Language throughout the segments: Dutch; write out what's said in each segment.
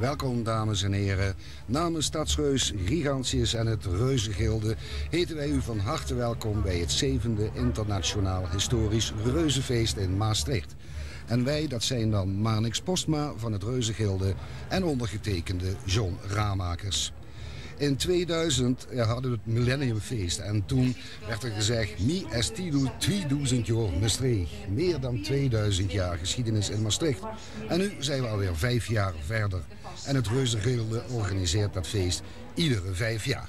Welkom dames en heren. Namens Stadsreus, Gigantius en het Reuzengilde heten wij u van harte welkom bij het 7e Internationaal Historisch Reuzenfeest in Maastricht. En wij, dat zijn dan Manix Postma van het Reuzengilde en ondergetekende John Ramakers. In 2000 hadden we het Millenniumfeest en toen werd er gezegd: Mi estidu 2000 jaar Maastricht. Meer dan 2000 jaar geschiedenis in Maastricht. En nu zijn we alweer 5 jaar verder. En het Reuzengilde organiseert dat feest iedere 5 jaar.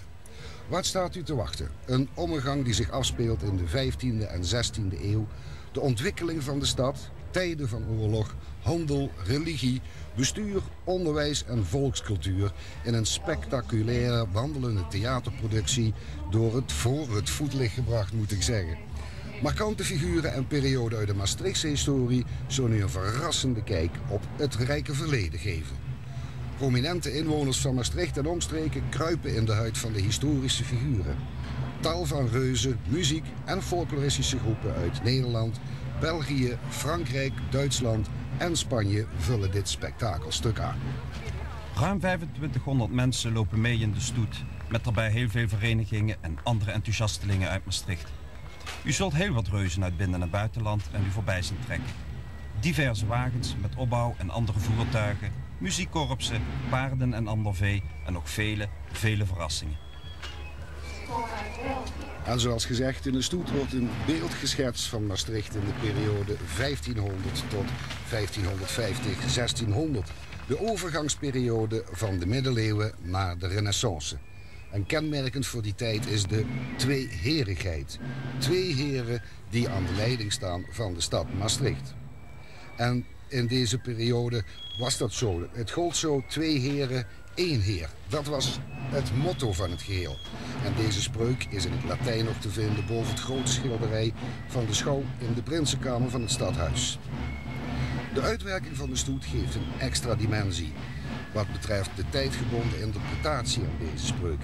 Wat staat u te wachten? Een ommegang die zich afspeelt in de 15e en 16e eeuw. De ontwikkeling van de stad, tijden van oorlog, handel, religie, bestuur, onderwijs en volkscultuur in een spectaculaire wandelende theaterproductie voor het voetlicht gebracht, moet ik zeggen. Markante figuren en perioden uit de Maastrichtse historie zullen u een verrassende kijk op het rijke verleden geven. Prominente inwoners van Maastricht en omstreken kruipen in de huid van de historische figuren. Tal van reuzen, muziek en folkloristische groepen uit Nederland, België, Frankrijk, Duitsland en Spanje vullen dit spektakelstuk aan. Ruim 2500 mensen lopen mee in de stoet, met daarbij heel veel verenigingen en andere enthousiastelingen uit Maastricht. U zult heel wat reuzen uit binnen- en buitenland en u voorbij zien trekken. Diverse wagens met opbouw en andere voertuigen, muziekkorpsen, paarden en ander vee en nog vele verrassingen. En zoals gezegd, in de stoet wordt een beeld geschetst van Maastricht in de periode 1500 tot 1550, 1600. De overgangsperiode van de middeleeuwen naar de renaissance. En kenmerkend voor die tijd is de tweeherigheid. 2 heren die aan de leiding staan van de stad Maastricht. En in deze periode was dat zo. Het gold zo: 2 heren, 1 heer. Dat was het motto van het geheel. En deze spreuk is in het Latijn nog te vinden boven het grote schilderij van de schouw in de Prinsenkamer van het stadhuis. De uitwerking van de stoet geeft een extra dimensie wat betreft de tijdgebonden interpretatie aan deze spreuk.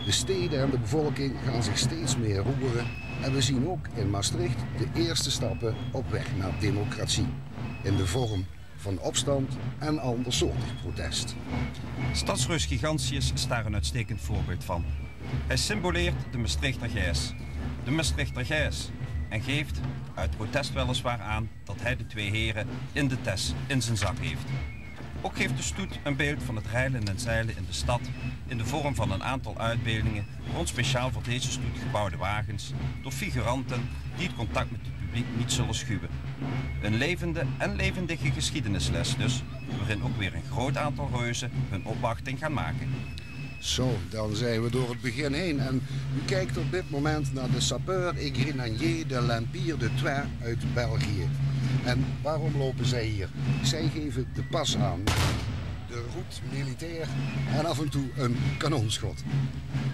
De steden en de bevolking gaan zich steeds meer roeren en we zien ook in Maastricht de eerste stappen op weg naar democratie. In de vorm van opstand en andersoortig protest. Stadsreus Gigantius is daar een uitstekend voorbeeld van. Hij symboleert de Maastrichter gijs. De Maastrichter gijs. En geeft, uit protest weliswaar, aan dat hij de 2 heren in de tes in zijn zak heeft. Ook geeft de stoet een beeld van het reilen en zeilen in de stad in de vorm van een aantal uitbeeldingen rond speciaal voor deze stoet gebouwde wagens door figuranten die het contact met het publiek niet zullen schuwen. Een levende en levendige geschiedenisles dus, waarin ook weer een groot aantal reuzen hun opwachting gaan maken. Zo, dan zijn we door het begin heen en u kijkt op dit moment naar de Sapeurs et Grenadiers de l'Empire de Troyes uit België. En waarom lopen zij hier? Zij geven de pas aan, de route militair en af en toe een kanonschot.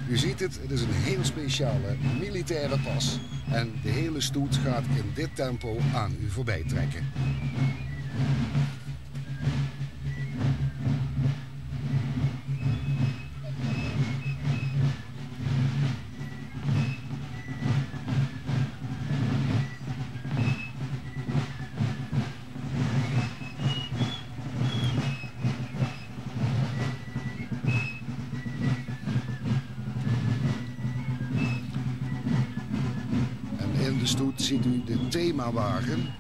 U ziet het, het is een heel speciale militaire pas en de hele stoet gaat in dit tempo aan u voorbij trekken. In de stoet ziet u de themawagen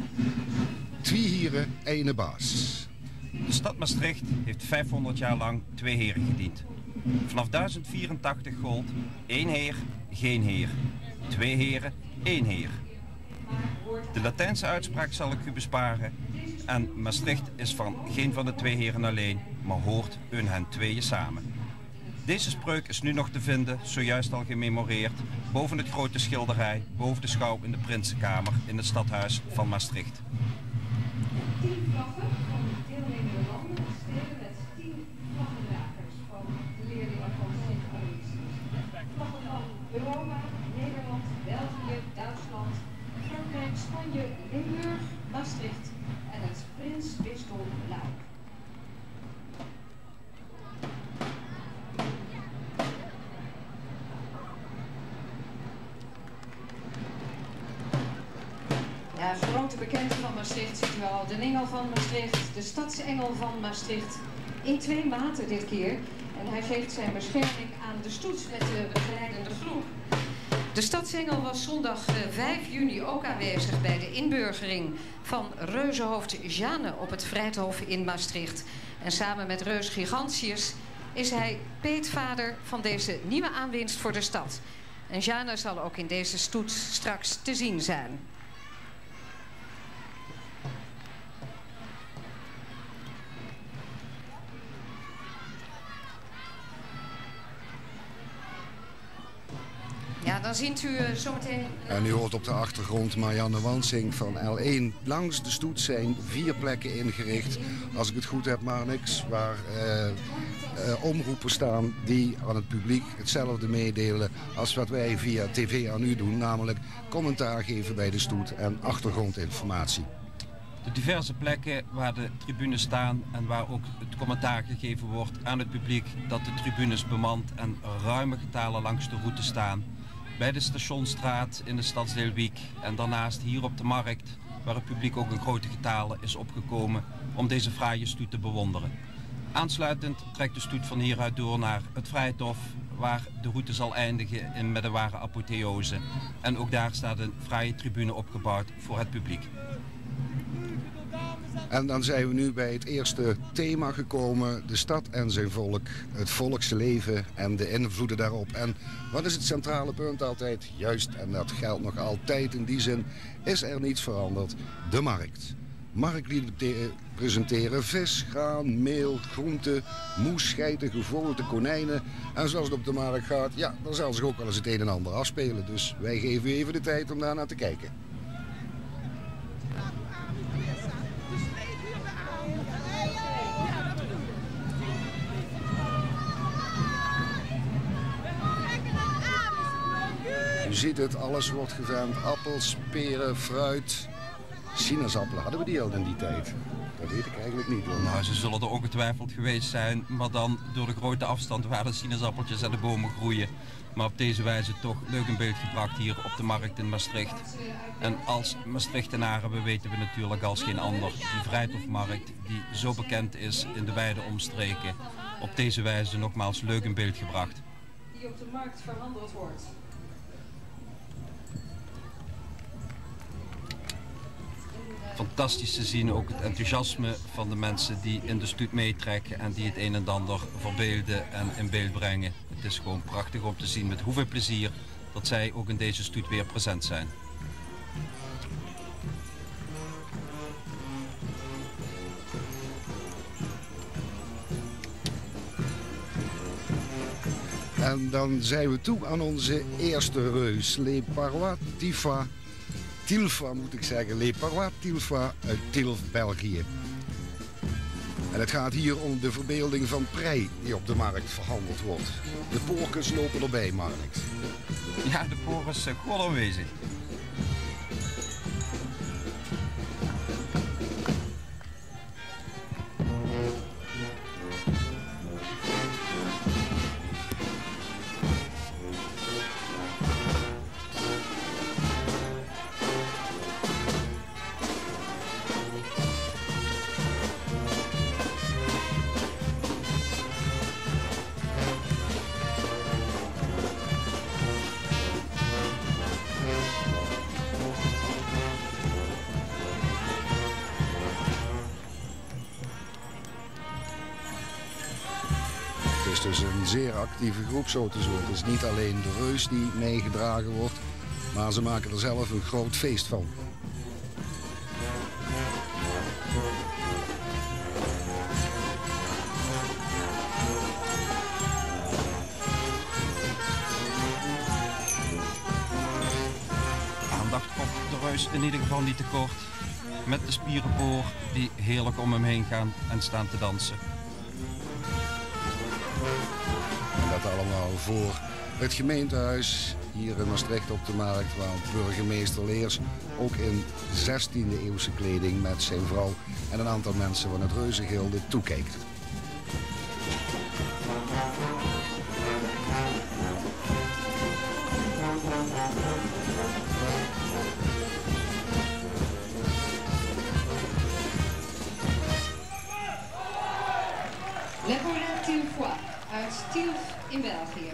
2 heren, 1 baas. De stad Maastricht heeft 500 jaar lang 2 heren gediend. Vanaf 1084 gold 1 heer, geen heer. 2 heren, 1 heer. De Latijnse uitspraak zal ik u besparen. En Maastricht is van geen van de 2 heren alleen, maar hoort hun hen tweeën samen. Deze spreuk is nu nog te vinden, zojuist al gememoreerd, boven het grote schilderij, boven de schouw in de Prinsenkamer in het stadhuis van Maastricht. 10 vlaggen van de deelnemende landen, steden met 10 vlaggendragers van de leerlingen van Sint-Alois. Vlaggen van Europa, Nederland, België, Duitsland, Frankrijk, Spanje, Limburg, Maastricht en het Prinsbisdom Luik. Ja, grote bekende van Maastricht ziet u al. De Engel van Maastricht, de stadsengel van Maastricht. in 2 maten dit keer. En hij geeft zijn bescherming aan de stoet met de begeleidende groep. De stadsengel was zondag 5 juni ook aanwezig bij de inburgering van reuzenhoofd Jeanne op het Vrijthof in Maastricht. En samen met reus Gigantius is hij peetvader van deze nieuwe aanwinst voor de stad. En Jeanne zal ook in deze stoet straks te zien zijn. Ja, dan ziet u zometeen... En u hoort op de achtergrond Marianne Wansing van L1. Langs de stoet zijn 4 plekken ingericht. Als ik het goed heb, maar niks. Waar omroepen staan die aan het publiek hetzelfde meedelen als wat wij via tv aan u doen. Namelijk commentaar geven bij de stoet en achtergrondinformatie. De diverse plekken waar de tribunes staan en waar ook het commentaar gegeven wordt aan het publiek, dat de tribunes bemand en ruime getalen langs de route staan. Bij de Stationsstraat in de stadsdeel Wiek en daarnaast hier op de markt, waar het publiek ook in grote getalen is opgekomen om deze fraaie stoet te bewonderen. Aansluitend trekt de stoet van hieruit door naar het Vrijthof, waar de route zal eindigen met een ware apotheose. En ook daar staat een fraaie tribune opgebouwd voor het publiek. En dan zijn we nu bij het eerste thema gekomen. De stad en zijn volk, het volksleven en de invloeden daarop. En wat is het centrale punt altijd? Juist, en dat geldt nog altijd in die zin, is er niets veranderd. De markt. Marktlieden presenteren vis, graan, meel, groenten, moes, geiten, gevogelte, konijnen. En zoals het op de markt gaat, ja, dan zal zich ook wel eens het een en ander afspelen. Dus wij geven u even de tijd om daar naar te kijken. U ziet het, alles wordt gevend. Appels, peren, fruit, sinaasappelen. Hadden we die al in die tijd? Dat weet ik eigenlijk niet, hoor. Nou, ze zullen er ongetwijfeld geweest zijn, maar dan door de grote afstand waar de sinaasappeltjes aan de bomen groeien. Maar op deze wijze toch leuk in beeld gebracht hier op de markt in Maastricht. En als Maastrichtenaren weten we natuurlijk als geen ander die Vrijthofmarkt die zo bekend is in de wijde omstreken. Op deze wijze nogmaals leuk in beeld gebracht. Die op de markt verhandeld wordt. Fantastisch te zien ook het enthousiasme van de mensen die in de stoet meetrekken en die het een en ander verbeelden en in beeld brengen. Het is gewoon prachtig om te zien met hoeveel plezier dat zij ook in deze stoet weer present zijn. En dan zijn we toe aan onze eerste reus, Les Parois Tilfa moet ik zeggen, Les Parois Tilfa uit Tilf, België. En het gaat hier om de verbeelding van prei die op de markt verhandeld wordt. De porkens lopen erbij, Marnix. Ja, de porkens zijn gewoon aanwezig. Het is dus een zeer actieve groep, zo te zeggen. Het is niet alleen de reus die meegedragen wordt, maar ze maken er zelf een groot feest van. Aandacht komt de reus in ieder geval niet tekort. Met de spierenpoor die heerlijk om hem heen gaan en staan te dansen. En dat allemaal voor het gemeentehuis hier in Maastricht op de markt, waar burgemeester Leers ook in 16e eeuwse kleding met zijn vrouw en een aantal mensen van het Reuzengilde toekijkt. Croix uit Tielf in België.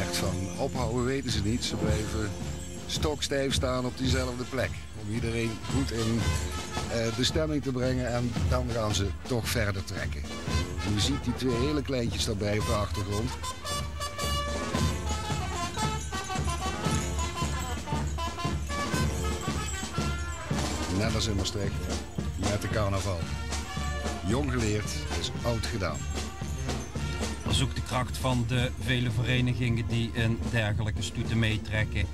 Echt van ophouden weten ze niet. Ze blijven stokstijf staan op diezelfde plek. Om iedereen goed in de stemming te brengen en dan gaan ze toch verder trekken. En je ziet die twee hele kleintjes daarbij op de achtergrond. Net als in Maastricht met de carnaval. Jong geleerd is oud gedaan. Dat is ook de kracht van de vele verenigingen die in dergelijke stoeten meetrekken.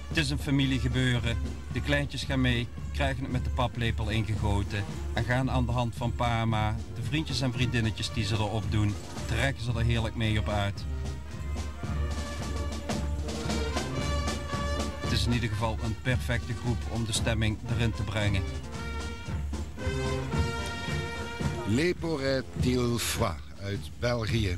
Het is een familiegebeuren. De kleintjes gaan mee, krijgen het met de paplepel ingegoten en gaan aan de hand van pa en ma, de vriendjes en vriendinnetjes die ze erop doen, trekken ze er heerlijk mee op uit. Het is in ieder geval een perfecte groep om de stemming erin te brengen. Les Porets Tilfroid uit België.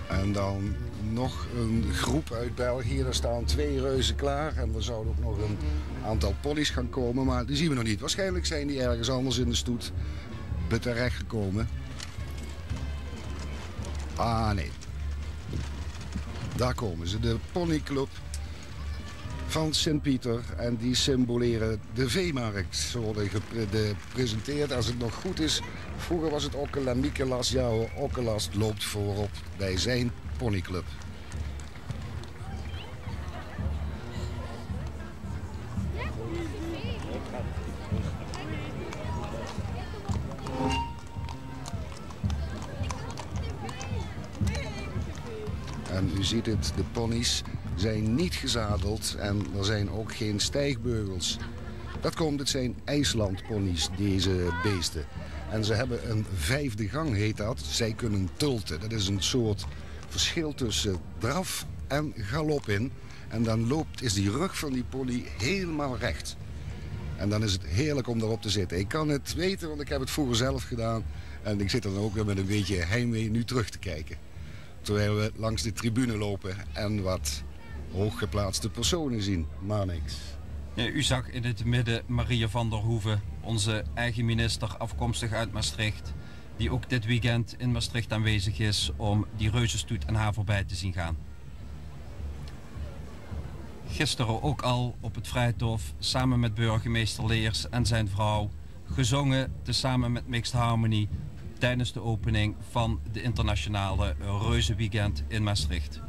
En dan nog een groep uit België. Er staan 2 reuzen klaar. En er zouden ook nog een aantal ponies gaan komen. Maar die zien we nog niet. Waarschijnlijk zijn die ergens anders in de stoet terechtgekomen. Ah, nee. Daar komen ze. De ponyclub van Sint-Pieter. En die symboleren de veemarkt. Ze worden gepresenteerd als het nog goed is. Vroeger was het Okkel en Mikelas. Ja, Okkelas loopt voorop bij zijn ponyclub. En u ziet het, de ponies zijn niet gezadeld en er zijn ook geen stijgbeugels. Dat komt, het zijn IJslandponies, deze beesten. En ze hebben een 5e gang, heet dat. Zij kunnen tulten. Dat is een soort verschil tussen draf en galop in. En dan is die rug van die pony helemaal recht. En dan is het heerlijk om daarop te zitten. Ik kan het weten, want ik heb het vroeger zelf gedaan. En ik zit er dan ook weer met een beetje heimwee nu terug te kijken. Terwijl we langs de tribune lopen en wat hooggeplaatste personen zien. Maar niks. Ja, u zag in het midden Maria van der Hoeven, onze eigen minister afkomstig uit Maastricht, die ook dit weekend in Maastricht aanwezig is om die reuzenstoet aan haar voorbij te zien gaan. Gisteren ook al op het Vrijthof samen met burgemeester Leers en zijn vrouw gezongen tezamen met Mixed Harmony tijdens de opening van de internationale reuzenweekend in Maastricht.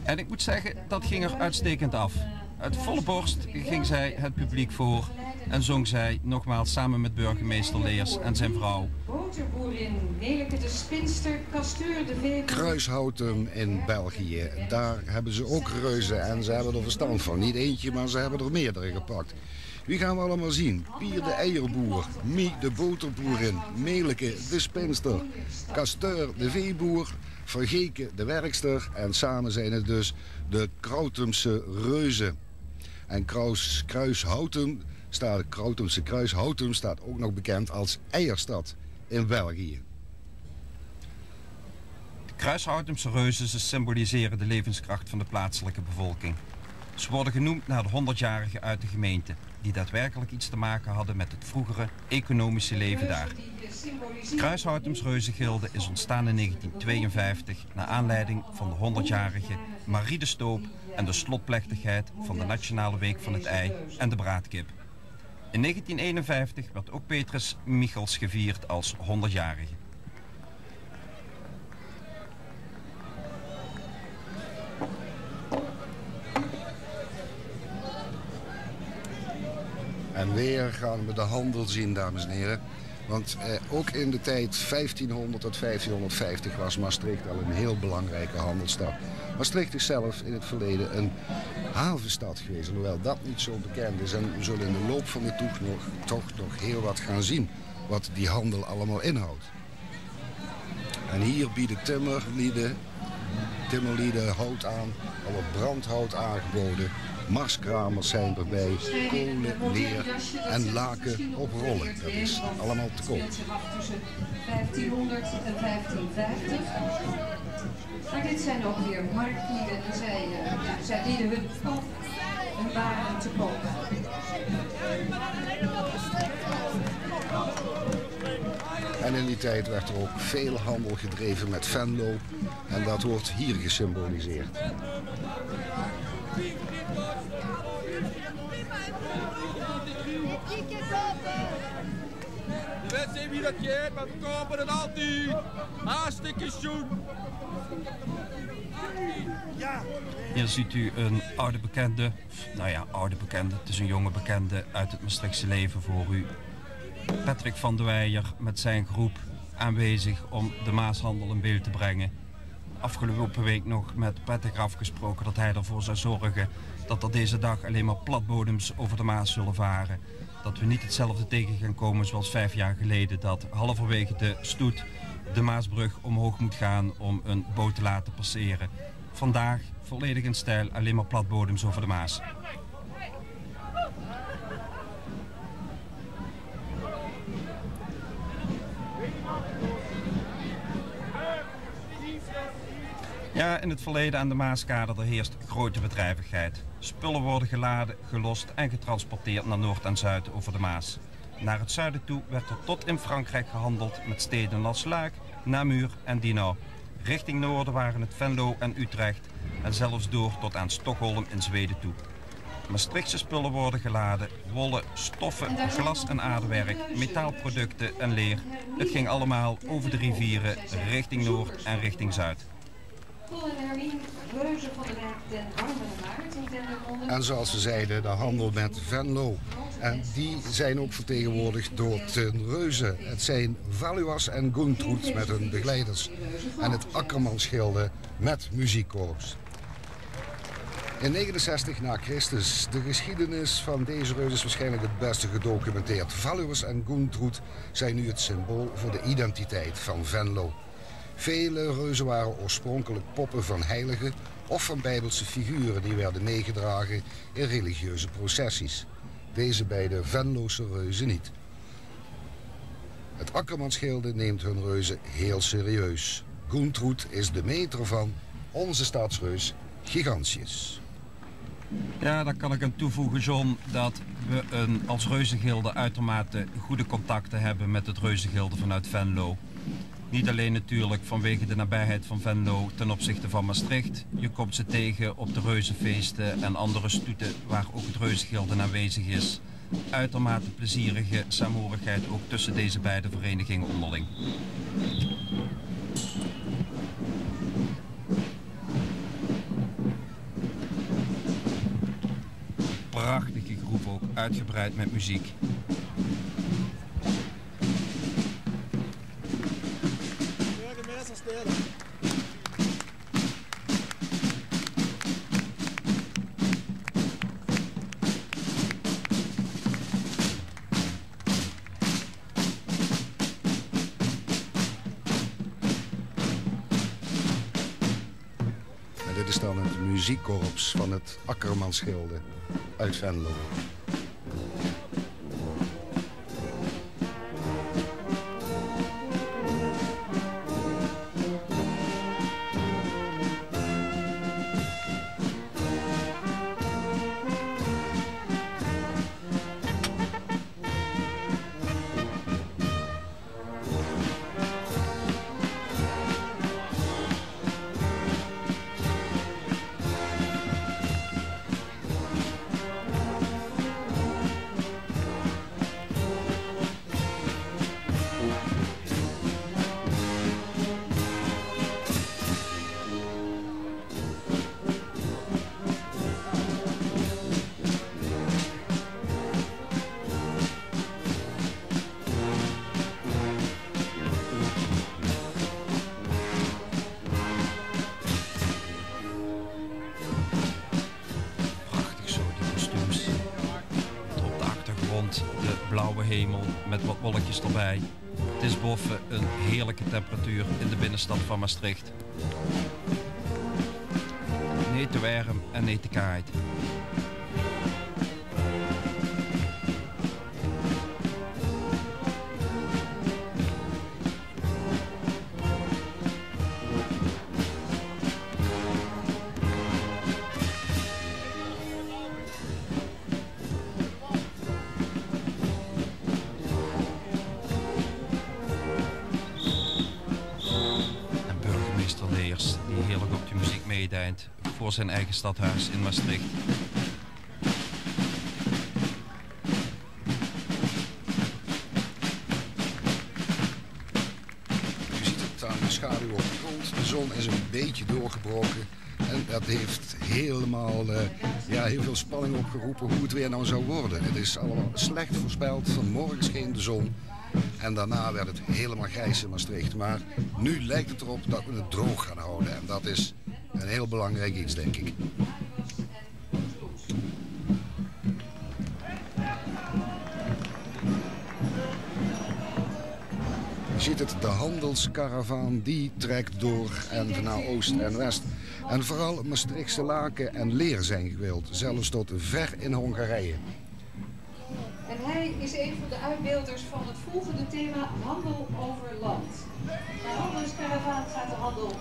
En ik moet zeggen, dat ging er uitstekend af. Uit volle borst ging zij het publiek voor en zong zij nogmaals samen met burgemeester Leers en zijn vrouw. Boterboerin, Neleke de Spinster, Kasteur de Veeman. Kruishouten in België. Daar hebben ze ook reuzen en ze hebben er verstand van. Niet eentje, maar ze hebben er meerdere gepakt. Wie gaan we allemaal zien? Pier de eierboer, Mie de boterboerin, Meleke de spinster, Kasteur de veeboer, Vergeke de werkster en samen zijn het dus de Krautumse reuzen. En Kruishoutum staat ook nog bekend als Eierstad in België. De Kruishoutumse reuzen symboliseren de levenskracht van de plaatselijke bevolking. Ze worden genoemd naar de 100-jarigen uit de gemeente, die daadwerkelijk iets te maken hadden met het vroegere economische leven daar. De Kruishoutumse Reuzengilde is ontstaan in 1952 naar aanleiding van de 100-jarige Marie de Stoop en de slotplechtigheid van de Nationale Week van het Ei en de Braadkip. In 1951 werd ook Petrus Michels gevierd als 100-jarige. En weer gaan we de handel zien, dames en heren. Want ook in de tijd 1500 tot 1550 was Maastricht al een heel belangrijke handelsstad. Maastricht is zelf in het verleden een havenstad geweest, hoewel dat niet zo bekend is. En we zullen in de loop van de tocht toch nog heel wat gaan zien wat die handel allemaal inhoudt. En hier bieden timmerlieden hout aan, al wordt brandhout aangeboden. Marskramers zijn erbij, kolen, leer en laken op rollen. Dat is allemaal te koop. Tussen 1500 en 1550. Maar dit zijn ook weer marktlieden en zij bieden hun waren te koop. En in die tijd werd er ook veel handel gedreven met Venlo en dat wordt hier gesymboliseerd. Je weet niet wie dat je maar we kopen het altijd. Hartstikke zoen. Hier ziet u een oude bekende, nou ja, oude bekende, het is een jonge bekende uit het Maastrichtse leven voor u. Patrick van de Weijer met zijn groep aanwezig om de Maashandel in beeld te brengen. Afgelopen week nog met Patrick afgesproken dat hij ervoor zou zorgen dat er deze dag alleen maar platbodems over de Maas zullen varen. Dat we niet hetzelfde tegen gaan komen zoals 5 jaar geleden, dat halverwege de stoet de Maasbrug omhoog moet gaan om een boot te laten passeren. Vandaag volledig in stijl, alleen maar platbodems over de Maas. Ja, in het verleden aan de Maaskade er heerst grote bedrijvigheid. Spullen worden geladen, gelost en getransporteerd naar Noord en Zuid over de Maas. Naar het zuiden toe werd er tot in Frankrijk gehandeld met steden als Luik, Namur en Dinant. Richting noorden waren het Venlo en Utrecht en zelfs door tot aan Stockholm in Zweden toe. Maastrichtse spullen worden geladen, wollen, stoffen, glas en aardewerk, metaalproducten en leer. Het ging allemaal over de rivieren richting Noord en richting Zuid. En zoals we zeiden, de handel met Venlo. En die zijn ook vertegenwoordigd door 10 reuzen. Het zijn Valuas en Guntrud met hun begeleiders. En het Akkermansgilde met muziekkorps. In 69 na Christus. De geschiedenis van deze reuzen is waarschijnlijk het beste gedocumenteerd. Valuas en Guntrud zijn nu het symbool voor de identiteit van Venlo. Vele reuzen waren oorspronkelijk poppen van heiligen of van bijbelse figuren die werden meegedragen in religieuze processies. Deze beide Venlose reuzen niet. Het Akkermansgilde neemt hun reuzen heel serieus. Guntrud is de meter van onze stadsreus Gigantius. Ja, daar kan ik aan toevoegen, John, dat we als Reuzengilde uitermate goede contacten hebben met het Reuzengilde vanuit Venlo. Niet alleen natuurlijk vanwege de nabijheid van Venlo ten opzichte van Maastricht. Je komt ze tegen op de reuzenfeesten en andere stoeten waar ook het Reuzengilde aanwezig is. Uitermate plezierige saamhorigheid ook tussen deze beide verenigingen onderling. Prachtige groep ook, uitgebreid met muziek. Dit is dan het muziekkorps van het Akkermansgilde uit Venlo. hemel met wat wolkjes erbij. Het is boven een heerlijke temperatuur in de binnenstad van Maastricht. Niet te warm en niet te koud. Die heerlijk op de muziek meedijnt voor zijn eigen stadhuis in Maastricht. U ziet het aan de schaduw op de grond. De zon is een beetje doorgebroken. En dat heeft helemaal heel veel spanning opgeroepen hoe het weer nou zou worden. Het is allemaal slecht voorspeld. Vanmorgen scheen de zon. En daarna werd het helemaal grijs in Maastricht. Maar nu lijkt het erop dat we het droog gaan houden. En dat is een heel belangrijk iets, denk ik. Je ziet het, de handelskaravaan die trekt door en naar oost en west. En vooral Maastrichtse laken en leer zijn gewild. Zelfs tot ver in Hongarije. En hij is een van de uitbeelders van het volgende thema, handel over land. Bij de handelskaravaan gaat de handel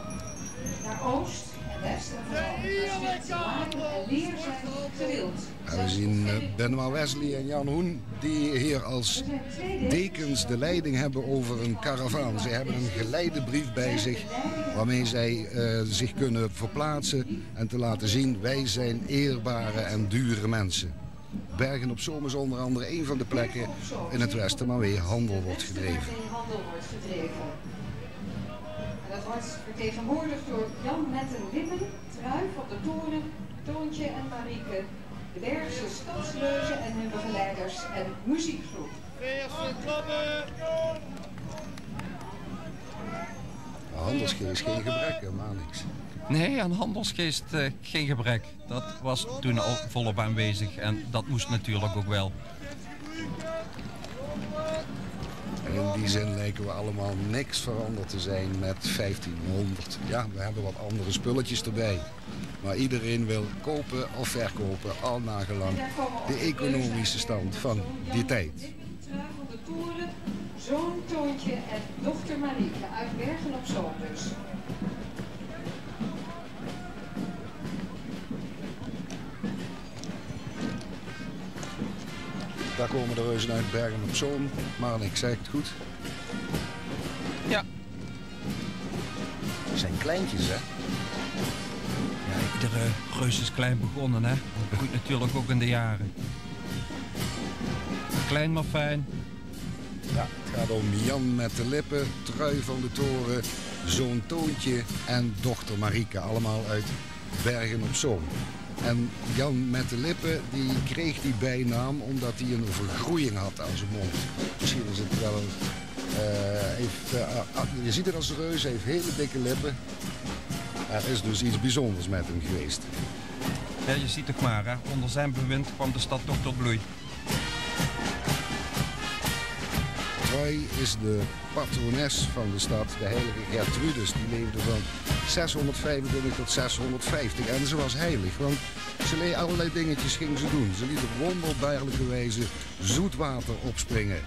naar oost en west en vooral Maastrichtse laken en leer zijn gewild. En we zien Benoit Wesley en Jan Hoen die hier als dekens de leiding hebben over een karavaan. Ze hebben een geleidebrief bij zich waarmee zij zich kunnen verplaatsen en te laten zien wij zijn eerbare en dure mensen. Bergen op Zoom is onder andere een van de plekken in het westen waar weer handel wordt gedreven. En dat wordt vertegenwoordigd door Jan met een Lippen, Trui van de Toren, Toontje en Marieke, de Bergse stadsleuzen en hun begeleiders en muziekgroep. Handelsgeest geen gebrek, helemaal niks. Nee, aan handelsgeest geen gebrek. Dat was toen al volop aanwezig en dat moest natuurlijk ook wel. En in die zin lijken we allemaal niks veranderd te zijn met 1500. Ja, we hebben wat andere spulletjes erbij. Maar iedereen wil kopen of verkopen, al nagelang de economische stand van die tijd. Trui van de Toren, zoon Toontje en dochter Marieke uit Bergen op Zoom dus. Daar komen de reuzen uit Bergen op Zoom. Maar ik zeg het goed. Ja. Het zijn kleintjes, hè? Ja, iedere reus is klein begonnen, hè. Dat groeit natuurlijk ook in de jaren. Klein maar fijn. Ja, het gaat om Jan met de Lippen, Trui van de Toren, zoon Toontje en dochter Marieke. Allemaal uit Bergen op Zoom. En Jan met de Lippen die kreeg die bijnaam omdat hij een vergroeiing had aan zijn mond. Misschien is het wel een... je ziet het als een reus, hij heeft hele dikke lippen. Er is dus iets bijzonders met hem geweest. Ja, je ziet toch maar, hè. Onder zijn bewind kwam de stad toch tot bloei. Trui is de patrones van de stad, de heilige Gertrudis. Die leefde van 625 tot 650 en ze was heilig, want ze leed allerlei dingetjes ging ze doen. Ze liet op wonderbaarlijke wijze zoet water opspringen.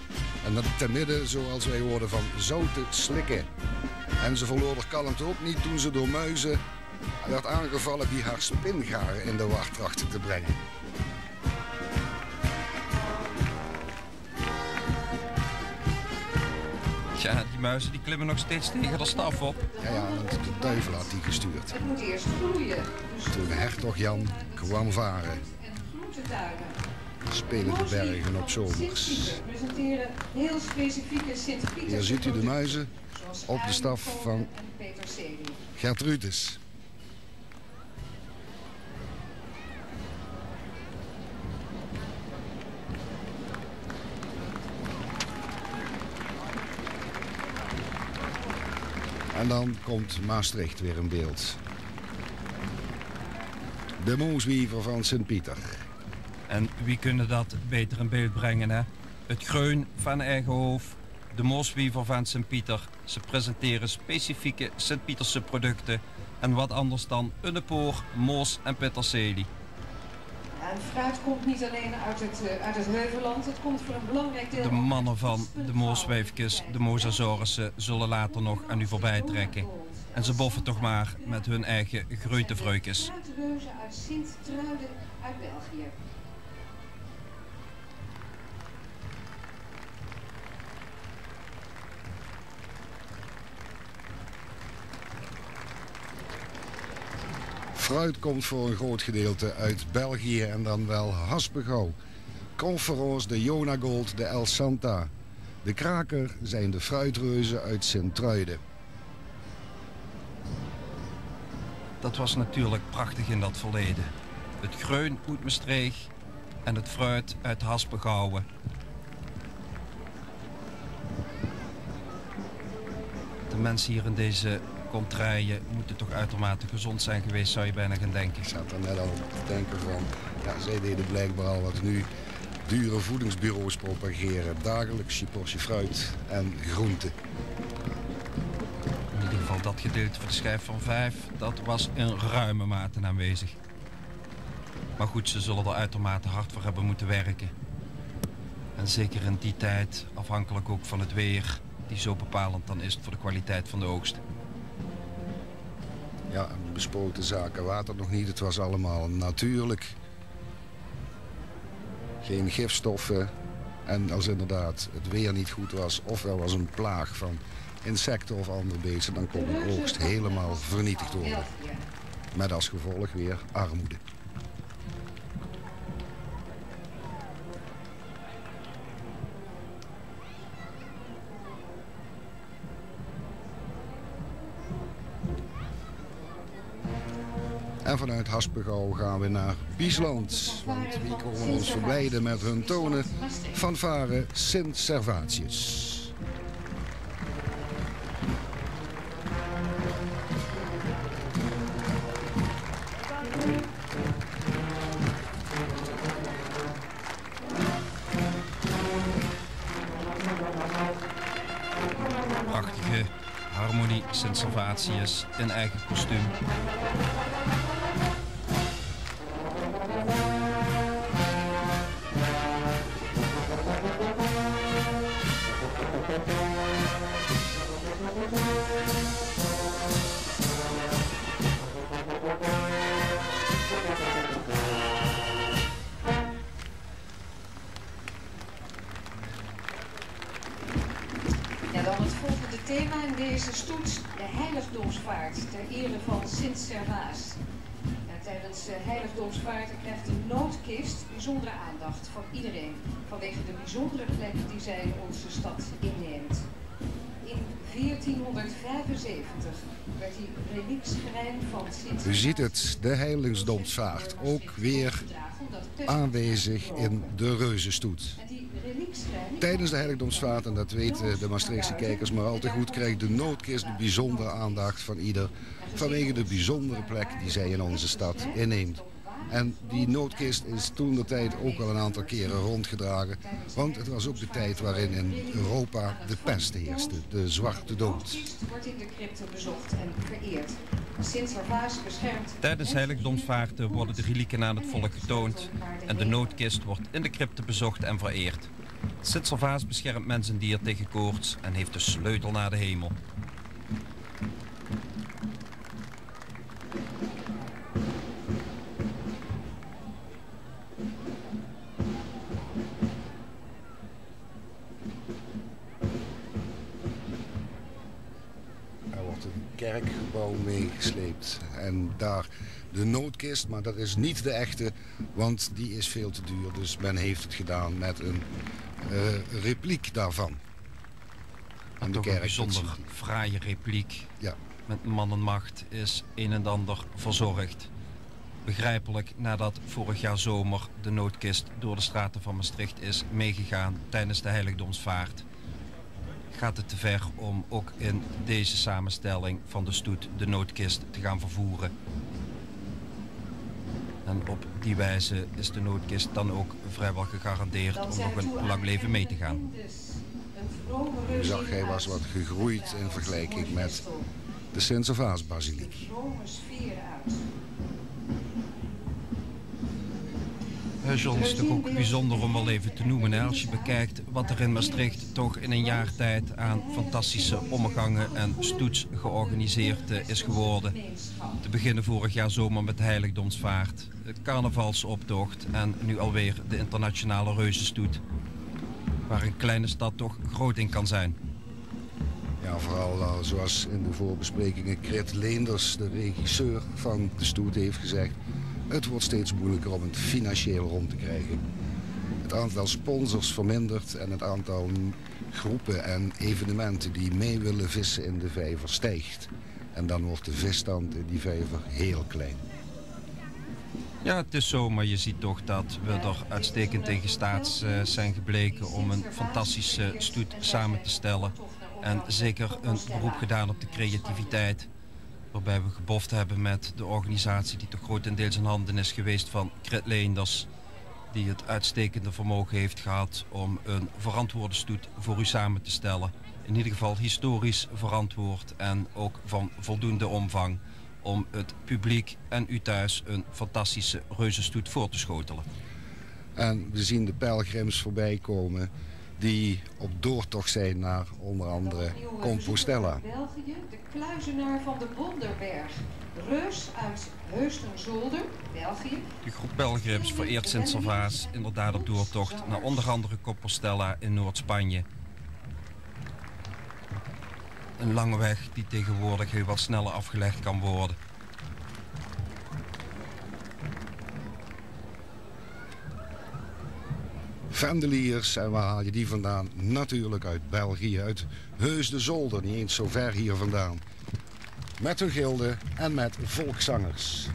En dat ten midden, zoals wij hoorden, van zoute slikken. En ze verloor haar kalmte ook niet toen ze door muizen werd aangevallen die haar spingaren in de war trachten te brengen. Ja, die muizen die klimmen nog steeds tegen de staf op. Ja, want de duivel had die gestuurd. Het moet eerst groeien. Dus Toen hertog Jan kwam varen, en groentetuinen. spelen de bergen op zomers. Sint-Pieter presenteren heel specifieke Sint-Pieter. Hier ziet u de muizen op de staf van Gertrudis. En dan komt Maastricht weer in beeld. De moeswiever van Sint-Pieter. En wie kunnen dat beter in beeld brengen, hè? Het Kreun van Eigenhof, de Mooswiever van Sint-Pieter. Ze presenteren specifieke Sint-Pieterse producten en wat anders dan Unnepoor, moos en peterselie. En fruit komt niet alleen uit het Heuvelland, het komt voor een belangrijk deel... De mannen van de Mooswijfjes, de Mosazaurussen, zullen later nog aan u voorbij trekken. En ze boffen toch maar met hun eigen groentevreukjes. Fruitreuzen uit Sint-Truiden uit België. Fruit komt voor een groot gedeelte uit België en dan wel Haspengouw. Conference, de Jonagold, de El Santa. De kraker zijn de fruitreuzen uit Sint-Truiden. Dat was natuurlijk prachtig in dat verleden. Het Kreun uit Maastricht en het fruit uit Haspengouwen. De mensen hier in deze contraien moeten toch uitermate gezond zijn geweest, zou je bijna gaan denken. Ik zat er net al te denken van, ja, zij deden blijkbaar al wat nu dure voedingsbureaus propageren. Dagelijks je portie fruit en groenten. In ieder geval dat gedeelte voor de schijf van 5, dat was in ruime mate aanwezig. Maar goed, ze zullen er uitermate hard voor hebben moeten werken. En zeker in die tijd, afhankelijk ook van het weer, die zo bepalend dan is voor de kwaliteit van de oogst. Ja, bespoten zaken, water nog niet. Het was allemaal natuurlijk. Geen gifstoffen. En als inderdaad het weer niet goed was, of er was een plaag van insecten of andere beesten, dan kon de oogst helemaal vernietigd worden. Met als gevolg weer armoede. En vanuit Haspengouw gaan we naar Biesland. Want die komen ons verblijden met hun tonen fanfare Sint Servatius. Prachtige harmonie Sint Servatius in eigen kostuum. Ja, dan het volgende thema in deze stoet, de heiligdomsvaart ter ere van Sint Servaas. Tijdens de heiligdomsvaart krijgt de noodkist bijzondere aandacht van iedereen vanwege de bijzondere plek die zij in onze stad inneemt. In 1475 werd die reliekschrijn van Sint. U ziet het, de heiligdomsvaart ook weer aanwezig in de reuzenstoet. Tijdens de heiligdomsvaart, en dat weten de Maastrichtse kijkers maar al te goed, krijgt de noodkist de bijzondere aandacht van ieder vanwege de bijzondere plek die zij in onze stad inneemt. En die noodkist is toen de tijd ook al een aantal keren rondgedragen, want het was ook de tijd waarin in Europa de pest heerste, de zwarte dood. Wordt in de crypte bezocht en vereerd. Sint Servaas beschermt. Tijdens heiligdomsvaarten worden de relieken aan het volk getoond en de noodkist wordt in de crypte bezocht en vereerd. Sint Servaas beschermt mens en dier tegen koorts en heeft de sleutel naar de hemel. Er wordt een kerkgebouw meegesleept en daar de noodkist, maar dat is niet de echte, want die is veel te duur. Dus men heeft het gedaan met een repliek daarvan. En toch een bijzonder fraaie repliek. Ja. Met man en macht is een en ander verzorgd. Begrijpelijk nadat vorig jaar zomer de noodkist door de straten van Maastricht is meegegaan tijdens de heiligdomsvaart. Gaat het te ver om ook in deze samenstelling van de stoet de noodkist te gaan vervoeren. En op die wijze is de noodkist dan ook vrijwel gegarandeerd om nog een lang leven mee te gaan. U zag, hij was wat gegroeid in vergelijking met de Sint-Servaas-basiliek. John, is toch ook bijzonder om wel even te noemen. Hè? Als je bekijkt wat er in Maastricht toch in een jaar tijd aan fantastische omgangen en stoets georganiseerd is geworden. Te beginnen vorig jaar zomer met de heiligdomsvaart, de carnavalsoptocht en nu alweer de internationale reuzenstoet. Waar een kleine stad toch groot in kan zijn. Ja, vooral zoals in de voorbesprekingen Crit Leenders, de regisseur van de stoet, heeft gezegd. Het wordt steeds moeilijker om het financieel rond te krijgen. Het aantal sponsors vermindert en het aantal groepen en evenementen die mee willen vissen in de vijver stijgt. En dan wordt de visstand in die vijver heel klein. Ja, het is zo, maar je ziet toch dat we er uitstekend in gestaat zijn gebleken om een fantastische stoet samen te stellen. En zeker een beroep gedaan op de creativiteit. Waarbij we geboft hebben met de organisatie die toch grotendeels in handen is geweest van Crit Leenders. Die het uitstekende vermogen heeft gehad om een verantwoorde stoet voor u samen te stellen. In ieder geval historisch verantwoord en ook van voldoende omvang. Om het publiek en u thuis een fantastische reuzenstoet voor te schotelen. En we zien de pelgrims voorbij komen die op doortocht zijn naar onder andere Compostela. België, de kluizenaar van de Bonderberg. Reus uit Heusden-Zolder, België. De groep pelgrims vereert Sint-Servaas inderdaad op doortocht naar onder andere Compostela in Noord-Spanje. Een lange weg die tegenwoordig heel wat sneller afgelegd kan worden. Vendeliers, en waar haal je die vandaan? Natuurlijk uit België, uit Heusden-Zolder, niet eens zo ver hier vandaan. Met hun gilden en met volkszangers.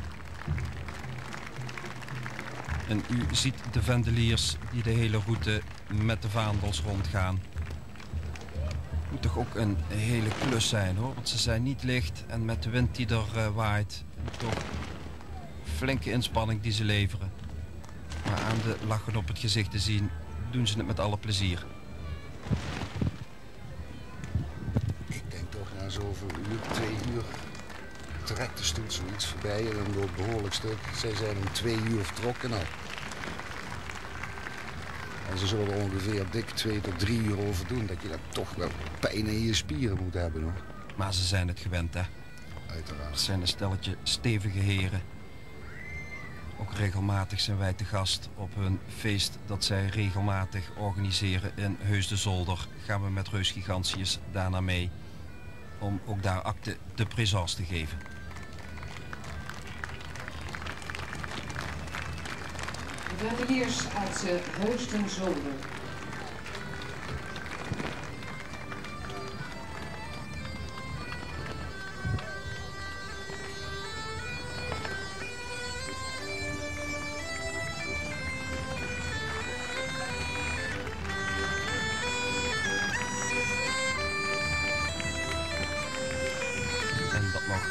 En u ziet de vendeliers die de hele route met de vaandels rondgaan. Moet toch ook een hele klus zijn, hoor, want ze zijn niet licht en met de wind die er waait, toch flinke inspanning die ze leveren. Maar aan de lachen op het gezicht te zien, doen ze het met alle plezier. Ik denk toch na zoveel uur, 2 uur, trekt de stoet zoiets voorbij en dan loopt behoorlijk stuk. Zij zijn om 2 uur vertrokken al. En ze zullen er ongeveer dik 2 tot 3 uur over doen, dat je dan toch wel pijn in je spieren moet hebben, hoor. Maar ze zijn het gewend, hè? Uiteraard. Het zijn een stelletje stevige heren. Ook regelmatig zijn wij te gast op hun feest dat zij regelmatig organiseren in Heusden-Zolder. Gaan we met Reus Gigantius daarna mee om ook daar acte de présence te geven. De vendeliers uit Heusden-Zolder.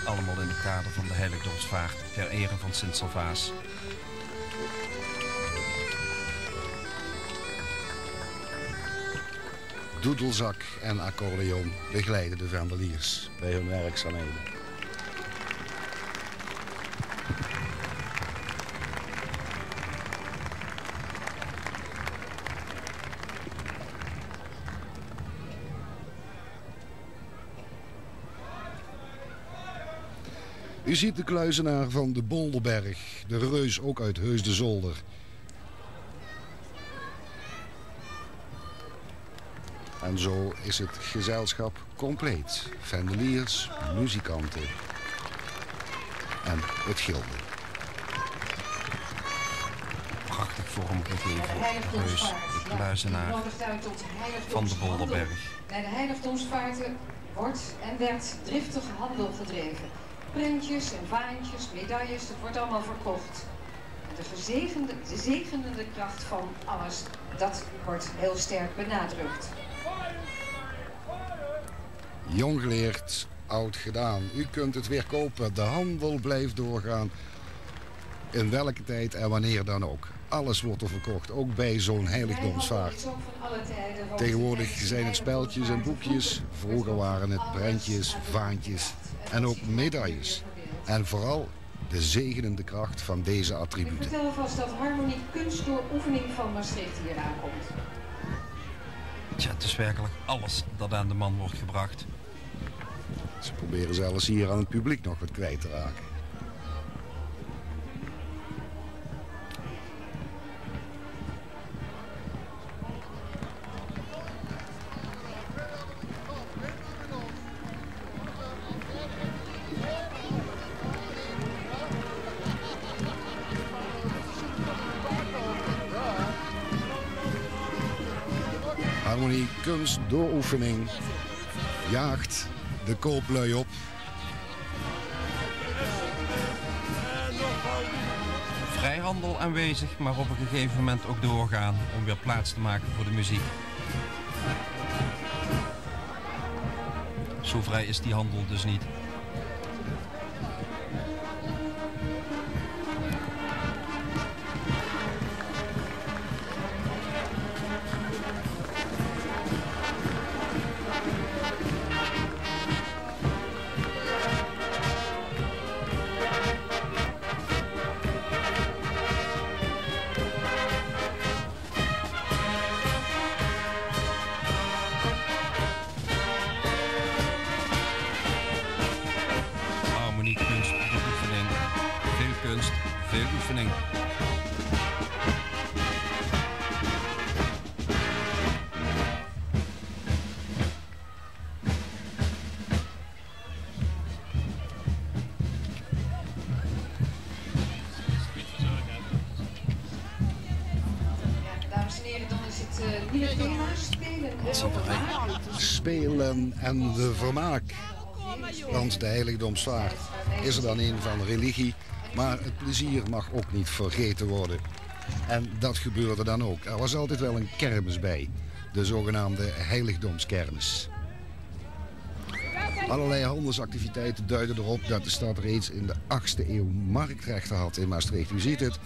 Allemaal in het kader van de heiligdomsvaart ter ere van Sint-Servaas. Doedelzak en accordeon begeleiden de vendeliers bij hun werkzaamheden. U ziet de kluizenaar van de Bonderberg, de reus ook uit Heusden-Zolder. En zo is het gezelschap compleet. Vendeliers, muzikanten en het gilde. Prachtig vormgegeven reus, de kluizenaar van de Bonderberg. Bij de heiligdomsvaarten wordt en werd driftige handel gedreven. Prentjes en vaantjes, medailles, het wordt allemaal verkocht. En de zegenende kracht van alles, dat wordt heel sterk benadrukt. Jong geleerd, oud gedaan. U kunt het weer kopen, de handel blijft doorgaan. in welke tijd en wanneer dan ook. Alles wordt er verkocht, ook bij zo'n heiligdomsvaart. Tegenwoordig zijn het speltjes en boekjes. Vroeger waren het prentjes, vaantjes en ook medailles. En vooral de zegenende kracht van deze attributen. Ik vertel alvast dat Harmonie Kunst door oefening van Maastricht hier aankomt. Tja, het is werkelijk alles dat aan de man wordt gebracht. Ze proberen zelfs hier aan het publiek nog wat kwijt te raken. Harmonie Kunst door oefening jaagt de kooplui op. Vrijhandel aanwezig, maar op een gegeven moment ook doorgaan om weer plaats te maken voor de muziek. Zo vrij is die handel dus niet. Veel oefening. Dames en heren, dan is het nieuwe thema spelen en vermaak. Spelen en de vermaak. Want de heiligdomsvaart is er dan een van religie. Maar het plezier mag ook niet vergeten worden. En dat gebeurde dan ook. Er was altijd wel een kermis bij. De zogenaamde heiligdomskermis. Allerlei handelsactiviteiten duiden erop dat de stad reeds in de 8e eeuw marktrechten had in Maastricht. U ziet het.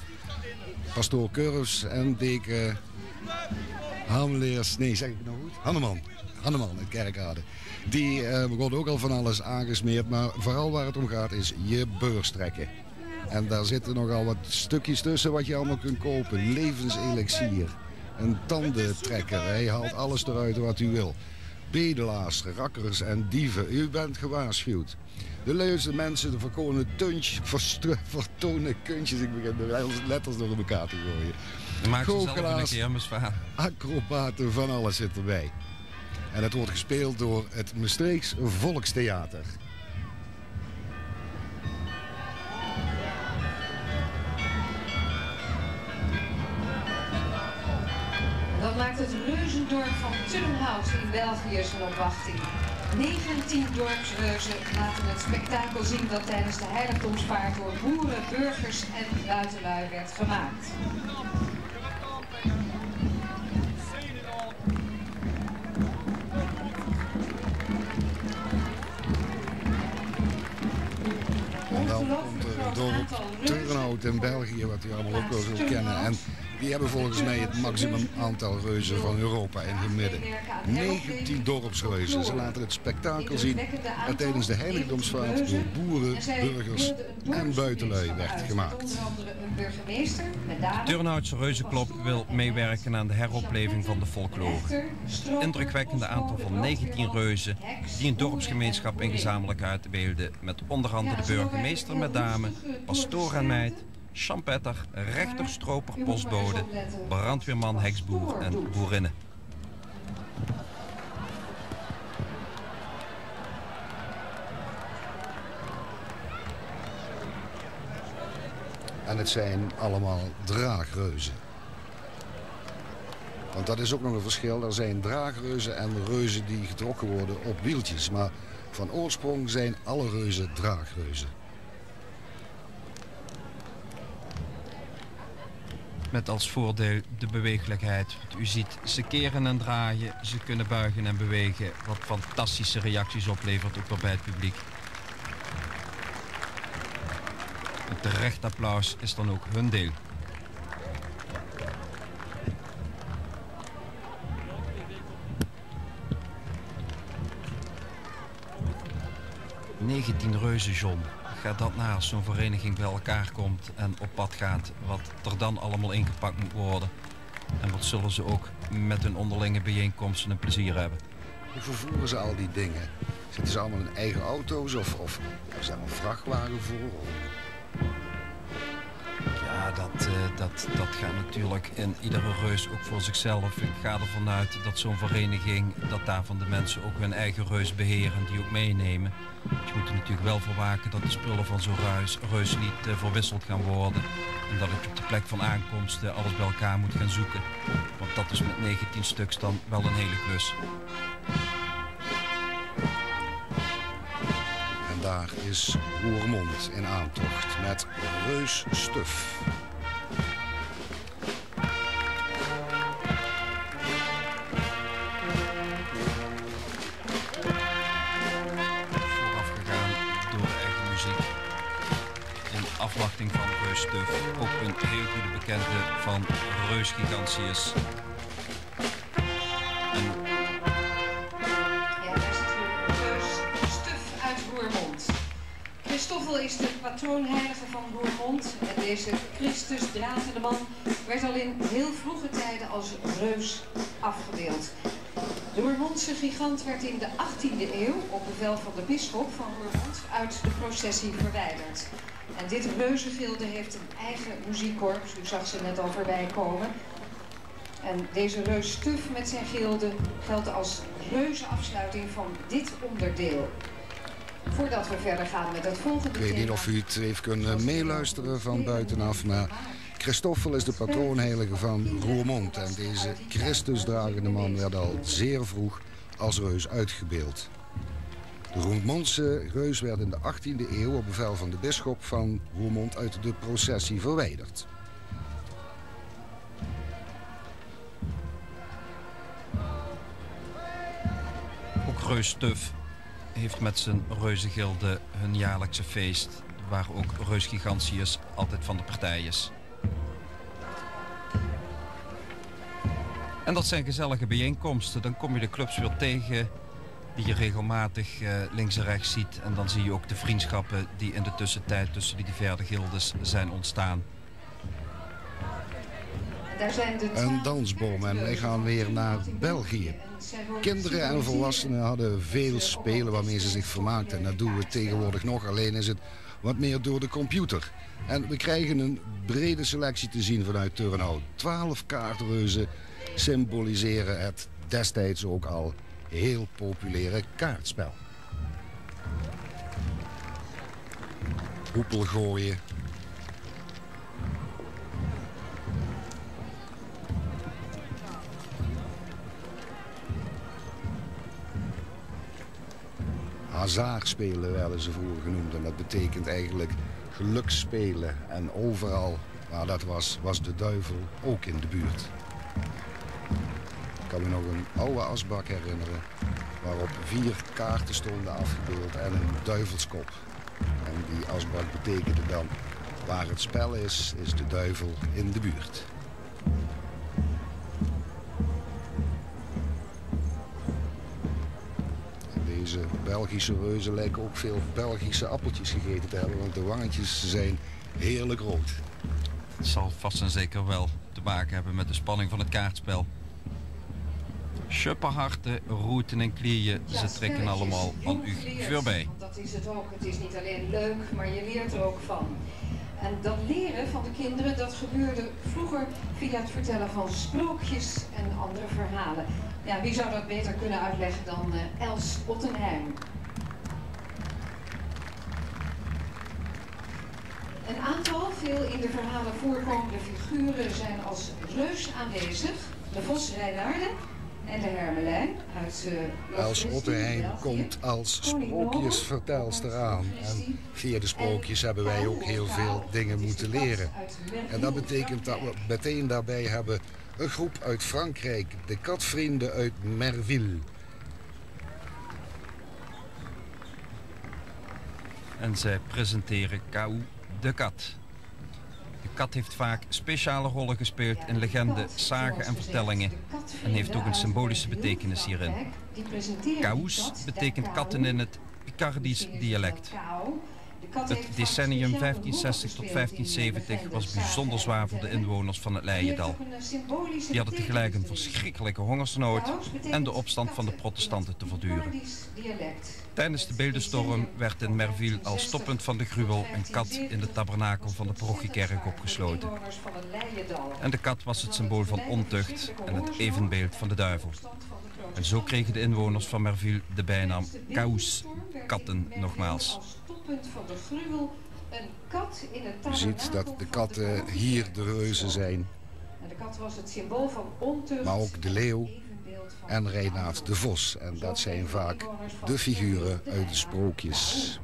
Pastoor Curves en deken Hameleers, nee zeg ik het nou goed? Hanneman uit Kerkrade. Die begon ook al van alles aangesmeerd. Maar vooral waar het om gaat is je beurs trekken. En daar zitten nogal wat stukjes tussen wat je allemaal kunt kopen. Levenselixier, een tandentrekker. Hij haalt alles eruit wat u wil. Bedelaars, rakkers en dieven. U bent gewaarschuwd. De leukste mensen, de vertonen kuntjes. Ik begin de letters door elkaar te gooien. Maak ze zelf een kermis van. Acrobaten, van alles zit erbij. En het wordt gespeeld door het Maastrichts Volkstheater. Dat maakt het reuzendorp van Turnhout in België zijn opwachting. 19 dorpsreuzen laten het spektakel zien dat tijdens de heiligdomsvaart door boeren, burgers en buitenlui werd gemaakt. En dan komt er een dorp Turnhout in België, wat u allemaal ook wel zult kennen. En die hebben volgens mij het maximum aantal reuzen van Europa in hun midden. 19 dorpsreuzen. Ze laten het spektakel zien dat tijdens de heiligdomsvaart door boeren, burgers en buitenlui werd gemaakt. De Turnhoutse Reuzenklop wil meewerken aan de heropleving van de folklore. Het indrukwekkende aantal van 19 reuzen die een dorpsgemeenschap in gezamenlijkheid beelden met onder andere de burgemeester met dame, pastoor en meid, champetter, rechter, stroper, postbode, brandweerman, heksboer en boerinnen. En het zijn allemaal draagreuzen. Want dat is ook nog een verschil. Er zijn draagreuzen en reuzen die getrokken worden op wieltjes. Maar van oorsprong zijn alle reuzen draagreuzen. Met als voordeel de beweeglijkheid. U ziet, ze keren en draaien, ze kunnen buigen en bewegen. Wat fantastische reacties oplevert ook weer bij het publiek. Een terecht applaus is dan ook hun deel. ...19 reuzen, John. Ga dat na als zo'n vereniging bij elkaar komt en op pad gaat... wat er dan allemaal ingepakt moet worden. En wat zullen ze ook met hun onderlinge bijeenkomsten een plezier hebben. Hoe vervoeren ze al die dingen? Zitten ze allemaal in eigen auto's of hebben ze daar een vrachtwagen voor? Ja, dat gaat natuurlijk in iedere reus ook voor zichzelf. Ik ga ervan uit dat zo'n vereniging, dat daarvan de mensen ook hun eigen reus beheren, die ook meenemen. Je moet er natuurlijk wel voor waken dat de spullen van zo'n reus niet verwisseld gaan worden. En dat ik op de plek van aankomst alles bij elkaar moet gaan zoeken. Want dat is met 19 stuks dan wel een hele klus. En daar is Roermond in aantocht met Reus Stuf. Voorafgegaan door eigen muziek. In afwachting van Reus Stuf. Ook een heel goede bekende van Reus Gigantius. Christoffel is de patroonheilige van Roermond en deze Christus dragende man werd al in heel vroege tijden als reus afgebeeld. De Roermondse gigant werd in de 18e eeuw op bevel van de bisschop van Roermond uit de processie verwijderd. En dit reuzengilde heeft een eigen muziekkorps, u zag ze net al voorbij komen. En deze reus Stuf met zijn gilde geldt als reuzenafsluiting van dit onderdeel. Voordat we verder gaan met het volgende thema... Ik weet niet of u het heeft kunnen meeluisteren van buitenaf, maar Christoffel is de patroonheilige van Roermond. En deze Christusdragende man werd al zeer vroeg als reus uitgebeeld. De Roermondse reus werd in de 18e eeuw op bevel van de bisschop van Roermond uit de processie verwijderd. Ook Reus Stuf heeft met zijn reuzengilde hun jaarlijkse feest, waar ook Reus Gigantius altijd van de partij is. En dat zijn gezellige bijeenkomsten. Dan kom je de clubs weer tegen die je regelmatig links en rechts ziet. En dan zie je ook de vriendschappen die in de tussentijd tussen die diverse gildes zijn ontstaan. Een dansbom en wij gaan weer naar België. Kinderen en volwassenen hadden veel spelen waarmee ze zich vermaakten. En dat doen we tegenwoordig nog, alleen is het wat meer door de computer. En we krijgen een brede selectie te zien vanuit Turnhout. 12 kaartreuzen symboliseren het destijds ook al heel populaire kaartspel. Hoepel gooien. Hazardspelen werden ze vroeger genoemd en dat betekent eigenlijk geluksspelen. En overal waar dat was de duivel ook in de buurt. Ik kan me nog een oude asbak herinneren waarop 4 kaarten stonden afgebeeld en een duivelskop. En die asbak betekende dan waar het spel is de duivel in de buurt. Deze Belgische reuzen lijken ook veel Belgische appeltjes gegeten te hebben, want de wangetjes zijn heerlijk rood. Het zal vast en zeker wel te maken hebben met de spanning van het kaartspel. Schuppenharten, roeten en klieën, ze trekken allemaal aan u voorbij. Dat is het ook. Het is niet alleen leuk, maar je leert er ook van. En dat leren van de kinderen, dat gebeurde vroeger via het vertellen van sprookjes en andere verhalen. Ja, wie zou dat beter kunnen uitleggen dan Els Ottenheim? Een aantal veel in de verhalen voorkomende figuren zijn als reus aanwezig. De Vos Reinaarden en de Hermelijn uit Els Ottenheim komt als sprookjesvertelster aan. En via de sprookjes hebben wij ook heel veel dingen moeten leren. En dat betekent dat we meteen daarbij hebben een groep uit Frankrijk, de katvrienden uit Merville. En zij presenteren K.O. de kat. De kat heeft vaak speciale rollen gespeeld in legenden, sagen en vertellingen en heeft ook een symbolische betekenis hierin. Caus betekent katten in het Picardisch dialect. Het decennium 1560 tot 1570 was bijzonder zwaar voor de inwoners van het Leiendal. Die hadden tegelijk een verschrikkelijke hongersnood en de opstand van de protestanten te verduren. Tijdens de beeldenstorm werd in Merville als stoppunt van de gruwel een kat in de tabernakel van de parochiekerk opgesloten. En de kat was het symbool van ontucht en het evenbeeld van de duivel. En zo kregen de inwoners van Merville de bijnaam Caus, katten nogmaals. U ziet dat de katten hier de reuzen zijn, maar ook de leeuw en Reinaard de Vos. En dat zijn vaak de figuren uit de sprookjes.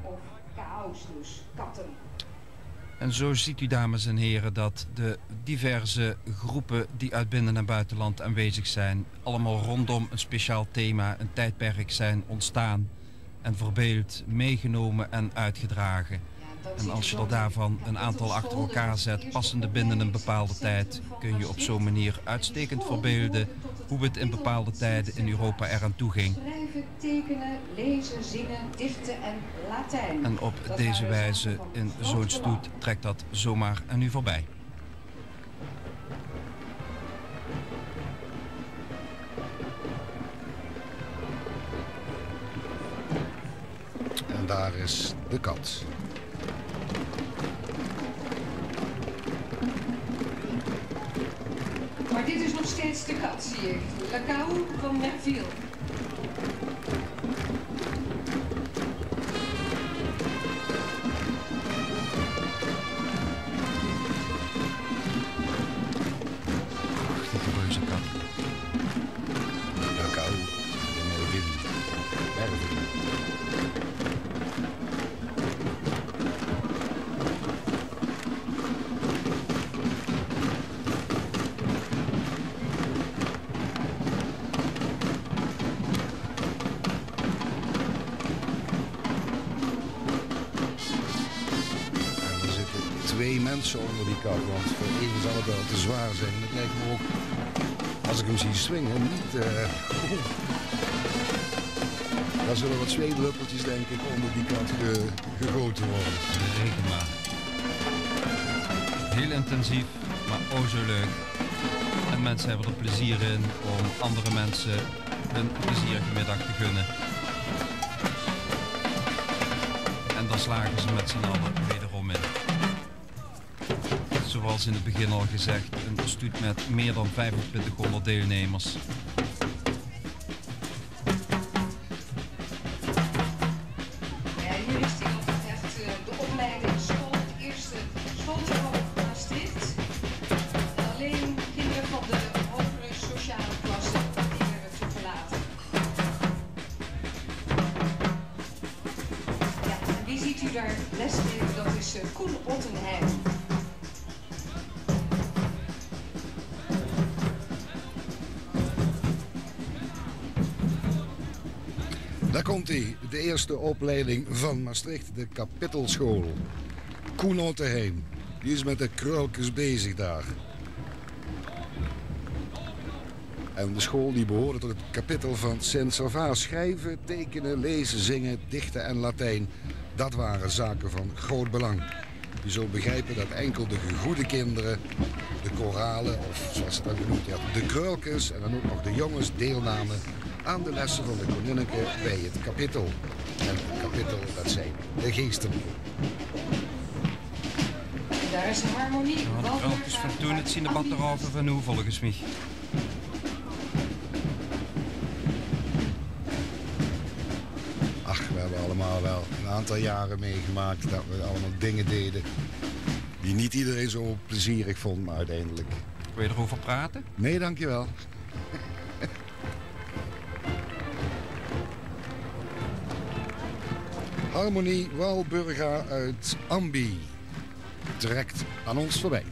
En zo ziet u, dames en heren, dat de diverse groepen die uit binnen- en buitenland aanwezig zijn, allemaal rondom een speciaal thema, een tijdperk zijn ontstaan en verbeeld, meegenomen en uitgedragen. En als je er daarvan een aantal achter elkaar zet, passende binnen een bepaalde tijd, kun je op zo'n manier uitstekend verbeelden hoe het in bepaalde tijden in Europa eraan toe ging. Schrijven, tekenen, lezen, zingen, dichten en Latijn. En op deze wijze, in zo'n stoet, trekt dat zomaar aan u voorbij. En daar is de kat. Maar dit is nog steeds de kat, zie ik. Le Caus van Merville. Prachtige reuze kat. Le Caus de Merville. Twee mensen onder die kat, want voor één zal het wel te zwaar zijn. Het lijkt me ook, als ik hem zie swingen, niet... Daar zullen wat zweetdruppeltjes, denk ik, onder die kat gegoten worden. Reken maar. Heel intensief, maar oh zo leuk. En mensen hebben er plezier in om andere mensen hun plezierige middag te gunnen. En dan slagen ze met z'n allen wederom in. Zoals in het begin al gezegd, een stoet met meer dan 2500 deelnemers. Ja, hier is die nog echt de opleiding school, het eerste schoolterrein van Maastricht. En alleen kinderen van de hogere sociale klasse die werden toegelaten. Ja, en wie ziet u daar lesgeven? Dat is Koen Ottenheim. Daar komt hij, de eerste opleiding van Maastricht, de kapitelschool. Koen Ottenheim, die is met de krulkes bezig daar. En de school die behoorde tot het kapittel van Sint-Servaas. Schrijven, tekenen, lezen, zingen, dichten en Latijn, dat waren zaken van groot belang. Je zult begrijpen dat enkel de goede kinderen, de koralen, of zoals het dan genoemd werd, de krulkes en dan ook nog de jongens deelnamen aan de lessen van de koningke bij het kapittel. En het kapittel, dat zijn de geesten. Daar is de harmonie. Ja, de krulkes van toen, het cinebat erover van hoe volgens mij. Ach, we hebben allemaal wel een aantal jaren meegemaakt dat we allemaal dingen deden die niet iedereen zo plezierig vond, maar uiteindelijk. Wil je erover praten? Nee, dankjewel. Harmonie Walburga uit Ambi trekt aan ons voorbij.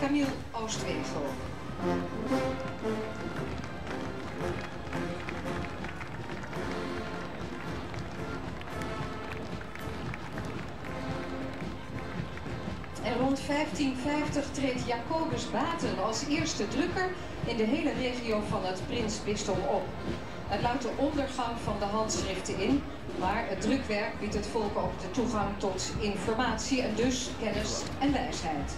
Camille Oostwegel. En rond 1550 treedt Jacobus Baten als eerste drukker in de hele regio van het Prinsbisdom op. Het luidt de ondergang van de handschriften in, maar het drukwerk biedt het volk ook de toegang tot informatie en dus kennis en wijsheid.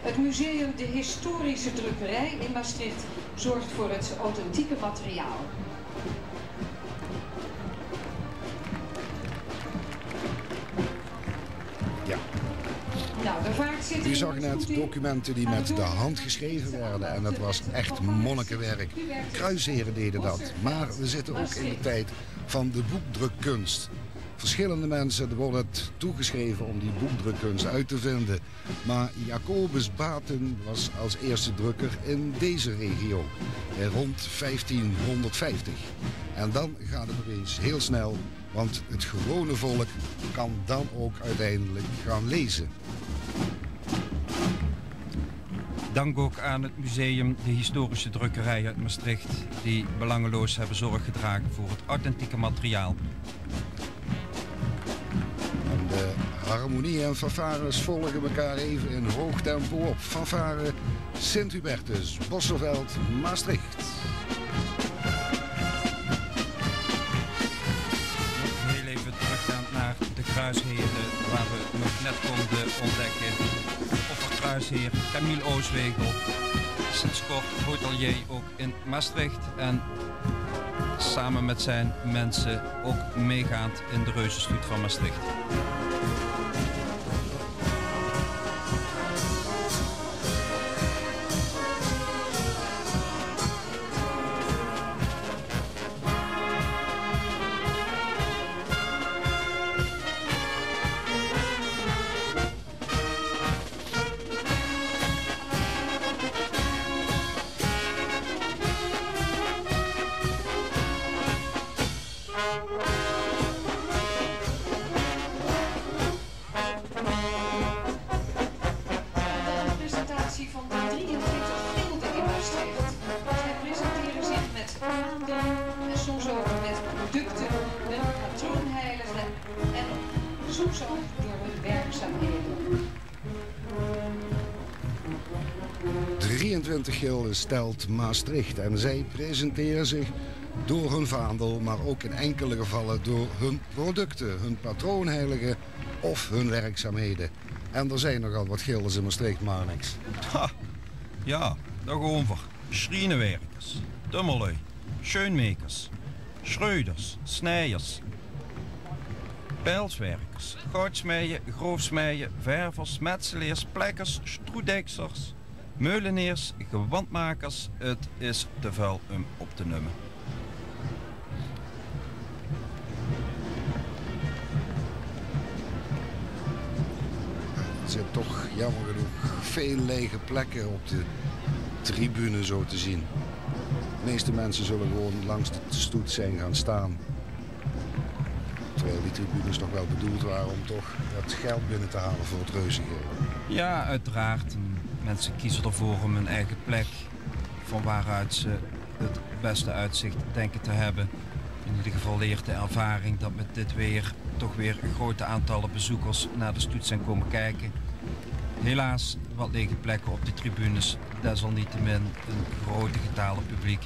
Het museum De Historische Drukkerij in Maastricht zorgt voor het authentieke materiaal. Ja. Nou, de vaart zit U zag net documenten die met de hand geschreven werden en dat was echt monnikenwerk. Kruisheren deden dat, maar we zitten ook in de tijd van de boekdrukkunst. Verschillende mensen worden het toegeschreven om die boekdrukkunst uit te vinden. Maar Jacobus Baten was als eerste drukker in deze regio, rond 1550. En dan gaat het opeens heel snel, want het gewone volk kan dan ook uiteindelijk gaan lezen. Dank ook aan het museum De Historische Drukkerij uit Maastricht, die belangeloos hebben zorg gedragen voor het authentieke materiaal. En de harmonie en fanfares volgen elkaar even in hoog tempo op. Fanfare Sint-Hubertus, Bosselveld, Maastricht. Heel even teruggaan naar de kruisheren waar we nog net konden ontdekken. Offerkruisheer Camille Oostwegel, sinds kort hotelier ook in Maastricht en samen met zijn mensen ook meegaand in de Reuzenstoet van Maastricht. Door hun werkzaamheden. 23 gilden stelt Maastricht en zij presenteren zich door hun vaandel, maar ook in enkele gevallen door hun producten, hun patroonheiligen of hun werkzaamheden. En er zijn nogal wat gildes in Maastricht, maar niks. Ha, ja, daar gewoon voor. Schrijnenwerkers, dummerlui, schoenmakers, schreuders, snijers, pijlswerkers, goudsmijen, groofsmijen, ververs, metselaars, plekkers, stroedijksers, meuleniers, gewandmakers. Het is te vuil om op te noemen. Er zijn toch jammer genoeg veel lege plekken op de tribune zo te zien. De meeste mensen zullen gewoon langs de stoet zijn gaan staan. Terwijl die tribunes nog wel bedoeld waren om toch wat geld binnen te halen voor het reuzengeel. Ja, uiteraard. Mensen kiezen ervoor om hun eigen plek van waaruit ze het beste uitzicht denken te hebben. In ieder geval leert de ervaring dat met dit weer toch weer grote aantallen bezoekers naar de stoet zijn komen kijken. Helaas wat lege plekken op de tribunes, desalniettemin een grote getale publiek.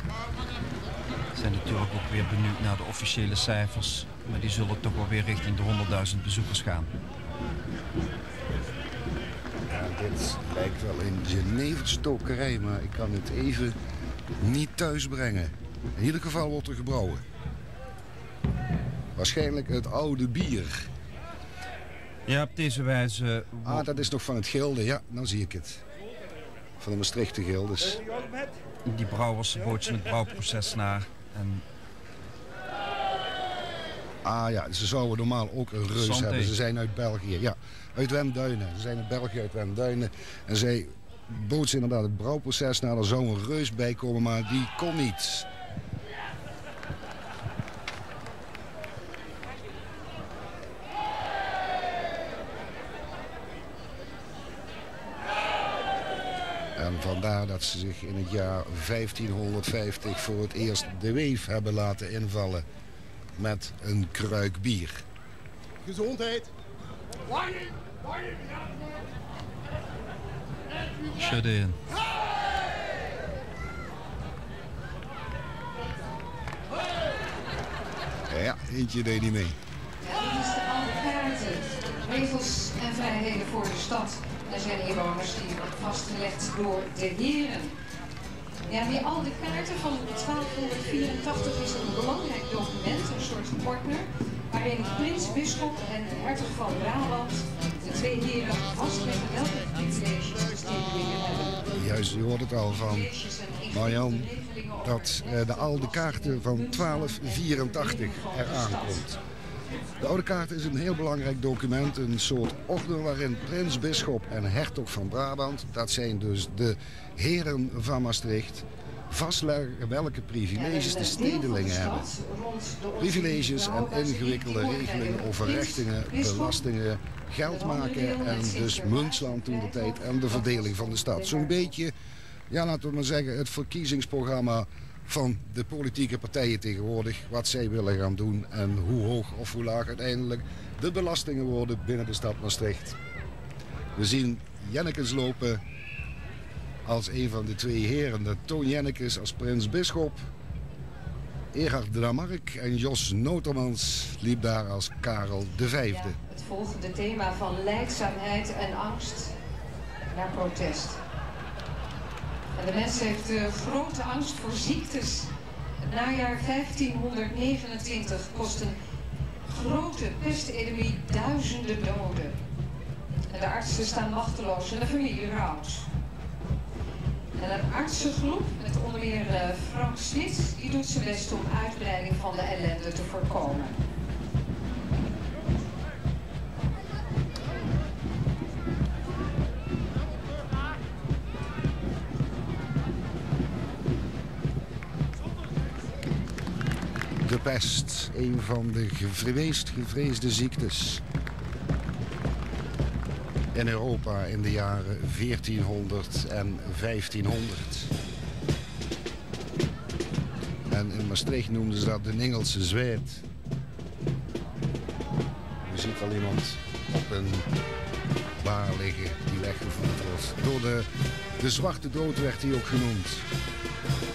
We zijn natuurlijk ook weer benieuwd naar de officiële cijfers, maar die zullen toch wel weer richting de 100.000 bezoekers gaan. Ja, dit lijkt wel een jeneverstokerij, maar ik kan het even niet thuis brengen. In ieder geval wordt er gebrouwen. Waarschijnlijk het oude bier. Ja, op deze wijze... Ah, dat is nog van het gilde. Ja, nou zie ik het. Van de Maastrichter gildes. Die brouwers bootsen het brouwproces na. En... Ah ja, ze zouden normaal ook een reus Santé. hebben. Ze zijn uit België. Ja, uit Wemduinen. Ze zijn uit België, uit Wemduinen. En zij bootsen inderdaad het brouwproces na. Er zou een reus bij komen, maar die kon niet. En vandaar dat ze zich in het jaar 1550 voor het eerst de Weef hebben laten invallen met een kruik bier. Gezondheid! Shut in. Ja, eentje deed niet mee. Ja, dit is de oude kaarten. Regels en vrijheden voor de stad. Er zijn inwoners die worden vastgelegd door de heren. Ja, die oude kaarten van 1284 is een belangrijk document, een soort partner, waarin prins, bisschop en hertog van Brabant, de twee heren, vastleggen welke privileges de stedelingen hebben. Juist, u hoort het al van Marjan, dat de oude kaarten van 1284 eraan komt. De oude kaart is een heel belangrijk document, een soort orde waarin prins, bisschop en hertog van Brabant, dat zijn dus de heren van Maastricht, vastleggen welke privileges de stedelingen hebben. Privileges en ingewikkelde regelingen over rechtingen, belastingen, geld maken en dus muntsland toen de tijd en de verdeling van de stad. Zo'n beetje, ja, laten we maar zeggen, het verkiezingsprogramma van de politieke partijen tegenwoordig, wat zij willen gaan doen en hoe hoog of hoe laag uiteindelijk de belastingen worden binnen de stad Maastricht. We zien Jennekes lopen als een van de twee heren, de Toon Jennekes als prins bisschop, Erhard de Lamarck en Jos Notermans liep daar als Karel V. Ja, het volgende thema van lijdzaamheid en angst naar protest. En de mens heeft grote angst voor ziektes. Het najaar 1529 kost een grote pestepidemie duizenden doden. En de artsen staan machteloos en de familie rouwt. En een artsengroep, met onder meer Frank Smits, die doet zijn best om uitbreiding van de ellende te voorkomen. De pest, een van de meest gevreesde ziektes in Europa in de jaren 1400 en 1500. En in Maastricht noemden ze dat de Ningelse zweet. Je ziet al iemand op een baar liggen die weggevoerd wordt. Door de zwarte dood werd hij ook genoemd.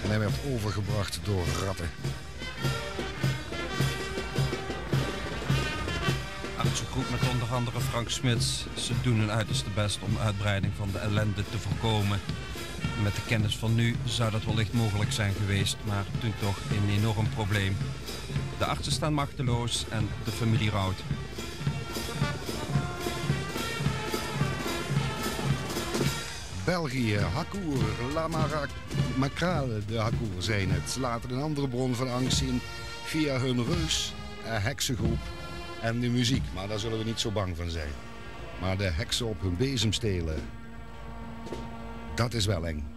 En hij werd overgebracht door ratten. Groep met onder andere Frank Smits. Ze doen hun uiterste best om uitbreiding van de ellende te voorkomen. Met de kennis van nu zou dat wellicht mogelijk zijn geweest, maar toen toch een enorm probleem. De artsen staan machteloos en de familie rouwt. België, Hakour, La Macrale de Hakour zijn het. Laten een andere bron van angst zien via hun reus, heksengroep en de muziek. Maar daar zullen we niet zo bang van zijn. Maar de heksen op hun bezem stelen, dat is wel eng.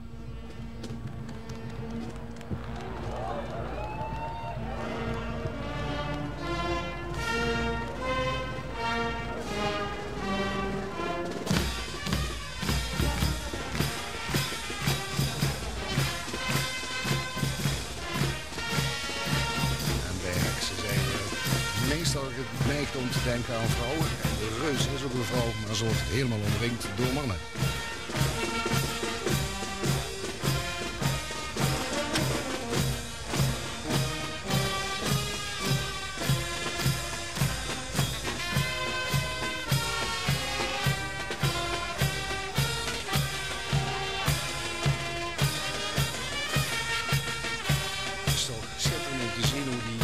Geneigd om te denken aan vrouwen. De reus is ook een vrouw, maar ze wordt helemaal omringd door mannen. Het is toch schitterend om te zien hoe die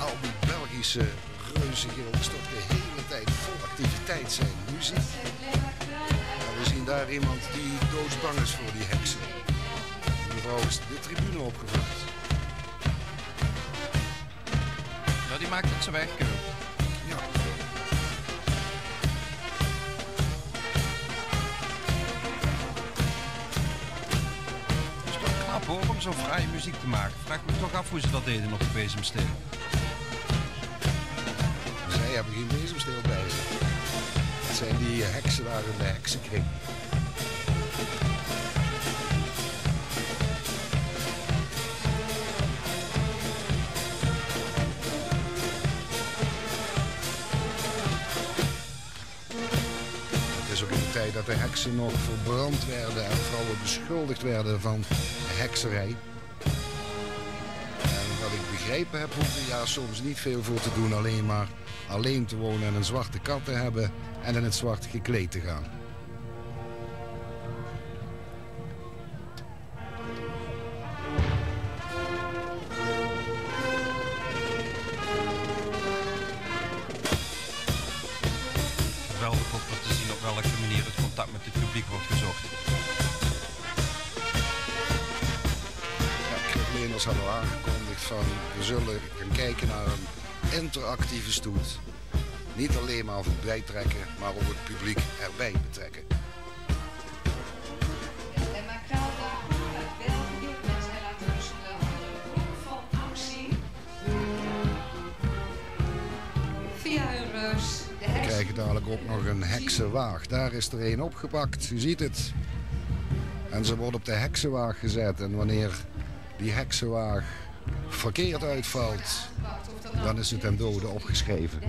al die Belgische reuzengildes toch de hele tijd vol activiteit zijn. Muziek. En we zien daar iemand die doodsbang is voor die heksen. De mevrouw is de tribune opgevraagd. Ja, die maakt het zo weg. Ja. Het is toch knap hoor, om zo fraaie muziek te maken. Vraag me toch af hoe ze dat deden op de bezemsteel. Zij hebben geen bezemsteel bij zich. Het zijn die heksen daar in de heksenkring. tijd dat de heksen nog verbrand werden en vrouwen beschuldigd werden van hekserij. En wat ik begrepen heb, hoefde je soms niet veel voor te doen, alleen maar alleen te wonen en een zwarte kat te hebben en in het zwart gekleed te gaan. Geweldig ook om te zien op welke manier het contact met het publiek wordt gezocht. Ja, Kripleners hadden al aangekondigd van we zullen gaan kijken naar een interactieve stoet. Niet alleen maar voorbij trekken, maar ook het publiek erbij betrekken. En Macraal uit België, en zij laten dus een groep van oud zien. Via hun reus. We krijgen dadelijk ook nog een heksenwaag. Daar is er een opgepakt, u ziet het. En ze wordt op de heksenwaag gezet. En wanneer die heksenwaag verkeerd uitvalt, dan is het ten dode opgeschreven.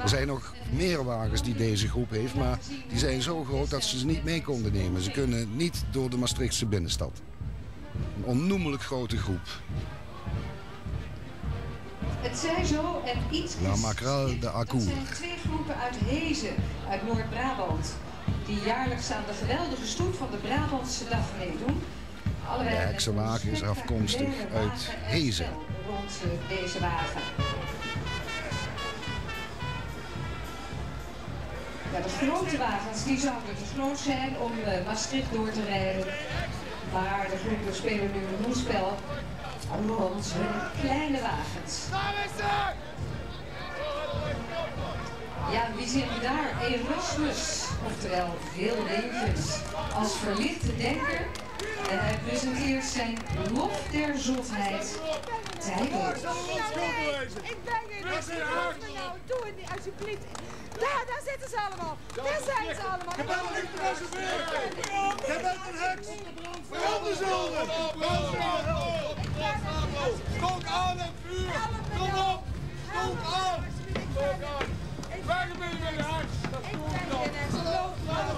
Er zijn nog meer wagens die deze groep heeft, maar die zijn zo groot dat ze niet mee konden nemen. Ze kunnen niet door de Maastrichtse binnenstad. Een onnoemelijk grote groep. Het zij zo en iets. La Macraal de Accour. Het zijn twee groepen uit Hezen, uit Noord-Brabant, die jaarlijks aan de geweldige stoet van de Brabantse dag meedoen. De heksenwagen is afkomstig uit Hezen. Rond deze wagen. Ja, de grote wagens die zouden te groot zijn om Maastricht door te rijden. Maar de groepen spelen nu een moespel rond hun kleine wagens. Ja, wie zien we daar? Erasmus, oftewel veel levens, als verlichte denker. En hij presenteert zijn lof der zotheid. Tijdens. Ik ben geen heks. Doe het niet, alsjeblieft. Daar zitten ze allemaal. Daar zijn ze allemaal. Je bent niet gereserveerd. Je bent een heks. Brand de zolder. Stok aan het vuur. Kom op. Stok aan. Waar ben je met de heks?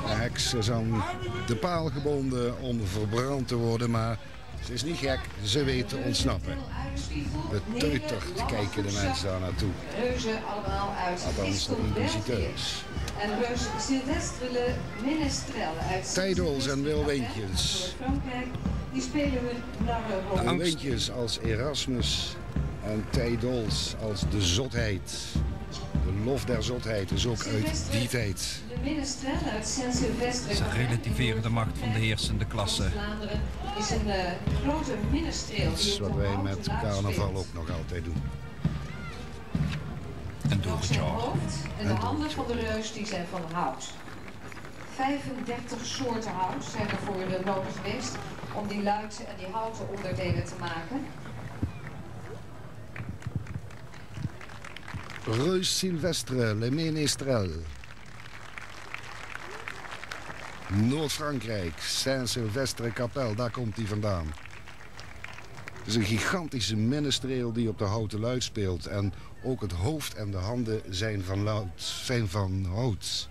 De heks is aan de paal gebonden om verbrand te worden, maar ze is niet gek, ze weet te ontsnappen. Beteuterd kijken de mensen daar naartoe. Reuzen allemaal uit Althans, de inquisiteurs. En reus Sylvestre Le Menestrel uit Tijdols en Wilwintjes. Frankrijk, die spelen hun narrenrol. Wilwintjes als Erasmus en Tijdols als de zotheid. De lof der zotheid is ook uit die tijd. De Menestrel uit Saint-Sylvestre. Ze relativeren de macht van de heersende klasse. Vlaanderen is een grote minestreel. Dat is wat wij met carnaval ook nog altijd doen. En door het jaar. En de handen van de reus die zijn van hout. 35 soorten hout zijn er voor nodig geweest om die luiken en die houten onderdelen te maken. Reus Sylvestre, Le Menestrel. Noord-Frankrijk, Saint-Sylvestre-Kapel, daar komt hij vandaan. Het is een gigantische menestreel die op de houten luid speelt. En ook het hoofd en de handen zijn van hout.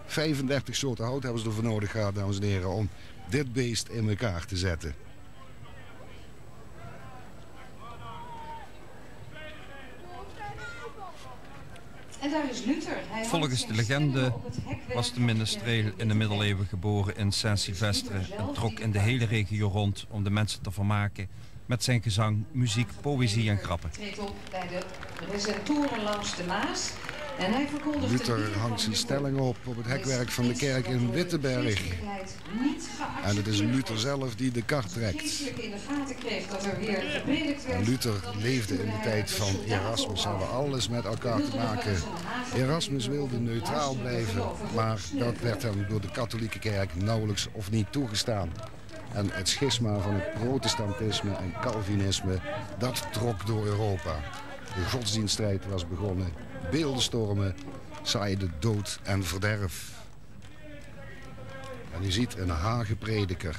35 soorten hout hebben ze ervoor nodig gehad, dames en heren, om dit beest in elkaar te zetten. En daar is Luther. Volgens de legende was de menestreel in de middeleeuwen geboren in Saint-Sylvestre en trok in de hele regio rond om de mensen te vermaken met zijn gezang, muziek, poëzie en grappen. Treedt op bij de recentoren langs de Maas. En hij verkondigt Luther hangt zijn stelling op het hekwerk van de kerk in Wittenberg. En het is Luther zelf die de kar trekt. En Luther leefde in de tijd van Erasmus. Ze hadden alles met elkaar te maken. Erasmus wilde neutraal blijven, maar dat werd hem door de katholieke kerk nauwelijks of niet toegestaan. En het schisma van het protestantisme en Calvinisme, dat trok door Europa. De godsdienststrijd was begonnen. Beeldenstormen zaaiden dood en verderf. En u ziet een hageprediker.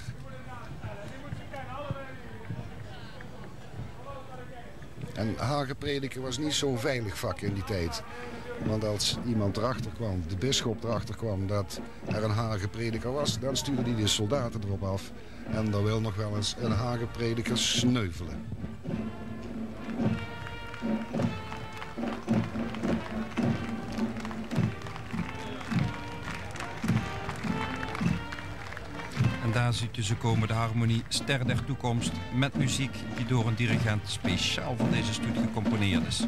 En hageprediker was niet zo'n veilig vak in die tijd. Want als iemand erachter kwam, de bisschop erachter kwam dat er een hagenprediker was, dan stuurde hij de soldaten erop af. En dan wil nog wel eens een hagenprediker sneuvelen. En daar ziet u ze komen, de harmonie Ster der Toekomst, met muziek die door een dirigent speciaal voor deze stoet gecomponeerd is.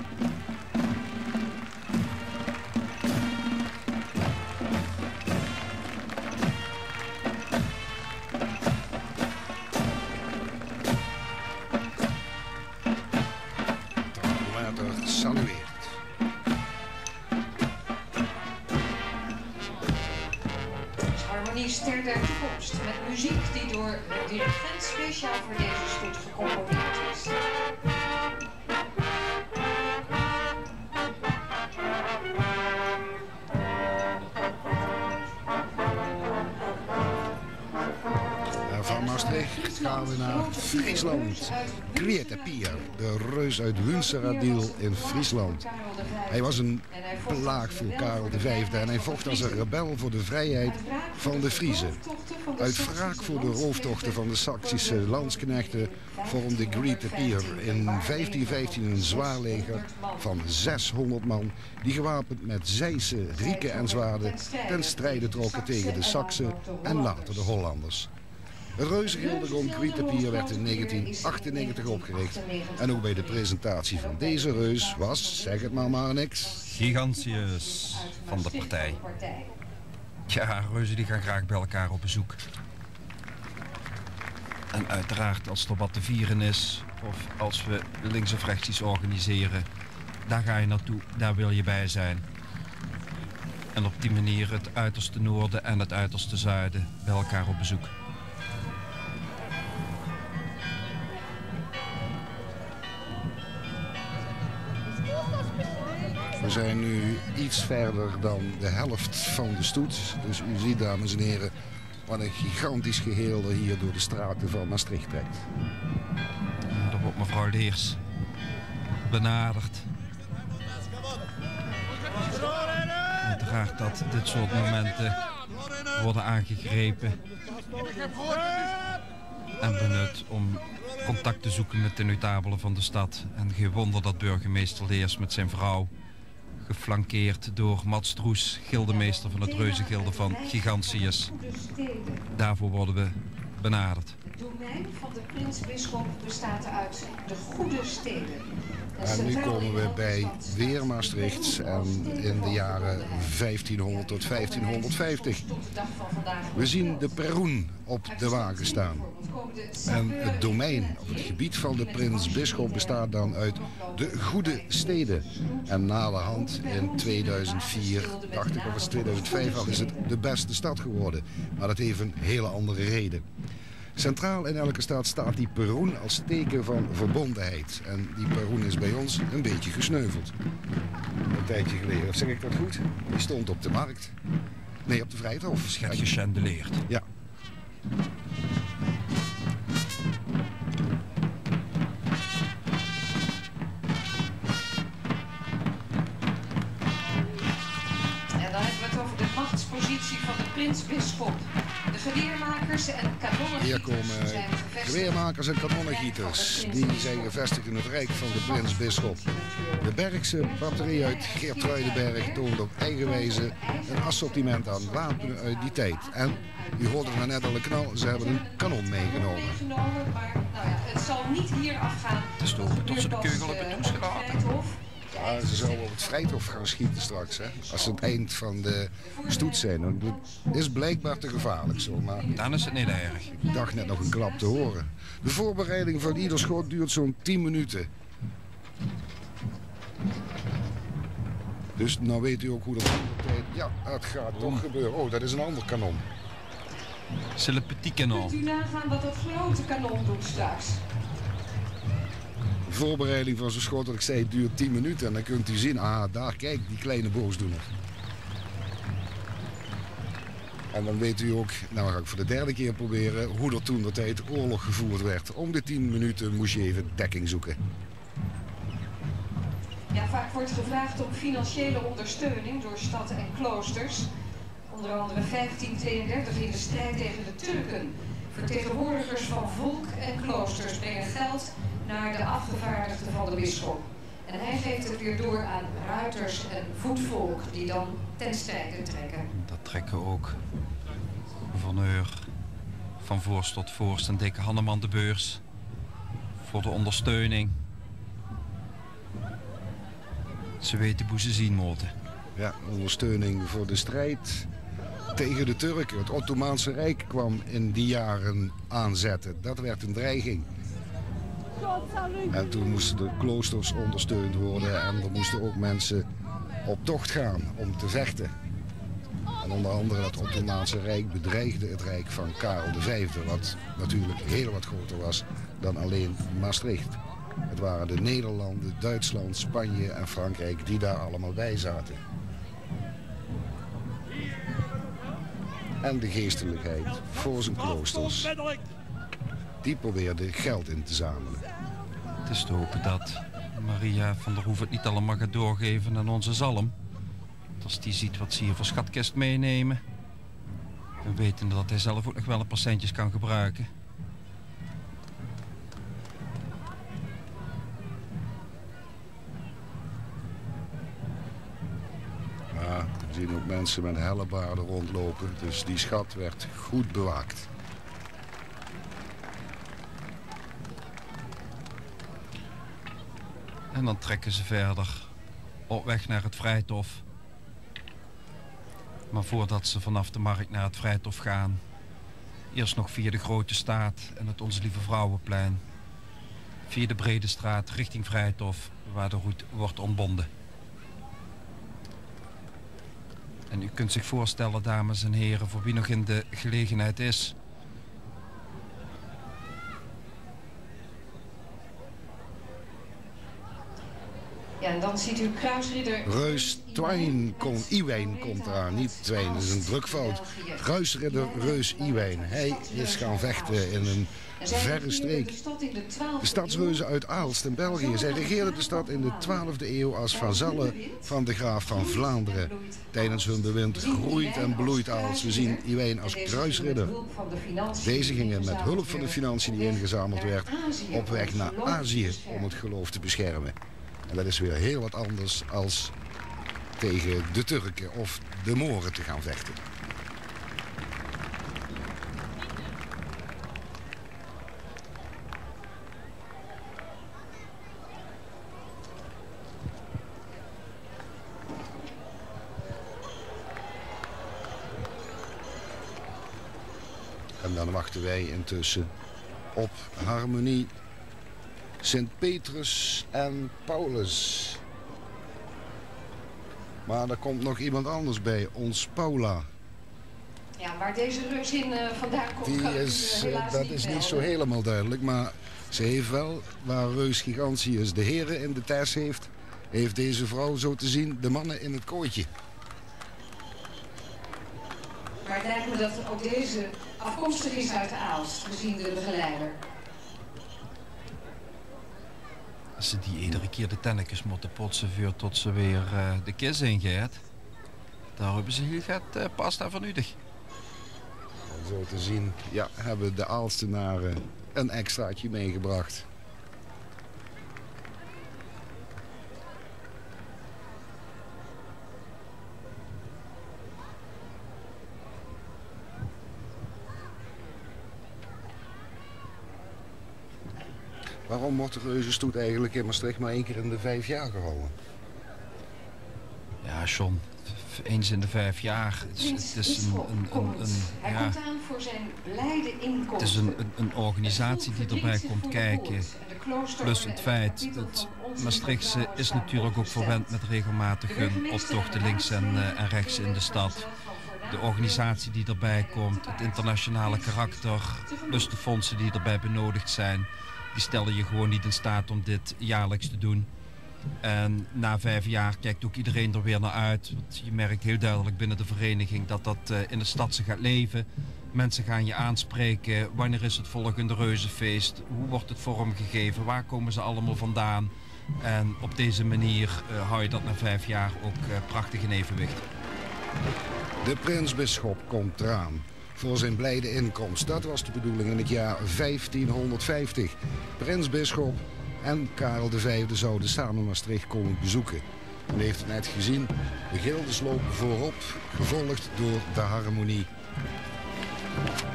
Ster der Toekomst, met muziek die door de dirigent speciaal voor deze stoet gecomponeerd is. Van Maastricht gaan we naar Friesland. Greete Pier, de reus uit Hunsradiel in Friesland. Hij was een plaag voor Karel V en hij vocht als een rebel voor de vrijheid van de Friezen. Uit wraak voor de rooftochten van de Saksische landsknechten vormde Greete Pier in 1515 een zwaar leger van 600 man die gewapend met Zeise, rieken en zwaarden ten strijde trokken tegen de Saksen en later de Hollanders. Het reuzengilde rond Greete Pier werd in 1998 opgericht. En ook bij de presentatie van deze reus was, zeg het maar niks, Gigantius van de partij. Ja, reuzen die gaan graag bij elkaar op bezoek. En uiteraard als er wat te vieren is, of als we links of rechts iets organiseren, daar ga je naartoe, daar wil je bij zijn. En op die manier het uiterste noorden en het uiterste zuiden bij elkaar op bezoek. We zijn nu iets verder dan de helft van de stoet. Dus u ziet, dames en heren, wat een gigantisch geheel er hier door de straten van Maastricht trekt. Daar wordt mevrouw Leers benaderd. Uiteraard dat dit soort momenten worden aangegrepen en benut om contact te zoeken met de notabelen van de stad. En geen wonder dat burgemeester Leers met zijn vrouw, geflankeerd door Mats Stroes, gildemeester van het reuzengilde van Gigantius. Daarvoor worden we benaderd. Het domein van de prins-bisschop bestaat uit de goede steden. En nu komen we bij weer Maastricht en in de jaren 1500 tot 1550. We zien de perroen op de wagen staan. En het domein, of het gebied van de prins-bisschop bestaat dan uit de goede steden. En naderhand in 2004, dacht ik, of het 2005 al, is het de beste stad geworden. Maar dat heeft een hele andere reden. Centraal in elke stad staat die perroen als teken van verbondenheid. En die perroen is bij ons een beetje gesneuveld. Een tijdje geleden, of zeg ik dat goed? Die stond op de markt. Nee, op de Vrijthof. Het werd gechandeleerd. Ja. En dan hebben we het over de machtspositie van de prins-bisschop. De geweermakers en kanonnengieters. Hier komen geweermakers en kanonnengieters. Die zijn gevestigd in het rijk van de prins-bisschop. De Bergse batterie uit Geertruidenberg toont op eigen wijze een assortiment aan wapenen uit die tijd. En u hoorde er net al een knal, ze hebben een kanon meegenomen. Maar het zal niet hier afgaan. Het is toch tot ze de keugel op het toes geraken. Ja, ze zouden op het Vrijthof gaan schieten straks, hè? Als ze het eind van de stoet zijn. Dan is blijkbaar te gevaarlijk zo, maar Dan is het niet erg. ik dacht net nog een klap te horen. De voorbereiding van ieder schot duurt zo'n 10 minuten. Dus nou weet u ook hoe dat tijd. Ja, het gaat toch gebeuren. Oh, dat is een ander kanon. C'est le petit canon. Kunt u nagaan wat dat grote kanon doet straks? De voorbereiding van zo'n schot, dat ik zei, duurt 10 minuten. En dan kunt u zien, daar, kijk, die kleine boosdoener. En dan weet u ook, nou ga ik voor de 3e keer proberen, hoe er toen de tijd oorlog gevoerd werd. Om de 10 minuten moest je even dekking zoeken. Ja, vaak wordt gevraagd om financiële ondersteuning door stad en kloosters. Onder andere 1532 in de strijd tegen de Turken. Vertegenwoordigers van volk en kloosters brengen geld naar de afgevaardigden van de bisschop. En hij geeft het weer door aan ruiters en voetvolk die dan ten strijde trekken. Dat trekken ook gouverneur van voorst tot voorst en dikke Hanneman de Beurs voor de ondersteuning. Ze weten hoe ze zien moeten. Ja, ondersteuning voor de strijd tegen de Turken. Het Ottomaanse Rijk kwam in die jaren aanzetten. Dat werd een dreiging. En toen moesten de kloosters ondersteund worden en er moesten ook mensen op tocht gaan om te vechten. En onder andere het Ottomaanse Rijk bedreigde het Rijk van Karel V, wat natuurlijk heel wat groter was dan alleen Maastricht. Het waren de Nederlanden, Duitsland, Spanje en Frankrijk die daar allemaal bij zaten. En de geestelijkheid voor zijn kloosters, die probeerde geld in te zamelen. Het is te hopen dat Maria van der Hoef het niet allemaal gaat doorgeven aan onze zalm. Als die ziet wat ze hier voor schatkist meenemen. En weten dat hij zelf ook nog wel een paar centjes kan gebruiken. Ja, we zien ook mensen met hellebaarden rondlopen, dus die schat werd goed bewaakt. En dan trekken ze verder op weg naar het Vrijthof. Maar voordat ze vanaf de markt naar het Vrijthof gaan, eerst nog via de Grote Straat en het Onze Lieve Vrouwenplein, via de Brede Straat richting Vrijthof, waar de route wordt ontbonden. En u kunt zich voorstellen, dames en heren, voor wie nog in de gelegenheid is, Ja, en dan ziet u kruisridder Reus Twijn komt, Iwijn komt eraan, niet Twijn, dat is een drukfout. Kruisridder Reus Iwijn, hij is gaan vechten in een verre streek. De stadsreuzen uit Aalst in België, zij regeerden de stad in de 12e eeuw als vazallen van de graaf van Vlaanderen. Tijdens hun bewind groeit en bloeit Aalst. We zien Iwijn als kruisridder. Deze gingen met hulp van de financiën die ingezameld werd op weg naar Azië om het geloof te beschermen. En dat is weer heel wat anders als tegen de Turken of de Moren te gaan vechten. En dan wachten wij intussen op Harmonie, Sint-Petrus en Paulus. Maar er komt nog iemand anders bij, ons Paula. Ja, waar deze reusin vandaan komt, dat is niet zo helemaal duidelijk, maar ze heeft wel, waar Reus Gigantius de heren in de ters heeft, heeft deze vrouw zo te zien de mannen in het kooitje. Maar het lijkt me dat ook deze afkomstig is uit de Aalst, gezien de begeleider. Als ze die iedere keer de tennekes moeten potsen voor tot ze weer de kist ingaat, daar hebben ze hier gaat pasta van udig. Zo te zien, ja, hebben de Aalstenaren een extraatje meegebracht. Waarom wordt de reuzenstoet eigenlijk in Maastricht maar 1 keer in de 5 jaar gehouden? Ja, John, eens in de 5 jaar. Het is Hij komt aan voor zijn blijde inkomsten. Het is een organisatie die erbij komt kijken. Plus het feit dat Maastrichtse is natuurlijk ook verwend met regelmatig een optochten links en rechts in de stad. De organisatie die erbij komt, het internationale karakter, plus de fondsen die erbij benodigd zijn, die stellen je gewoon niet in staat om dit jaarlijks te doen. En na 5 jaar kijkt ook iedereen er weer naar uit. Want je merkt heel duidelijk binnen de vereniging dat dat in de stad gaat leven. Mensen gaan je aanspreken. Wanneer is het volgende reuzenfeest? Hoe wordt het vormgegeven? Waar komen ze allemaal vandaan? En op deze manier hou je dat na 5 jaar ook prachtig in evenwicht. De prinsbisschop komt eraan voor zijn blijde inkomst. Dat was de bedoeling in het jaar 1550. Prinsbisschop en Karel V zouden samen Maastricht komen bezoeken. U heeft het net gezien, de gildes lopen voorop, gevolgd door de harmonie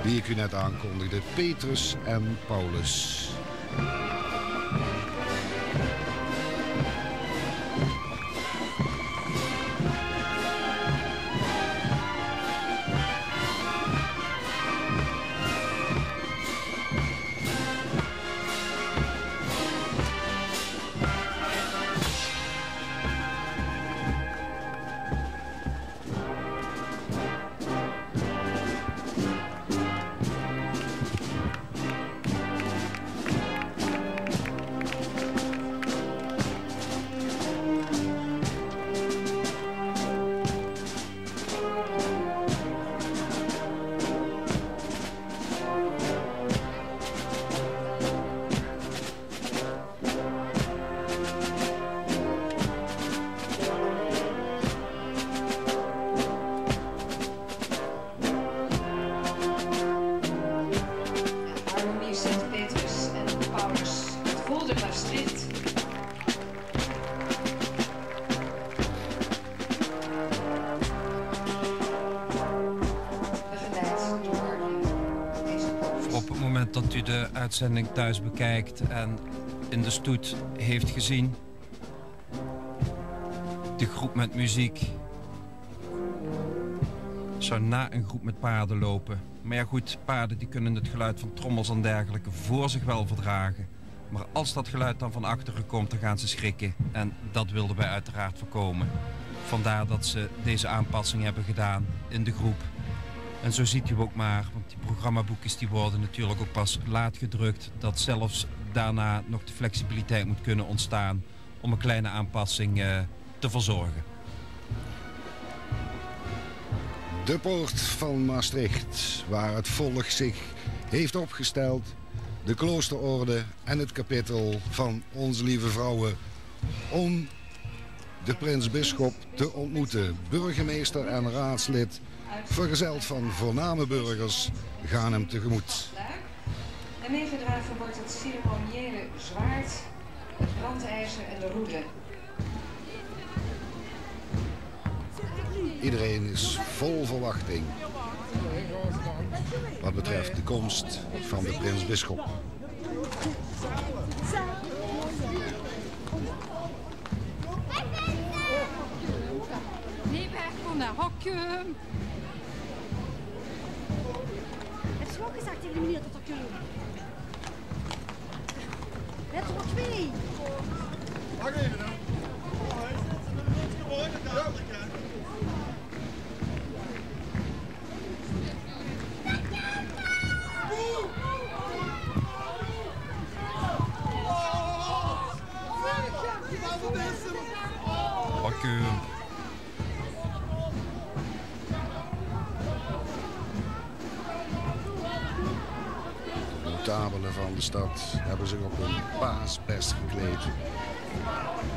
die ik u net aankondigde, Petrus en Paulus. Dat u de uitzending thuis bekijkt en in de stoet heeft gezien. De groep met muziek zou na een groep met paarden lopen. Maar ja goed, paarden die kunnen het geluid van trommels en dergelijke voor zich wel verdragen. Maar als dat geluid dan van achteren komt, dan gaan ze schrikken. En dat wilden wij uiteraard voorkomen. Vandaar dat ze deze aanpassing hebben gedaan in de groep. En zo ziet u ook maar, want die programmaboekjes die worden natuurlijk ook pas laat gedrukt, dat zelfs daarna nog de flexibiliteit moet kunnen ontstaan om een kleine aanpassing te verzorgen. De poort van Maastricht, waar het volk zich heeft opgesteld, de kloosterorde en het kapittel van Onze Lieve Vrouwen, om de prinsbisschop te ontmoeten. Burgemeester en raadslid, vergezeld van voorname burgers, gaan hem tegemoet. En meegedragen wordt het ceremoniële zwaard, het brandijzer en de roede. Iedereen is vol verwachting wat betreft de komst van de prinsbisschop. Nee, weg van hokken. Het is wel gezegd tegen de meneer dat er kunnen. Het is er 2. Wacht even dan. Hij zit er niet gewoon aan de andere kant. Hokken. Notabelen van de stad hebben zich op hun paasbest gekleed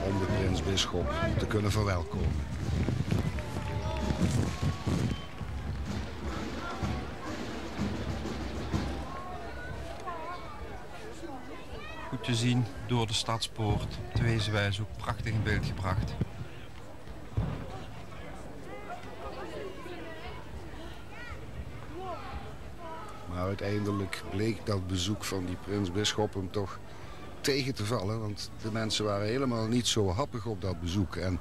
om de prinsbisschop te kunnen verwelkomen. Goed te zien door de stadspoort, op deze wijze ook prachtig in beeld gebracht. Maar uiteindelijk bleek dat bezoek van die prinsbisschop hem toch tegen te vallen. Want de mensen waren helemaal niet zo happig op dat bezoek. En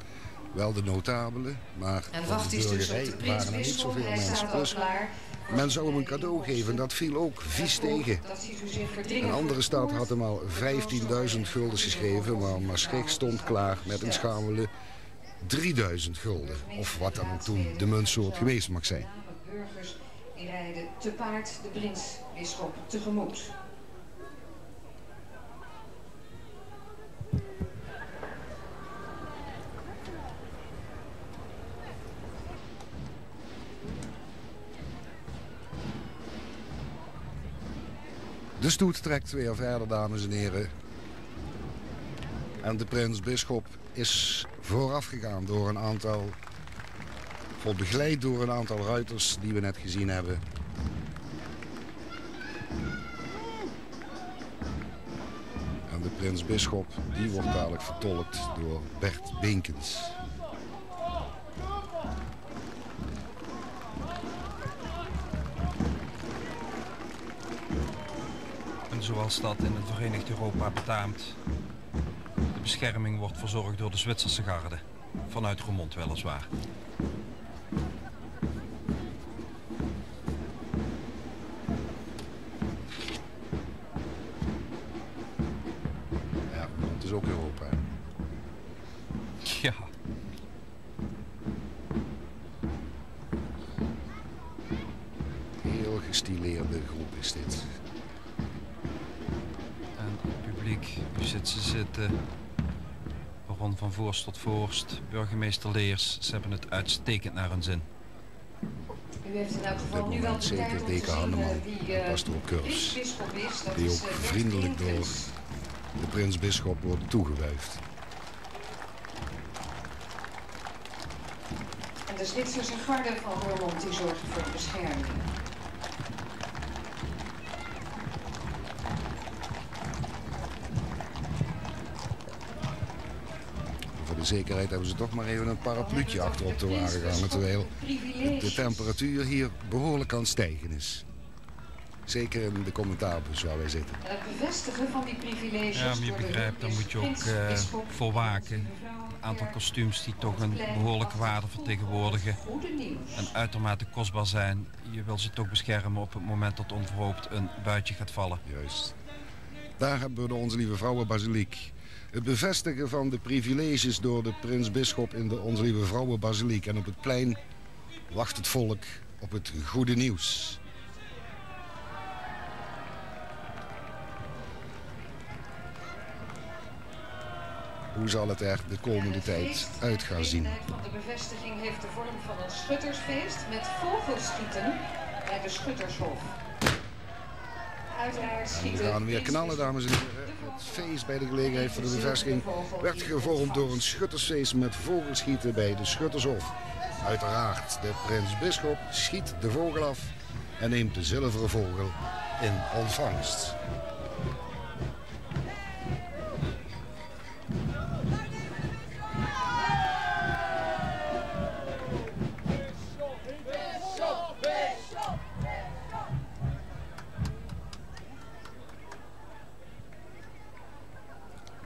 wel de notabelen, maar En van wacht de is dus op burgerij de waren er niet prinsbisschop. zoveel Hij mensen. staat al Plus, klaar. men zou hem een cadeau geven, dat viel ook vies tegen. Dat ziet u zich verdringen. Een andere stad had hem al 15.000 guldens geschreven, maar Maastricht stond klaar met een schamele 3.000 gulden. Of wat dan ook toen de muntsoort geweest mag zijn. Burgers die rijden te paard de prinsbisschop tegemoet. De stoet trekt weer verder, dames en heren. En de prins-bisschop is voorafgegaan door een aantal, begeleid door een aantal ruiters die we net gezien hebben. En de prins-bisschop die wordt dadelijk vertolkt door Bert Benkens. En zoals dat in het Verenigd Europa betaamt, de bescherming wordt verzorgd door de Zwitserse garde. Vanuit Roermond weliswaar. Ja, het is ook Europa. Ja. Heel gestileerde groep is dit. En het publiek, nu zit ze zitten. Baron van Voorst tot Voorst, burgemeester Leers, ze hebben het uitstekend naar hun zin. U heeft in elk geval nu wel de tijd om te zien wie pastoor Kurs, bisschop is. Dat die is ook vriendelijk door de prins-bisschop wordt toegewuifd. En de Zwitserse garde van Roermond die zorgt voor de bescherming. Voor de zekerheid hebben ze toch maar even een parapluutje achterop de wagen gehangen, terwijl de temperatuur hier behoorlijk aan het stijgen is. Zeker in de commentarbus waar wij zitten. Het bevestigen van die privileges. Ja, maar je begrijpt, daar moet je ook voor waken. Een aantal kostuums die toch een behoorlijke waarde vertegenwoordigen en uitermate kostbaar zijn. Je wil ze toch beschermen op het moment dat onverhoopt een buitje gaat vallen. Juist. Daar hebben we de Onze Lieve Vrouwenbasiliek. Het bevestigen van de privileges door de prins-bisschop in de Onze Lieve Vrouwenbasiliek. En op het plein wacht het volk op het goede nieuws. Hoe zal het er de komende tijd uit gaan zien? De bevestiging heeft de vorm van een schuttersfeest met vogelschieten bij de Schuttershof. Uiteraard schieten. We gaan weer knallen, dames en heren. Het feest bij de gelegenheid van de bevestiging werd gevormd door een schuttersfeest met vogelschieten bij de Schuttershof. Uiteraard, de prins-bisschop schiet de vogel af en neemt de zilveren vogel in ontvangst.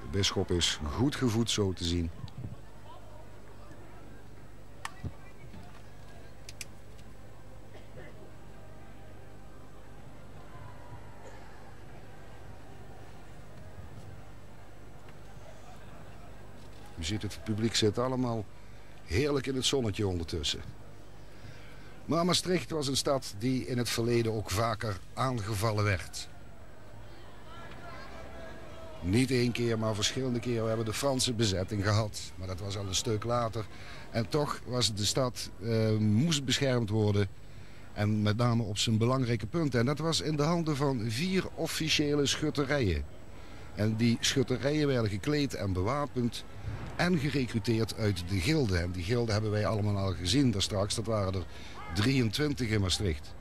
De bisschop is goed gevoed, zo te zien. U ziet het publiek zit allemaal heerlijk in het zonnetje ondertussen. Maar Maastricht was een stad die in het verleden ook vaker aangevallen werd. Niet één keer, maar verschillende keren. We hebben de Franse bezetting gehad, maar dat was al een stuk later. En toch was de stad, moest beschermd worden. En met name op zijn belangrijke punten. En dat was in de handen van 4 officiële schutterijen. En die schutterijen werden gekleed en bewapend en gerecruiteerd uit de gilden. En die gilden hebben wij allemaal al gezien daar straks. Dat waren er 23 in Maastricht.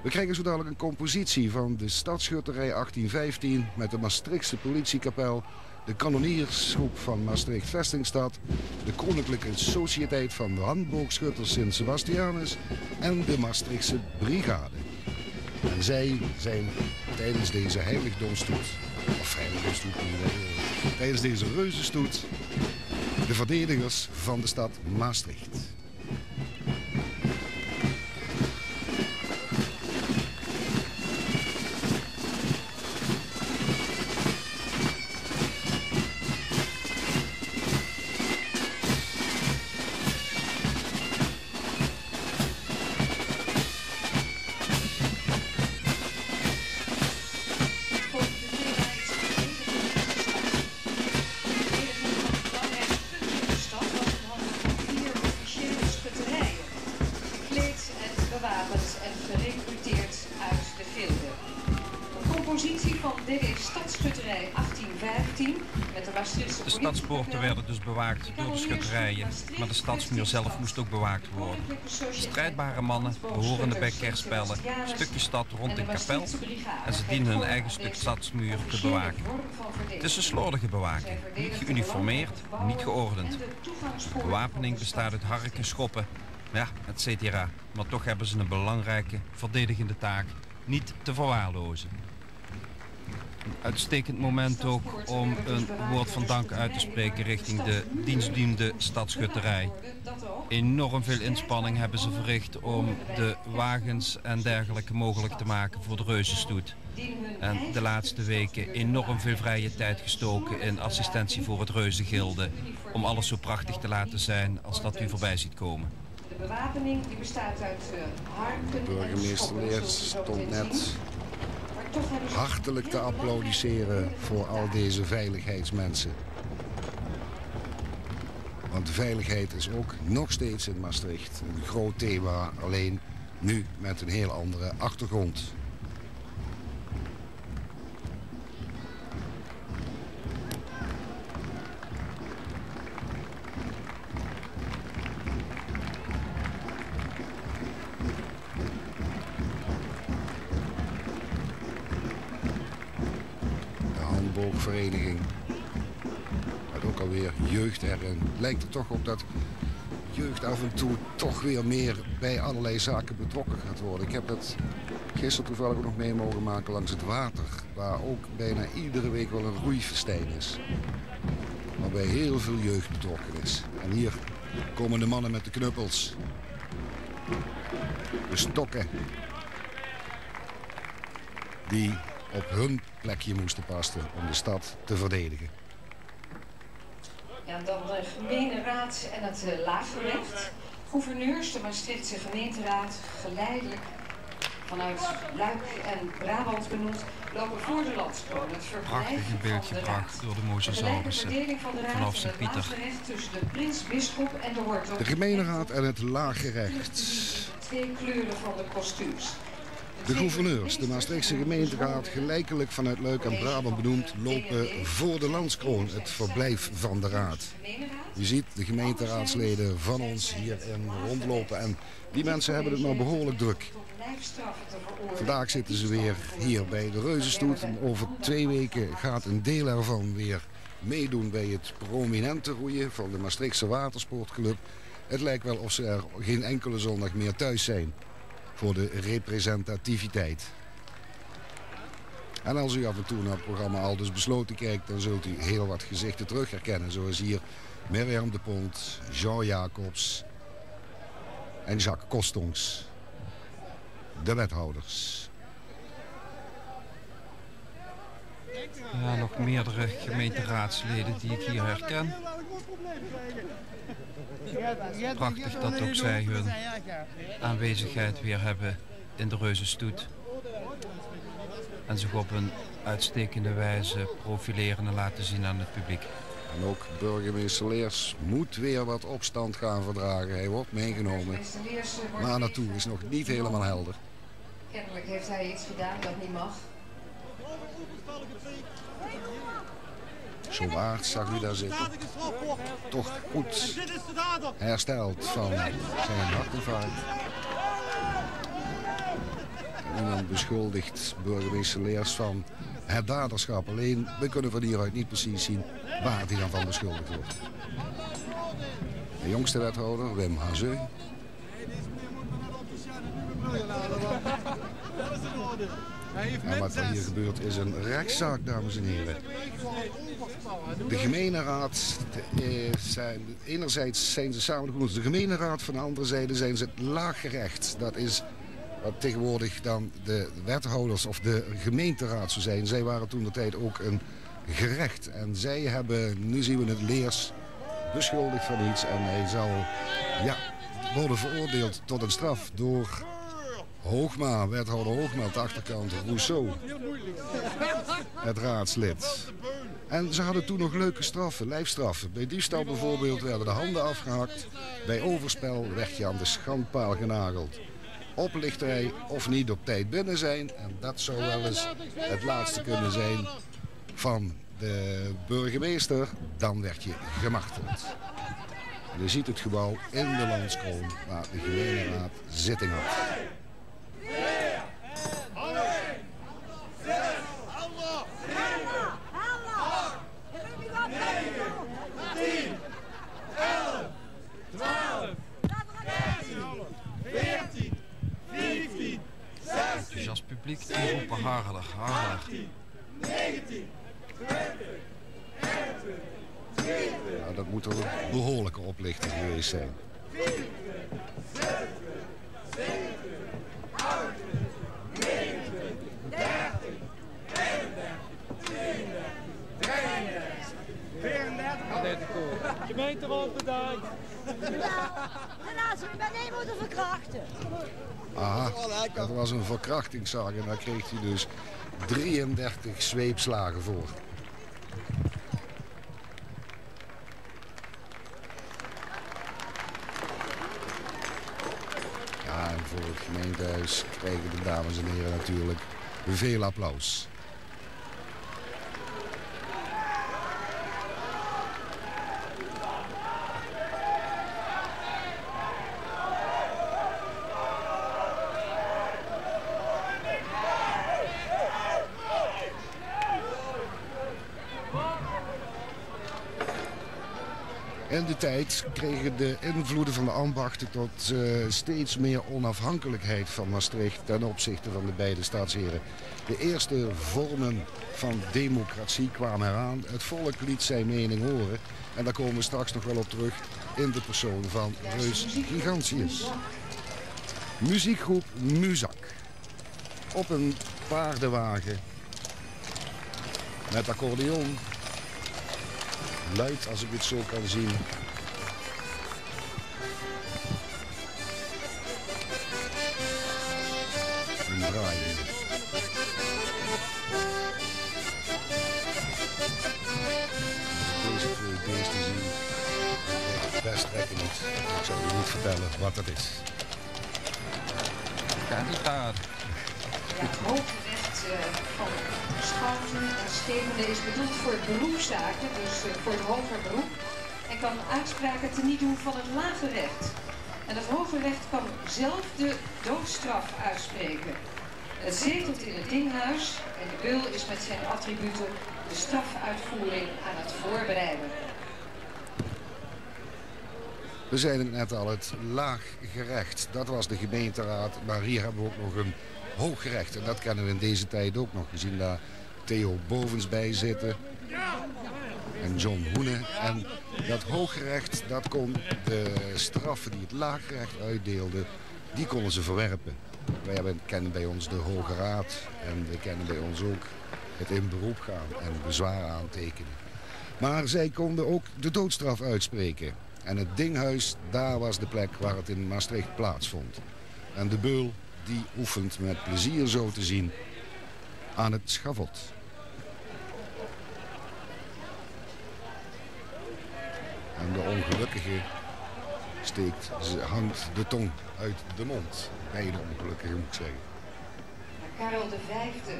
We krijgen zo dadelijk een compositie van de Stadsschutterij 1815 met de Maastrichtse politiekapel, de kanoniersgroep van Maastricht Vestingstad, de Koninklijke Sociëteit van de Handboogschutters Sint Sebastianus en de Maastrichtse Brigade. En zij zijn tijdens deze heiligdomstoet, tijdens deze reuzenstoet, de verdedigers van de stad Maastricht. positie van DD Stadsschutterij 1815 met de Maastrichtse De stadspoorten werden dus bewaakt door de schutterijen, maar de stadsmuur zelf moest ook bewaakt worden. Strijdbare mannen, behorende bij kerspellen, stukjes stad rond een kapel en ze dienen hun eigen stuk stadsmuur te bewaken. Het is een slordige bewaking, niet geuniformeerd, niet geordend. De bewapening bestaat uit harken, schoppen, ja, etc. Maar toch hebben ze een belangrijke, verdedigende taak niet te verwaarlozen. Een uitstekend moment ook om een woord van dank uit te spreken richting de dienstdoende stadsschutterij. Enorm veel inspanning hebben ze verricht om de wagens en dergelijke mogelijk te maken voor de reuzenstoet. En de laatste weken enorm veel vrije tijd gestoken in assistentie voor het reuzengilde, om alles zo prachtig te laten zijn als dat u voorbij ziet komen. De bewapening die bestaat uit harken en Burgemeester Leers stond net hartelijk te applaudisseren voor al deze veiligheidsmensen. Want veiligheid is ook nog steeds in Maastricht een groot thema, alleen nu met een heel andere achtergrond. Vereniging. Met ook alweer jeugd erin. Lijkt er toch op dat jeugd af en toe toch weer meer bij allerlei zaken betrokken gaat worden. Ik heb het gisteren toevallig ook nog mee mogen maken langs het water. Waar ook bijna iedere week wel een roeifestijn is. Waarbij heel veel jeugd betrokken is. En hier komen de mannen met de knuppels. De stokken. Die op hun plekje moesten passen om de stad te verdedigen. Ja, dan de gemeenteraad en het laaggerecht. Gouverneurs, de Maastrichtse gemeenteraad, geleidelijk vanuit Luik en Brabant benoemd, lopen voor de landskroon. Het verblijf prachtig beeld gebracht door de Mozesaurussen vanaf Sint-Pieter. Tussen de prins, bisschop en de horto. De gemeenteraad en het laaggerecht. Twee kleuren van de kostuums. De gouverneurs, de Maastrichtse gemeenteraad, gelijkelijk vanuit Luik en Brabant benoemd, lopen voor de landskroon, het verblijf van de raad. Je ziet de gemeenteraadsleden van ons hierin rondlopen en die mensen hebben het maar behoorlijk druk. Vandaag zitten ze weer hier bij de Reuzenstoet. Over 2 weken gaat een deel ervan weer meedoen bij het prominente roeien van de Maastrichtse Watersportclub. Het lijkt wel of ze er geen enkele zondag meer thuis zijn voor de representativiteit. En als u af en toe naar het programma Aldus Besloten kijkt, dan zult u heel wat gezichten terug herkennen. Zoals hier Mirjam de Pont, Jean Jacobs en Jacques Kostongs. De wethouders. Ja, nog meerdere gemeenteraadsleden die ik hier herken. Prachtig dat ook zij hun aanwezigheid weer hebben in de Reuzenstoet. En zich op een uitstekende wijze profileren en laten zien aan het publiek. En ook burgemeester Leers moet weer wat opstand gaan verdragen. Hij wordt meegenomen. Maar naartoe is nog niet helemaal helder. Kennelijk heeft hij iets gedaan dat niet mag. Zo waard zag u daar zitten. Toch goed hersteld van zijn hartinfarct. Iemand beschuldigt burgemeester Leers van het daderschap. Alleen, we kunnen van hieruit niet precies zien waar hij dan van beschuldigd wordt. De jongste wethouder, Wim Hazeu. En wat er hier gebeurt is een rechtszaak, dames en heren. De gemeenteraad, enerzijds zijn ze samengevoegd. De gemeenteraad, van de andere zijde zijn ze het laaggerecht. Dat is wat tegenwoordig dan de wethouders of de gemeenteraad zou zijn. Zij waren toen de tijd ook een gerecht. En zij hebben, nu zien we het, Leers beschuldigd van iets. En hij zal worden veroordeeld tot een straf door Hoogma, wethouder Hoogma op de achterkant, Rousseau, het raadslid. En ze hadden toen nog leuke straffen, lijfstraffen. Bij diefstal bijvoorbeeld werden de handen afgehakt. Bij overspel werd je aan de schandpaal genageld. Oplicht hij of niet op tijd binnen zijn. En dat zou wel eens het laatste kunnen zijn van de burgemeester. Dan werd je gemarteld. En je ziet het gebouw in de Landskroon waar de gemeenteraad zitting had. Enthousiast publiek die roepen Harelig, Harelig. 19, 20, 21, Nou, dat moet wel een behoorlijke oplichter geweest zijn. 24, 26, 27, 28, 29, 30, 31, 32, 33. Gemeenteraad bedankt. Daarna zullen we meteen moeten verkrachten. Aha, dat was een verkrachtingszaak en daar kreeg hij dus 33 zweepslagen voor. Ja, en voor het gemeentehuis kregen de dames en heren natuurlijk veel applaus. In de tijd kregen de invloeden van de ambachten tot steeds meer onafhankelijkheid van Maastricht ten opzichte van de beide staatsheren. De eerste vormen van democratie kwamen eraan. Het volk liet zijn mening horen. En daar komen we straks nog wel op terug in de persoon van Reus Gigantius. Muziekgroep Muzak. Op een paardenwagen. Met accordeon. Luid als ik het zo kan zien. En draaien. Deze twee beesten zien. Best trekken niet. Ik zal u niet vertellen wat dat is. Gitaar. Ja, het hoofdrecht van schouten en stevende is bedoeld voor beroepszaken, dus voor het hoger beroep. En kan uitspraken teniet doen van het lage recht. En het hoger recht kan zelf de doodstraf uitspreken. Het zetelt in het dinghuis en de beul is met zijn attributen de strafuitvoering aan het voorbereiden. We zeiden het net al, het laaggerecht. Dat was de gemeenteraad, maar hier hebben we ook nog een hooggerecht. En dat kennen we in deze tijd ook nog. We zien daar Theo Bovens bij zitten. En John Hoene. En dat hooggerecht, dat kon de straffen die het laaggerecht uitdeelde, die konden ze verwerpen. Wij kennen bij ons de Hoge Raad. En we kennen bij ons ook het in beroep gaan en bezwaar aantekenen. Maar zij konden ook de doodstraf uitspreken. En het dinghuis, daar was de plek waar het in Maastricht plaatsvond. En de beul, die oefent met plezier zo te zien aan het schavot. En de ongelukkige hangt de tong uit de mond. Nee, de ongelukkige moet ik zeggen. Karel V, de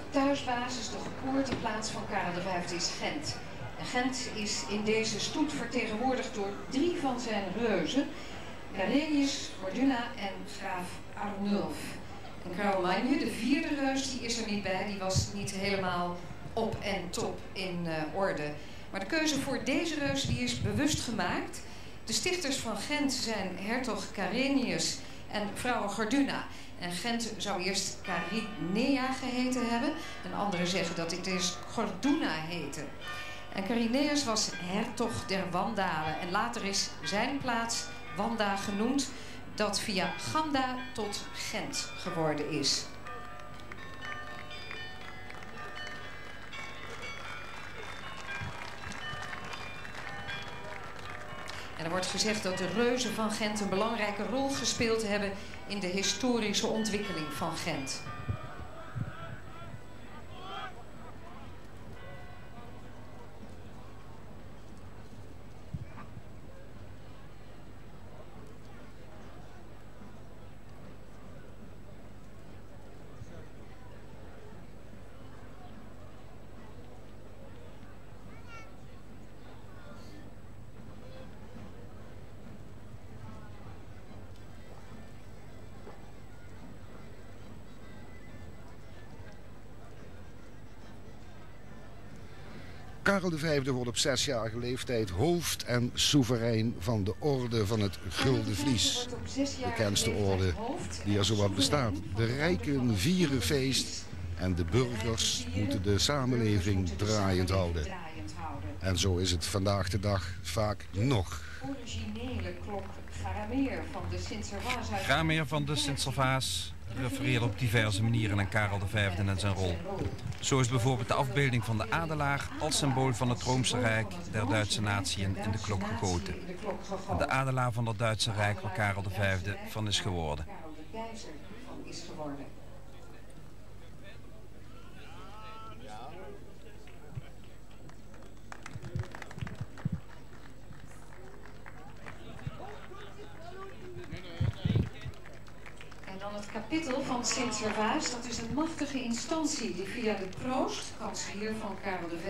thuisbasis, de geboorteplaats van Karel V is Gent. En Gent is in deze stoet vertegenwoordigd door 3 van zijn reuzen. Karenius, Gorduna en graaf Arnulf. En Carolmanje, de 4e reus, die is er niet bij. Die was niet helemaal op en top in orde. Maar de keuze voor deze reus die is bewust gemaakt. De stichters van Gent zijn hertog Karenius en vrouw Gorduna. En Gent zou eerst Carinea geheten hebben. En anderen zeggen dat dit eerst Gorduna heette. En Carineus was hertog der Wandalen. En later is zijn plaats Wanda genoemd, dat via Ganda tot Gent geworden is. En er wordt gezegd dat de reuzen van Gent een belangrijke rol gespeeld hebben in de historische ontwikkeling van Gent. Karel V wordt op 6-jarige leeftijd hoofd en soeverein van de orde van het Gulden Vlies. De bekendste orde die er zowat bestaat. De rijken vieren feest en de burgers moeten de samenleving draaiend houden. En zo is het vandaag de dag vaak nog. Originele klok Grameer van de Sint-Servaas. Grameer van de Sint-Servaas refereerde op diverse manieren aan Karel V en zijn rol. Zo is bijvoorbeeld de afbeelding van de adelaar als symbool van het Roomse Rijk der Duitse natieën in de klok gegoten. En de adelaar van het Duitse Rijk waar Karel V van is geworden. Karel de Keizer van is geworden. Het kapittel van Sint-Servaas, dat is een machtige instantie die via de proost, kanselier van Karel V,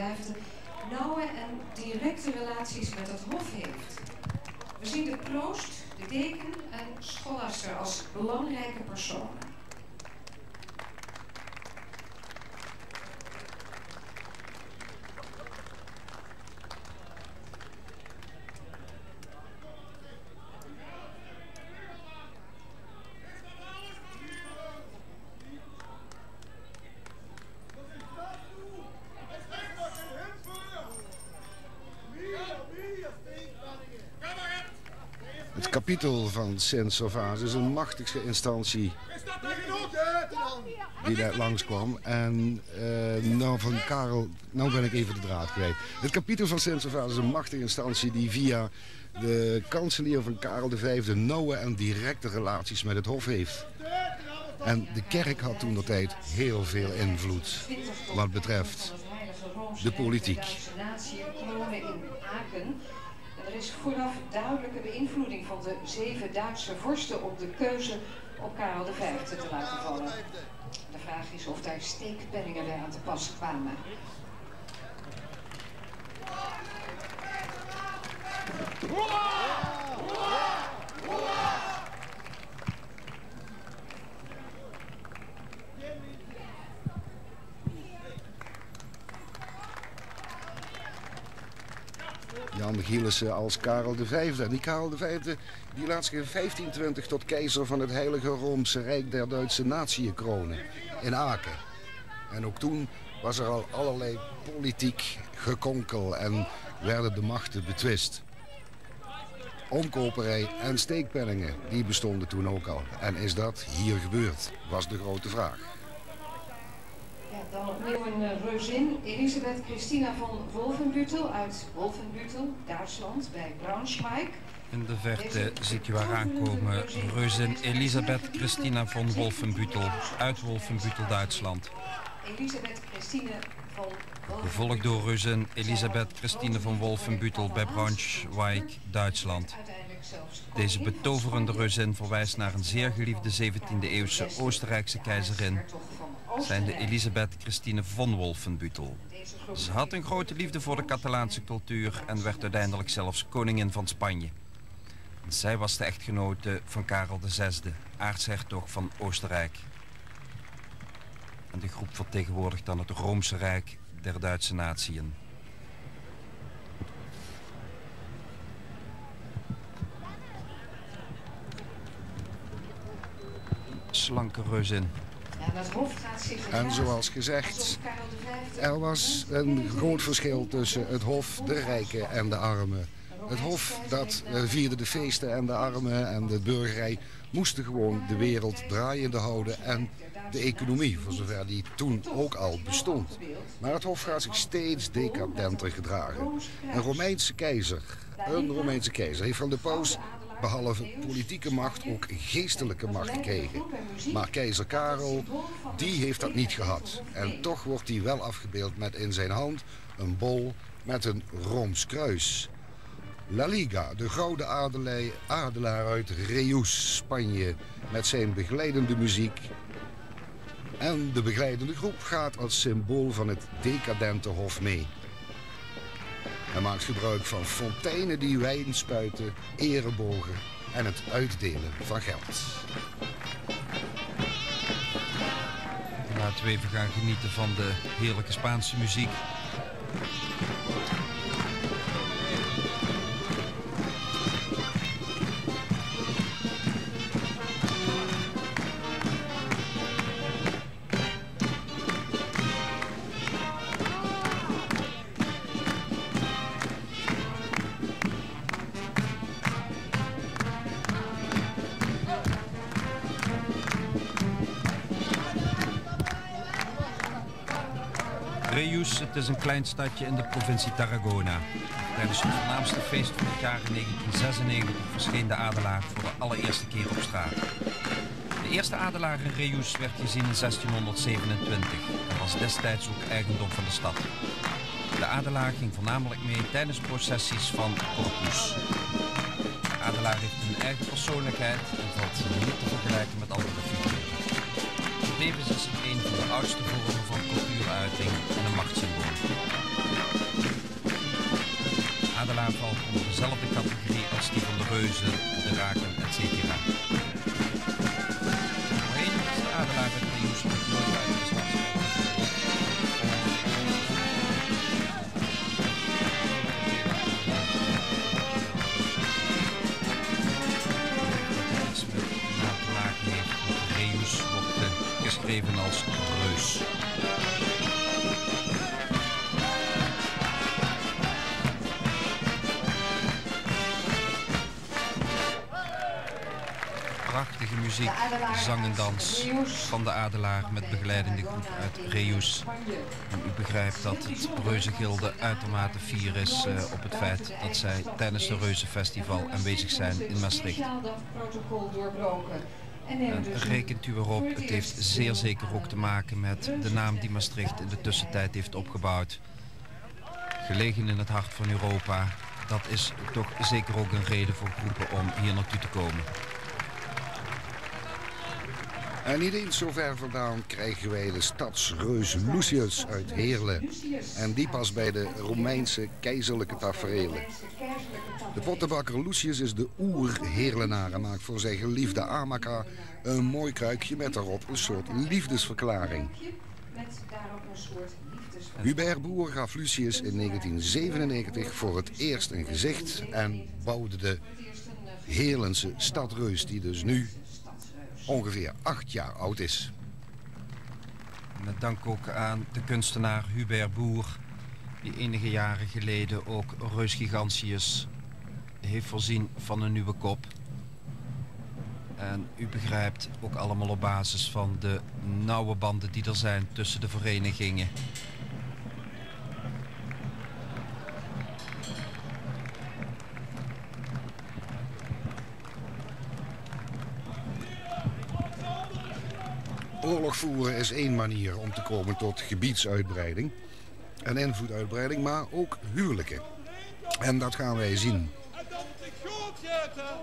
nauwe en directe relaties met het hof heeft. We zien de proost, de deken en scholaster als belangrijke personen. Het kapittel van Sint-Servaas is een machtige instantie die daar langskwam. En van Karel, nou ben ik even de draad kwijt. Het kapittel van Sint-Servaas is een machtige instantie die via de kanselier van Karel V nauwe en directe relaties met het hof heeft. En de kerk had toentertijd heel veel invloed wat betreft de politiek. Er is vooraf duidelijke beïnvloeding van de 7 Duitse vorsten om de keuze op Karel V te laten vallen. De vraag is of daar steekpenningen bij aan te pas kwamen. Jan Gielissen als Karel V. En die Karel V die laat zich in 1520 tot keizer van het Heilige Roomse Rijk der Duitse natieën kronen in Aken. En ook toen was er al allerlei politiek gekonkel en werden de machten betwist. Omkoperij en steekpenningen, die bestonden toen ook al. En is dat hier gebeurd, was de grote vraag. Ja, dan opnieuw een reuzin, Elisabeth Christina van Wolfenbüttel uit Wolfenbüttel, Duitsland, bij Braunschweig. In de verte ziet u haar aankomen, reuzin Elisabeth Christina von Wolfenbüttel uit Wolfenbüttel, Duitsland. Elisabeth Christine van Gevolgd door reuzin Elisabeth Christine von Wolfenbüttel bij Braunschweig, Duitsland. Deze betoverende reuzin verwijst naar een zeer geliefde 17e-eeuwse Oostenrijkse keizerin, zijnde Elisabeth Christine von Wolfenbüttel. Ze had een grote liefde voor de Catalaanse cultuur en werd uiteindelijk zelfs koningin van Spanje. Zij was de echtgenote van Karel VI, aartshertog van Oostenrijk. En de groep vertegenwoordigt dan het Roomse Rijk der Duitse natieën. Slanke reuzin. En zoals gezegd, er was een groot verschil tussen het hof, de rijken en de armen. Het hof dat vierde de feesten en de armen en de burgerij moesten gewoon de wereld draaiende houden en de economie, voor zover die toen ook al bestond. Maar het hof gaat zich steeds decadenter gedragen. Een Romeinse keizer heeft van de paus behalve politieke macht ook geestelijke macht gekregen. Maar keizer Karel, die heeft dat niet gehad. En toch wordt hij wel afgebeeld met in zijn hand een bol met een Rooms kruis. La Liga, de gouden adelaar uit Reus, Spanje, met zijn begeleidende muziek. En de begeleidende groep gaat als symbool van het decadente hof mee. Hij maakt gebruik van fonteinen die wijn spuiten, erebogen en het uitdelen van geld. Laten we even gaan genieten van de heerlijke Spaanse muziek. Reus, het is een klein stadje in de provincie Tarragona. Tijdens het voornaamste feest van het jaar in 1996 verscheen de adelaar voor de allereerste keer op straat. De eerste adelaar in Reus werd gezien in 1627 en was destijds ook eigendom van de stad. De adelaar ging voornamelijk mee tijdens processies van Corpus. De adelaar heeft een eigen persoonlijkheid en valt niet te vergelijken met andere figuren. Tevens is het een van de oudste vormen van cultuuruiting en een machtssymbool. De adelaar valt onder dezelfde categorie als die van de reuzen, de draken, etc. Voorheen is de adelaar met Reus nog nooit uit de stad. Geschreven als Reus. Prachtige muziek, zang en dans van de adelaar met begeleidende groep uit Reus. En u begrijpt dat het Reuzengilde uitermate fier is op het feit dat zij tijdens het Reuzenfestival aanwezig zijn in Maastricht. En rekent u erop, het heeft zeer zeker ook te maken met de naam die Maastricht in de tussentijd heeft opgebouwd. Gelegen in het hart van Europa, dat is toch zeker ook een reden voor groepen om hier naartoe te komen. En niet eens zo ver vandaan krijgen wij de stadsreus Lucius uit Heerlen. En die past bij de Romeinse keizerlijke taferelen. De pottenbakker Lucius is de oer-Heerlenaar en maakt voor zijn geliefde Amaka een mooi kruikje met daarop een soort liefdesverklaring. Hubert Boer gaf Lucius in 1997 voor het eerst een gezicht en bouwde de Heerlense stadreus die dus nu ongeveer 8 jaar oud is. Met dank ook aan de kunstenaar Hubert Boer, die enige jaren geleden ook Reus Gigantius heeft voorzien van een nieuwe kop. En u begrijpt ook allemaal op basis van de nauwe banden die er zijn tussen de verenigingen. Oorlog voeren is één manier om te komen tot gebiedsuitbreiding en invloeduitbreiding, maar ook huwelijken. En dat gaan wij zien.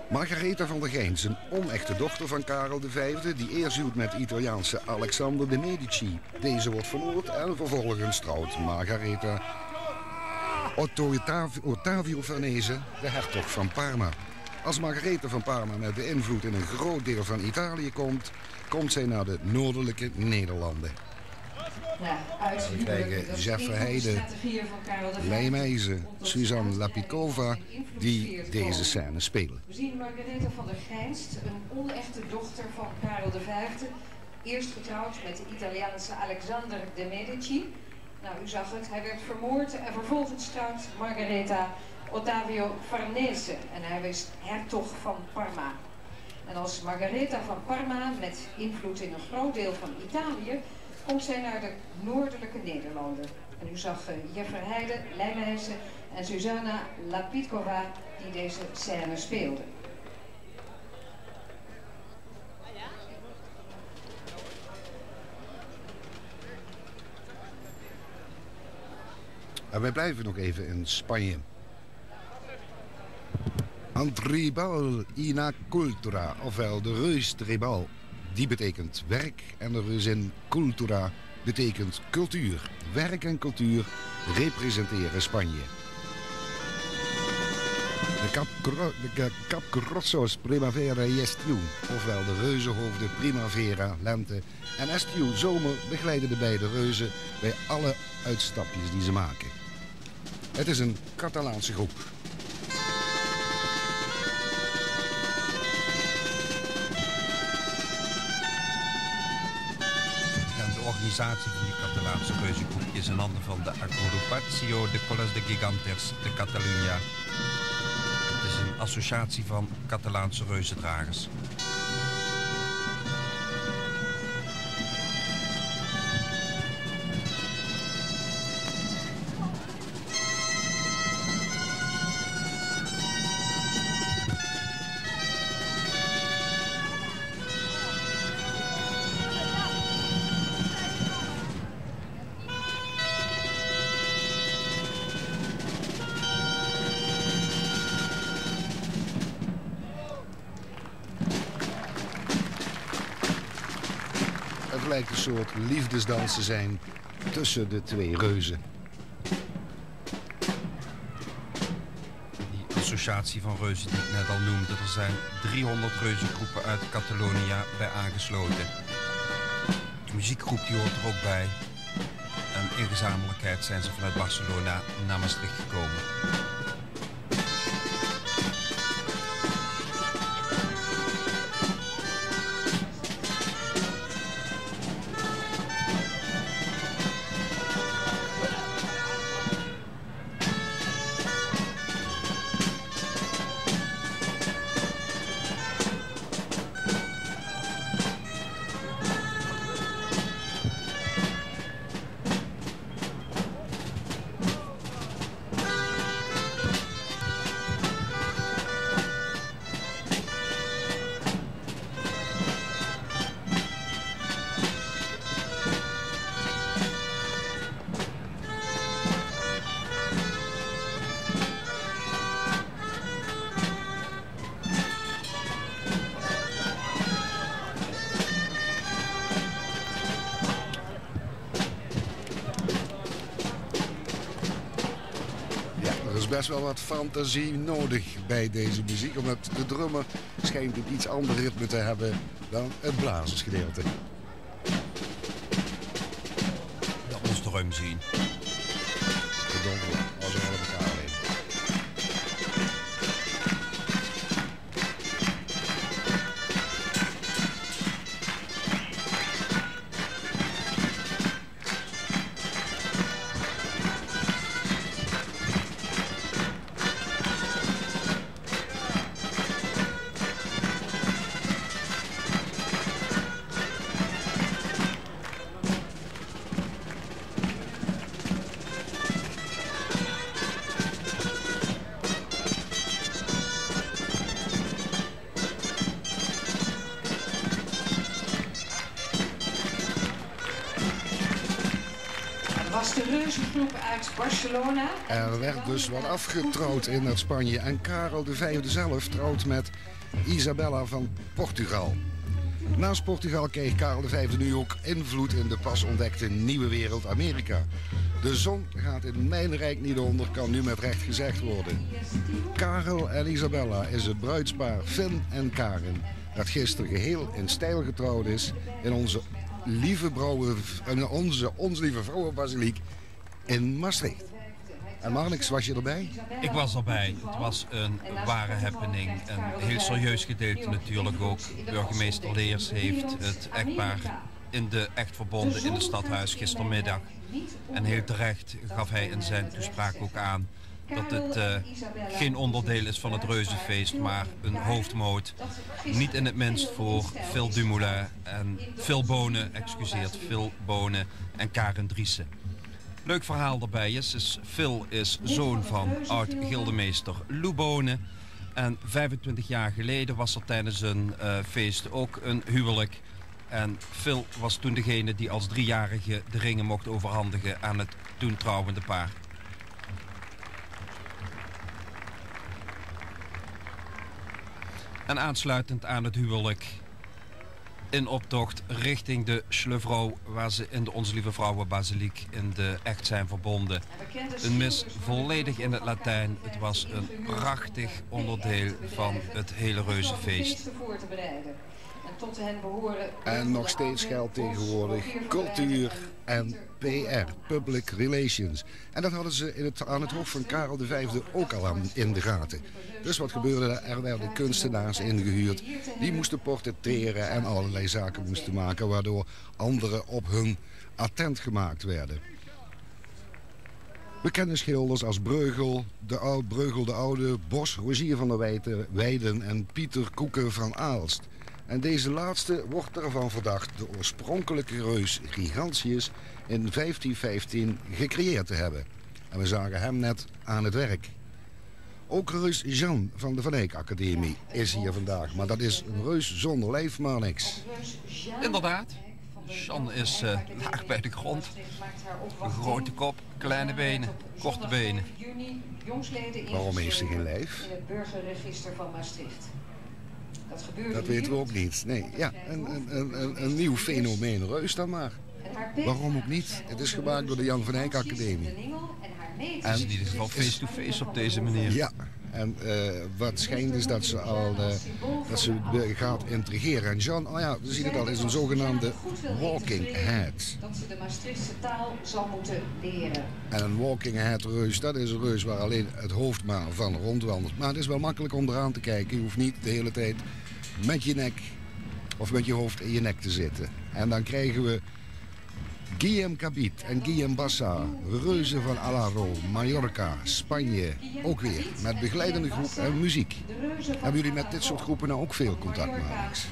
Margaretha van der Gijns, een onechte dochter van Karel V, die eerst huwt met Italiaanse Alexander de Medici. Deze wordt vermoord en vervolgens trouwt Margaretha Ottavio Farnese, de hertog van Parma. Als Margaretha van Parma met beïnvloed in een groot deel van Italië komt zij naar de noordelijke Nederlanden. We krijgen Jeff Verheijden, Leijmeizen, Suzanne Lapikova die deze scène spelen. We zien Margaretha van der Gijns, een onechte dochter van Karel V. Eerst getrouwd met de Italiaanse Alexander de Medici. Nou, u zag het, hij werd vermoord en vervolgens trouwt Margaretha Ottavio Farnese en hij was hertog van Parma. En als Margaretha van Parma met invloed in een groot deel van Italië komt zij naar de noordelijke Nederlanden. En u zag Jeffer Heide, Leijmeizen en Susanna Lapikova die deze scène speelden. En wij blijven nog even in Spanje. Antribal ina cultura, ofwel de reus tribal. Die betekent werk en de reuzin cultura betekent cultuur. Werk en cultuur representeren Spanje. De Capgrossos primavera y estiu, ofwel de reuzenhoofden primavera, lente en estiu, zomer, begeleiden de beide reuzen bij alle uitstapjes die ze maken. Het is een Catalaanse groep. De organisatie van die Catalaanse reuzengroep is in handen van de Agrupació de Coles de Gigantes de Catalunya. Het is een associatie van Catalaanse reuzendragers. lijkt een soort liefdesdans te zijn tussen de twee reuzen. Die associatie van reuzen die ik net al noemde, er zijn 300 reuzengroepen uit Catalonië bij aangesloten. De muziekgroep die hoort er ook bij. En in gezamenlijkheid zijn ze vanuit Barcelona naar Maastricht gekomen. Best wel wat fantasie nodig bij deze muziek, omdat de drummer schijnt een iets ander ritme te hebben dan het blazersgedeelte. Dat moest de ruim zien. Verdomme, als we alle elkaar heen. De reuzengroep uit Barcelona. Er werd dus wat afgetrouwd in het Spanje en Karel V zelf trouwt met Isabella van Portugal. Naast Portugal kreeg Karel V nu ook invloed in de pas ontdekte nieuwe wereld Amerika. De zon gaat in mijn rijk niet onder, kan nu met recht gezegd worden. Karel en Isabella is het bruidspaar Finn en Karen, dat gisteren geheel in stijl getrouwd is in onze lieve vrouwenbasiliek in Maastricht. En Marnix, was je erbij? Ik was erbij. Het was een ware happening. Een heel serieus gedeelte natuurlijk ook. Burgemeester Leers heeft het echtpaar in de echt verbonden in het stadhuis gistermiddag. En heel terecht gaf hij in zijn toespraak ook aan dat het geen onderdeel is van het reuzenfeest, maar een hoofdmoot. Niet in het minst voor Phil Dumoulin en Phil Bonen, Phil Bonen en Karen Driessen. Leuk verhaal daarbij is Phil is zoon van oud-gildemeester Lou Bonen. En 25 jaar geleden was er tijdens een feest ook een huwelijk. En Phil was toen degene die als 3-jarige de ringen mocht overhandigen aan het toen trouwende paar. En aansluitend aan het huwelijk in optocht richting de Schlevrouw, waar ze in de Onze Lieve Vrouwenbasiliek in de echt zijn verbonden. Een mis volledig in het Latijn. Het was een prachtig onderdeel van het hele reuzenfeest. En nog steeds geldt tegenwoordig cultuur en PR, public relations. En dat hadden ze aan het hof van Karel V ook al in de gaten. Dus wat gebeurde er? Er werden kunstenaars ingehuurd. Die moesten portretteren en allerlei zaken moesten maken, waardoor anderen op hun attent gemaakt werden. Bekende schilders als Breugel de Oude, Bos, Rogier van der Weijden en Pieter Koeken van Aalst. En deze laatste wordt ervan verdacht de oorspronkelijke reus Gigantius in 1515 gecreëerd te hebben. En we zagen hem net aan het werk. Ook reus Jean van de Van Eyck Academie is hier vandaag. Maar dat is een reus zonder lijf, maar niks. Inderdaad. Jean is laag bij de grond. Een grote kop, kleine benen, korte benen. Waarom heeft ze geen lijf? In het burgerregister van Maastricht. Dat weten we ook niet. Nee, ja, een nieuw fenomeen reus dan maar. Waarom ook niet? Het is gemaakt door de Jan van Eyck Academie. En het is in ieder geval face-to-face op deze manier. Ja, en wat schijnt is dat ze gaat intrigeren. En Jean, oh ja, we zien het al, is een zogenaamde walking head. Dat ze de Maastrichtse taal zal moeten leren. En een walking head reus, dat is een reus waar alleen het hoofd maar van rondwandelt. Maar het is wel makkelijk om eraan te kijken. Je hoeft niet de hele tijd met je nek of met je hoofd in je nek te zitten. En dan krijgen we Guillem Cabit en Guillem Bassa, reuzen van Alaro, Mallorca, Spanje, ook weer, met begeleidende groep en muziek. Hebben jullie met dit soort groepen nou ook veel contact, Marix?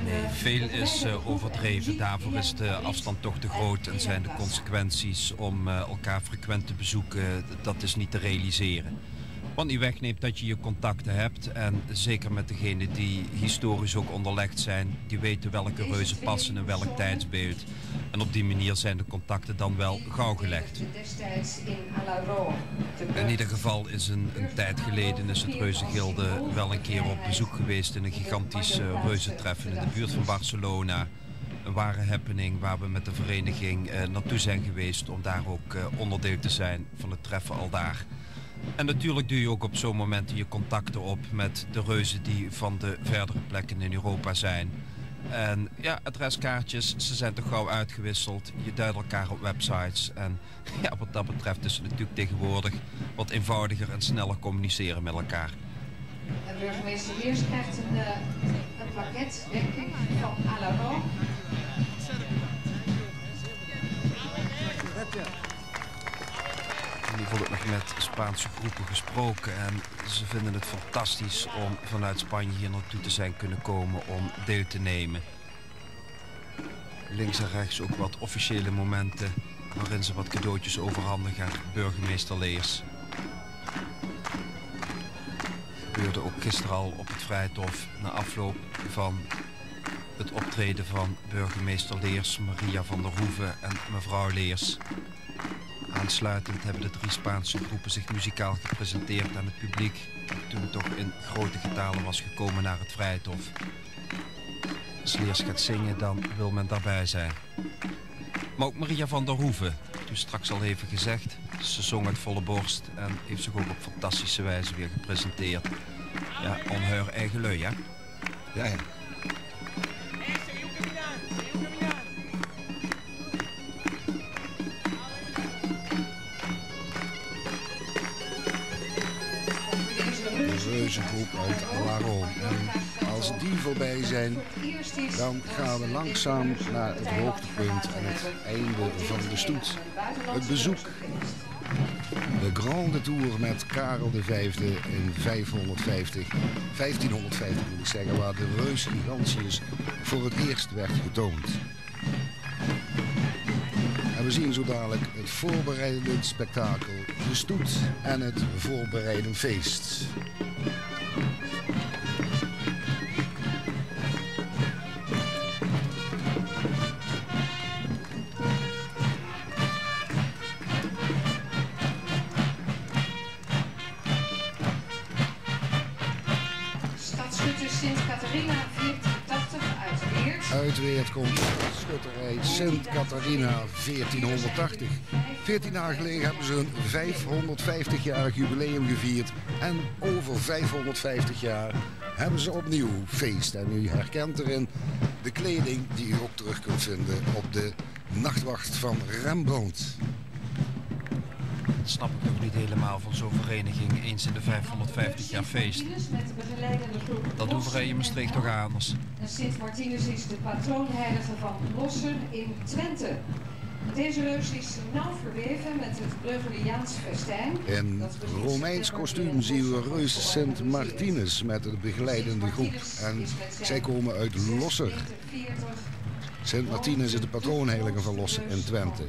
Nee, veel is overdreven. Daarvoor is de afstand toch te groot en zijn de consequenties om elkaar frequent te bezoeken, dat is niet te realiseren. Wat niet wegneemt dat je je contacten hebt en zeker met degenen die historisch ook onderlegd zijn, die weten welke reuzen passen in welk tijdsbeeld. En op die manier zijn de contacten dan wel gauw gelegd. In ieder geval is een tijd geleden is het Reuzengilde wel een keer op bezoek geweest in een gigantisch reuzentreffen in de buurt van Barcelona. Een ware happening waar we met de vereniging naartoe zijn geweest om daar ook onderdeel te zijn van het treffen aldaar. En natuurlijk doe je ook op zo'n moment je contacten op met de reuzen die van de verdere plekken in Europa zijn. En ja, adreskaartjes, ze zijn toch gauw uitgewisseld. Je duidt elkaar op websites. En ja, wat dat betreft is het natuurlijk tegenwoordig wat eenvoudiger en sneller communiceren met elkaar. En burgemeester Leers krijgt een pakket, denk ik, van Alaro. In ieder geval ook nog met Spaanse groepen gesproken en ze vinden het fantastisch om vanuit Spanje hier naartoe te zijn kunnen komen om deel te nemen. Links en rechts ook wat officiële momenten waarin ze wat cadeautjes overhandigen aan burgemeester Leers. Gebeurde ook gisteren al op het Vrijthof na afloop van het optreden van burgemeester Leers, Maria van der Hoeven en mevrouw Leers. Aansluitend hebben de 3 Spaanse groepen zich muzikaal gepresenteerd aan het publiek, toen het toch in grote getalen was gekomen naar het Vrijthof. Als Leers gaat zingen, dan wil men daarbij zijn. Maar ook Maria van der Hoeven, toen straks al even gezegd, ze zong uit volle borst en heeft zich ook op fantastische wijze weer gepresenteerd. Ja, on haar eigen lui, hè? Ja, ja. Reuzengroep uit Alaro. En als die voorbij zijn, dan gaan we langzaam naar het hoogtepunt en het einde van de stoet. Het bezoek. De Grande Tour met Karel V in 1550 moet ik zeggen, waar de reus Gigantius voor het eerst werd getoond. En we zien zo dadelijk het voorbereidend spektakel, de stoet en het voorbereidend feest. Stadschutter Sint-Catharina 1480 uit Weert. Uit Weert komt schutterij Sint-Catharina 1480. 14 dagen geleden hebben ze een 550-jarig jubileum gevierd. En over 550 jaar hebben ze opnieuw feest. En u herkent erin de kleding die u ook terug kunt vinden op de nachtwacht van Rembrandt. Dat snap ik nog niet helemaal van zo'n vereniging eens in de 550 jaar feest. Dat doen we in Maastricht toch anders. En Sint Martinus is de patroonheilige van Losser in Twente. Deze reus is nauw verweven met het Breugeliaans festijn. In Romeins kostuum zien we reus Sint Martinus met de begeleidende groep. En zij komen uit Losser. Sint Martinus is de patroonheilige van Losser in Twente.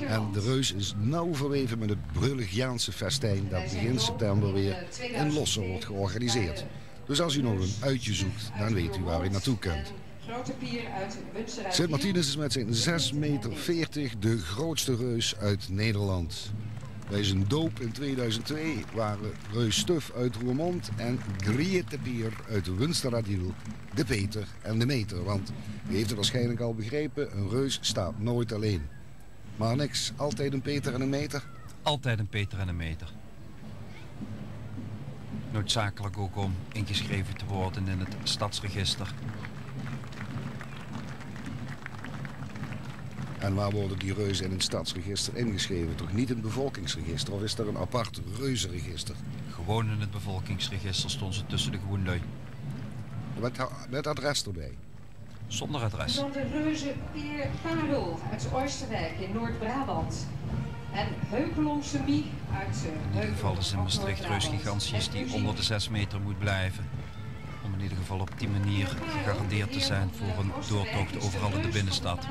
En de reus is nauw verweven met het Breuligiaanse festijn dat begin september weer in Losser wordt georganiseerd. Dus als u nog een uitje zoekt, dan weet u waar u naartoe kunt. Sint Martinus is met zijn 6,40 meter de grootste reus uit Nederland. Bij zijn doop in 2002 waren Reus Stuf uit Roermond en Griette Pier uit Wunsteradiel de Peter en de Meter. Want u heeft het waarschijnlijk al begrepen, een reus staat nooit alleen. Maar niks, altijd een Peter en een Meter? Altijd een Peter en een Meter. Noodzakelijk ook om ingeschreven te worden in het stadsregister. En waar worden die reuzen in het stadsregister ingeschreven? Toch niet in het bevolkingsregister? Of is er een apart reuzenregister? Gewoon in het bevolkingsregister stonden ze tussen de groenlui. Met adres erbij? Zonder adres. Dan de reuze Peer Parel uit Oosterwijk in Noord-Brabant. En Heukelomse Mie uit In ieder geval is in Maastricht Reus Gigantius die onder de 6 meter moet blijven. Om in ieder geval op die manier gegarandeerd te zijn voor een doortocht overal in de binnenstad.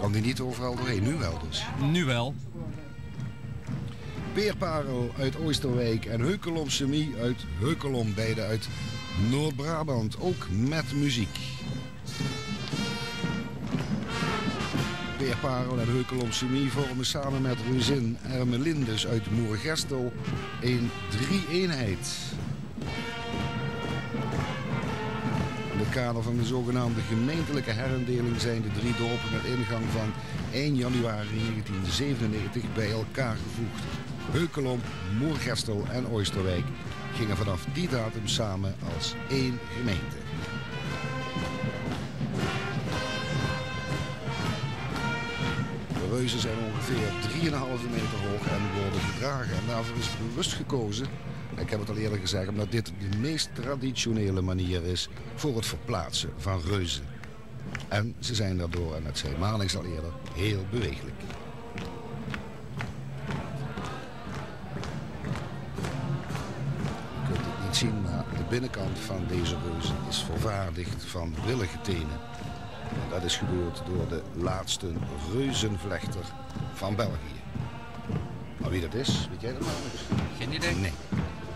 Kan die niet overal doorheen? Nu wel dus. Nu wel. Peerparel uit Oosterwijk en Heukelomse Mie uit Heukelom, beide uit Noord-Brabant, ook met muziek. Peerparel en Heukelomse Mie vormen samen met reuzin Ermelindus uit Moergestel een drie-eenheid. In het kader van de zogenaamde gemeentelijke herindeling zijn de drie dorpen met ingang van 1 januari 1997 bij elkaar gevoegd. Heukelom, Moergestel en Oosterwijk gingen vanaf die datum samen als één gemeente. De reuzen zijn ongeveer 3,5 meter hoog en worden gedragen. En daarvoor is bewust gekozen, ik heb het al eerder gezegd, omdat dit de meest traditionele manier is voor het verplaatsen van reuzen. En ze zijn daardoor, en dat zei Marnix al eerder, heel bewegelijk. Je kunt het niet zien, maar de binnenkant van deze reuzen is vervaardigd van willige tenen. En dat is gebeurd door de laatste reuzenvlechter van België. Maar wie dat is, weet jij dat nou eens? Geen idee? Nee.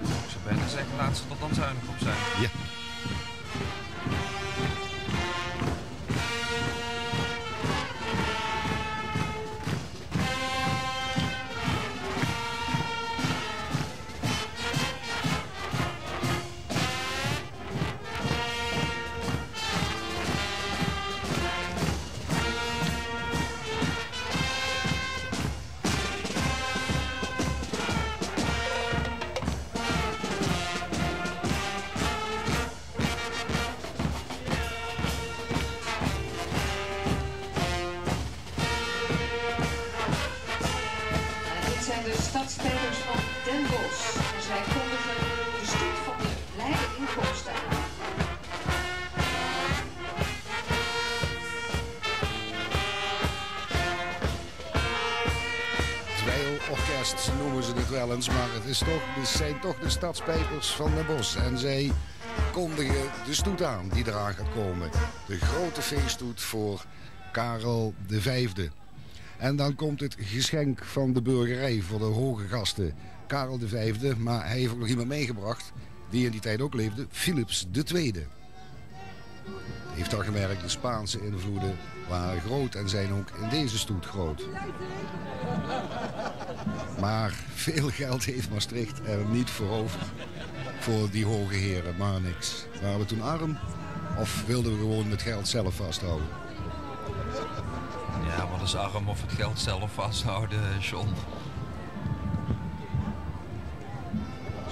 Ik zou bijna zeggen, laat ze er dan zuinig op zijn. Ja. Stadspelers van Den Bosch. En zij kondigen de stoet van de blijde inkomsten aan. Dweilorkest noemen ze het wel eens, maar het zijn toch de stadspijpers van Den Bosch. En zij kondigen de stoet aan die eraan gaat komen. De grote feeststoet voor Karel V. En dan komt het geschenk van de burgerij voor de hoge gasten. Karel V, maar hij heeft ook nog iemand meegebracht die in die tijd ook leefde, Philips II. Heeft al gemerkt, de Spaanse invloeden waren groot en zijn ook in deze stoet groot. Maar veel geld heeft Maastricht er niet voor over. Voor die hoge heren, maar niks. Waren we toen arm of wilden we gewoon het geld zelf vasthouden? Ja, wat is arm of het geld zelf vasthouden, John?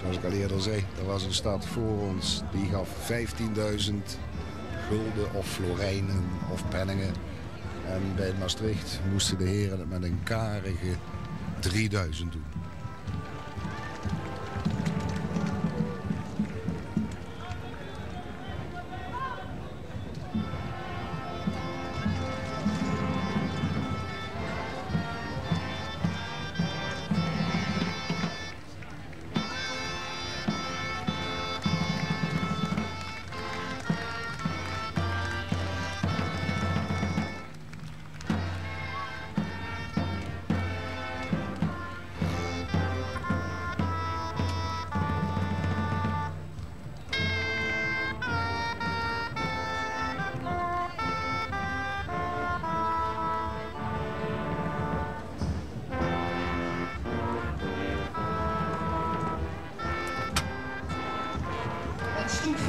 Zoals ik al eerder zei, er was een stad voor ons die gaf 15.000 gulden of florijnen of penningen. En bij Maastricht moesten de heren het met een karige 3000 doen.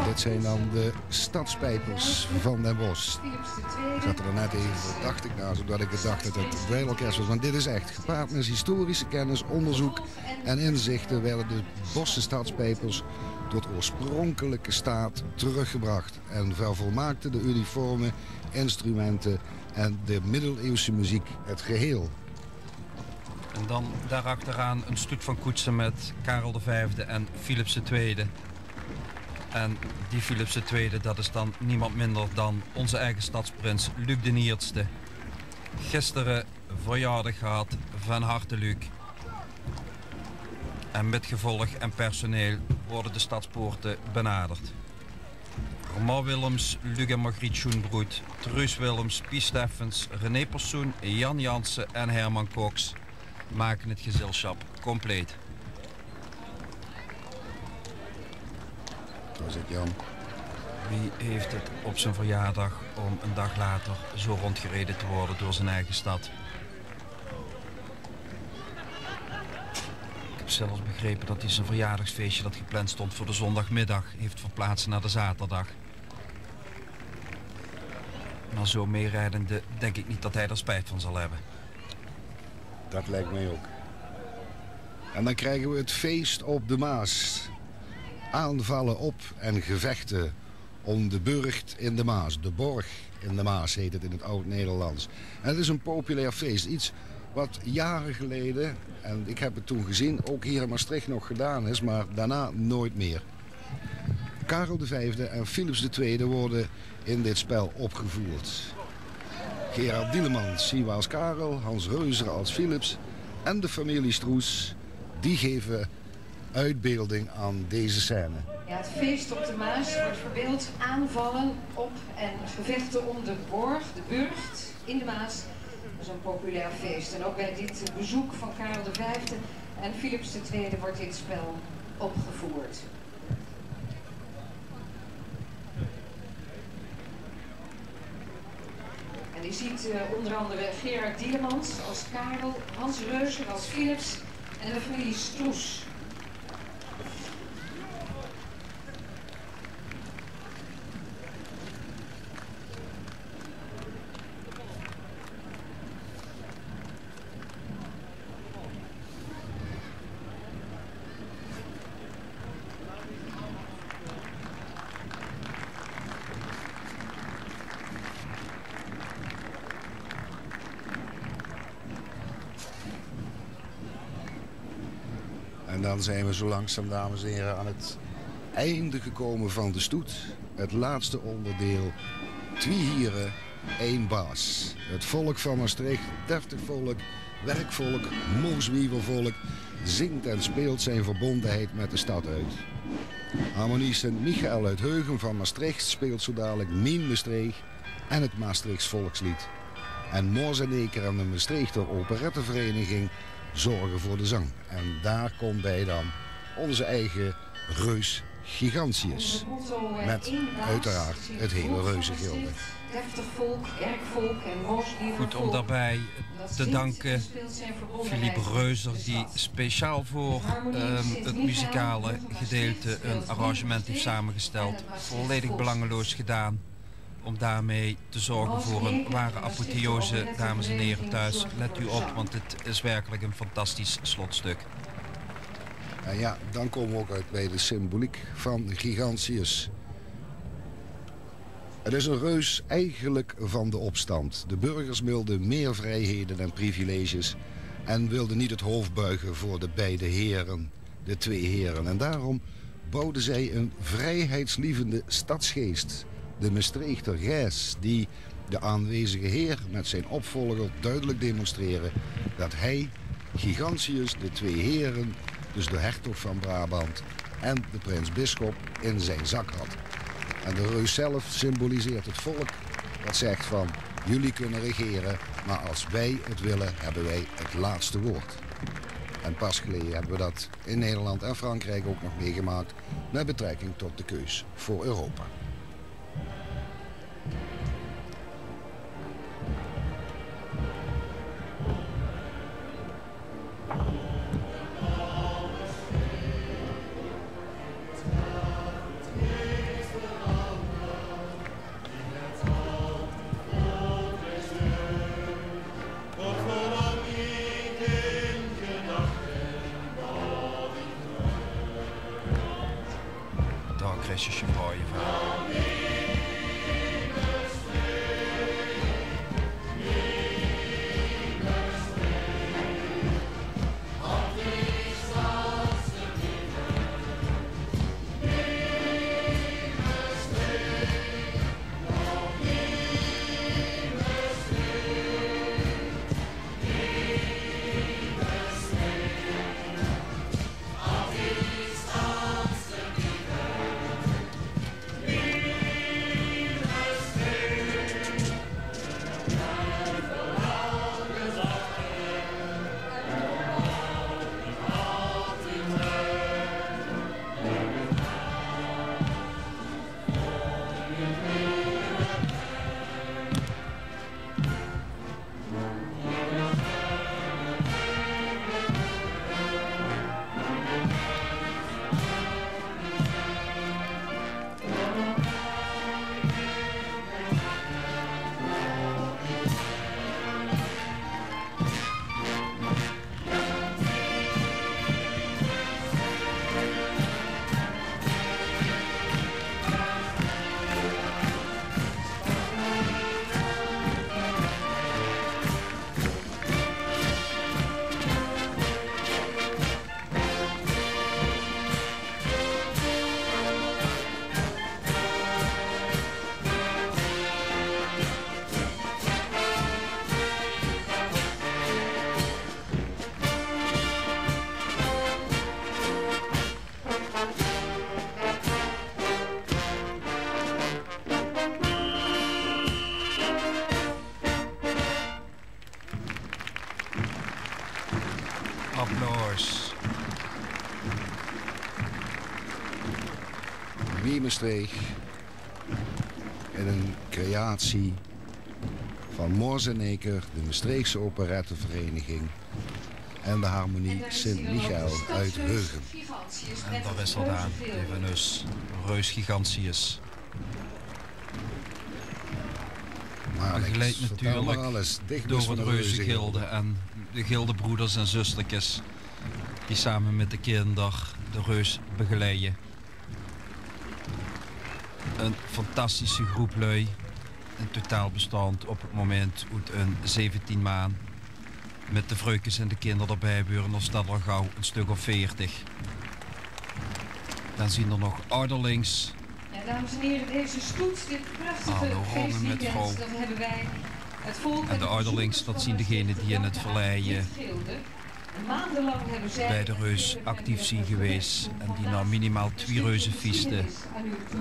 Dit zijn dan de stadspijpers van Den Bosch. Ik zat er net even, dacht ik nou, zodat ik dacht dat het dweilorkest was. Want dit is echt gepaard met historische kennis, onderzoek en inzichten werden de Bosse stadspijpers tot oorspronkelijke staat teruggebracht. En vervolmaakten de uniformen, instrumenten en de middeleeuwse muziek het geheel. En dan daarachteraan een stoet van koetsen met Karel V en Philips II. En die Philips II, dat is dan niemand minder dan onze eigen stadsprins Luc de Niertste. Gisteren verjaardag gehad, van harte Luc. En met gevolg en personeel worden de stadspoorten benaderd. Romain Willems, Luc en Margriet Schoenbroed, Truus Willems, Pies Steffens, René Persoen, Jan Jansen en Herman Cox maken het gezelschap compleet. Daar zit Jan. Wie heeft het op zijn verjaardag om een dag later zo rondgereden te worden door zijn eigen stad? Ik heb zelfs begrepen dat hij zijn verjaardagsfeestje dat gepland stond voor de zondagmiddag heeft verplaatst naar de zaterdag. Maar zo meerijdende denk ik niet dat hij er spijt van zal hebben. Dat lijkt mij ook. En dan krijgen we het feest op de Maas. Aanvallen op en gevechten om de burcht in de Maas. De borg in de Maas heet het in het Oud-Nederlands. En het is een populair feest. Iets wat jaren geleden, en ik heb het toen gezien, ook hier in Maastricht nog gedaan is, maar daarna nooit meer. Karel V en Philips II worden in dit spel opgevoerd. Gerard Dielemans zien we als Karel, Hans Reuser als Philips en de familie Stroes, die geven uitbeelding aan deze scène. Ja, het feest op de Maas wordt verbeeld aanvallen op en gevechten om de borg, de burcht in de Maas. Dat is een populair feest. En ook bij dit bezoek van Karel V en Philips II wordt dit spel opgevoerd. En je ziet onder andere Gerard Dielemans als Karel, Hans Reuser als Philips en de familie Stroes. En dan zijn we zo langzaam, dames en heren, aan het einde gekomen van de stoet. Het laatste onderdeel. 2 hieren, 1 baas. Het volk van Maastricht, deftig volk, werkvolk, mooswievervolk, zingt en speelt zijn verbondenheid met de stad uit. Harmonie Sint-Michael uit Heugem van Maastricht speelt zo dadelijk Mien Maastricht en het Maastrichts volkslied. En Moors en Eker en de Maastrichter Operettevereniging zorgen voor de zang. En daar komt bij dan onze eigen reus Gigantius. Met uiteraard het hele reuzengilde. Deftig volk, erkvolk en mooswievervolk. Goed om daarbij te danken Philippe Reuser die speciaal voor het muzikale gedeelte een arrangement heeft samengesteld. Volledig belangeloos gedaan. Om daarmee te zorgen voor een ware apotheose, dames en heren thuis. Let u op, want het is werkelijk een fantastisch slotstuk. En ja, dan komen we ook uit bij de symboliek van Gigantius. Het is een reus eigenlijk van de opstand. De burgers wilden meer vrijheden en privileges en wilden niet het hoofd buigen voor de beide heren, de 2 heren. En daarom bouwden zij een vrijheidslievende stadsgeest. De Maastrichter Gijs, die de aanwezige heer met zijn opvolger duidelijk demonstreren dat hij, Gigantius, de 2 heren, dus de hertog van Brabant en de prins-bisschop in zijn zak had. En de reus zelf symboliseert het volk dat zegt van jullie kunnen regeren, maar als wij het willen hebben wij het laatste woord. En pas geleden hebben we dat in Nederland en Frankrijk ook nog meegemaakt met betrekking tot de keus voor Europa. flesje champagne voor. Applaus. Wiemenstreek in een creatie van Moorzeneker, de Maastrichtse Operettenvereniging en de Harmonie Sint-Michael uit Heugen. En daar is er aan, Evenus, Reus Gigantius. Begeleid natuurlijk door het Reuzengilde en de gildebroeders en zustertjes die samen met de kinderen de reus begeleiden. Een fantastische groep lui, een totaal bestand op het moment uit een 17 maand. Met de vrouwtjes en de kinderen erbij buren als dat al gauw een stuk of 40. Dan zien er nog ouderlings. Ja, dames en heren, deze stoet, dit prachtige feestweekend, dat hebben wij het volk en de ouderlings, dat zien degenen die in het verleien bij de reus actief zijn geweest en die nou minimaal 2 reuzenfeesten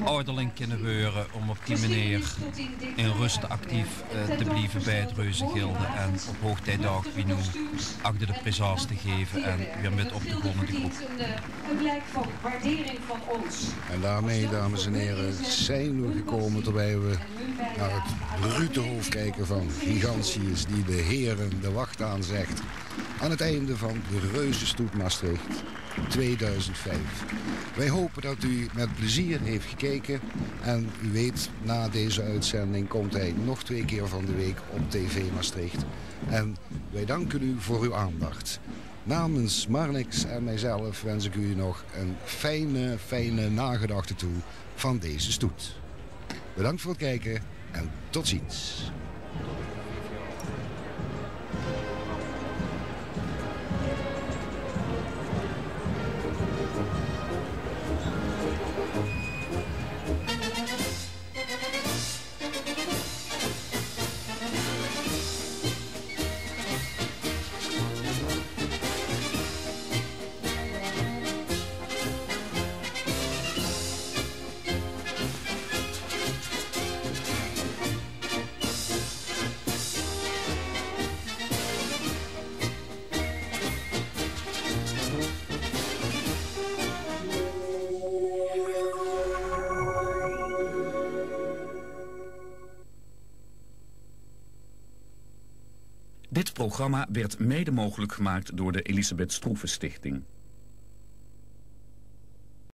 ouderling kunnen weuren om op die manier in rust actief te blijven bij het reuzengilde en op hoogtijdag wie nu achter de présence te geven en weer met op te komen de groep. Een blijk van waardering van ons. En daarmee, dames en heren, zijn we gekomen terwijl we naar het Rutenhof kijken van Gigantius die de heren de wacht aanzegt aan het einde van de Reuzenstoet Maastricht 2005. Wij hopen dat u met plezier heeft gekeken en u weet, na deze uitzending komt hij nog 2 keer van de week op TV Maastricht. En wij danken u voor uw aandacht. Namens Marnix en mijzelf wens ik u nog een fijne nagedachte toe van deze stoet. Bedankt voor het kijken en tot ziens. Dit programma werd mede mogelijk gemaakt door de Elisabeth Stroeven Stichting.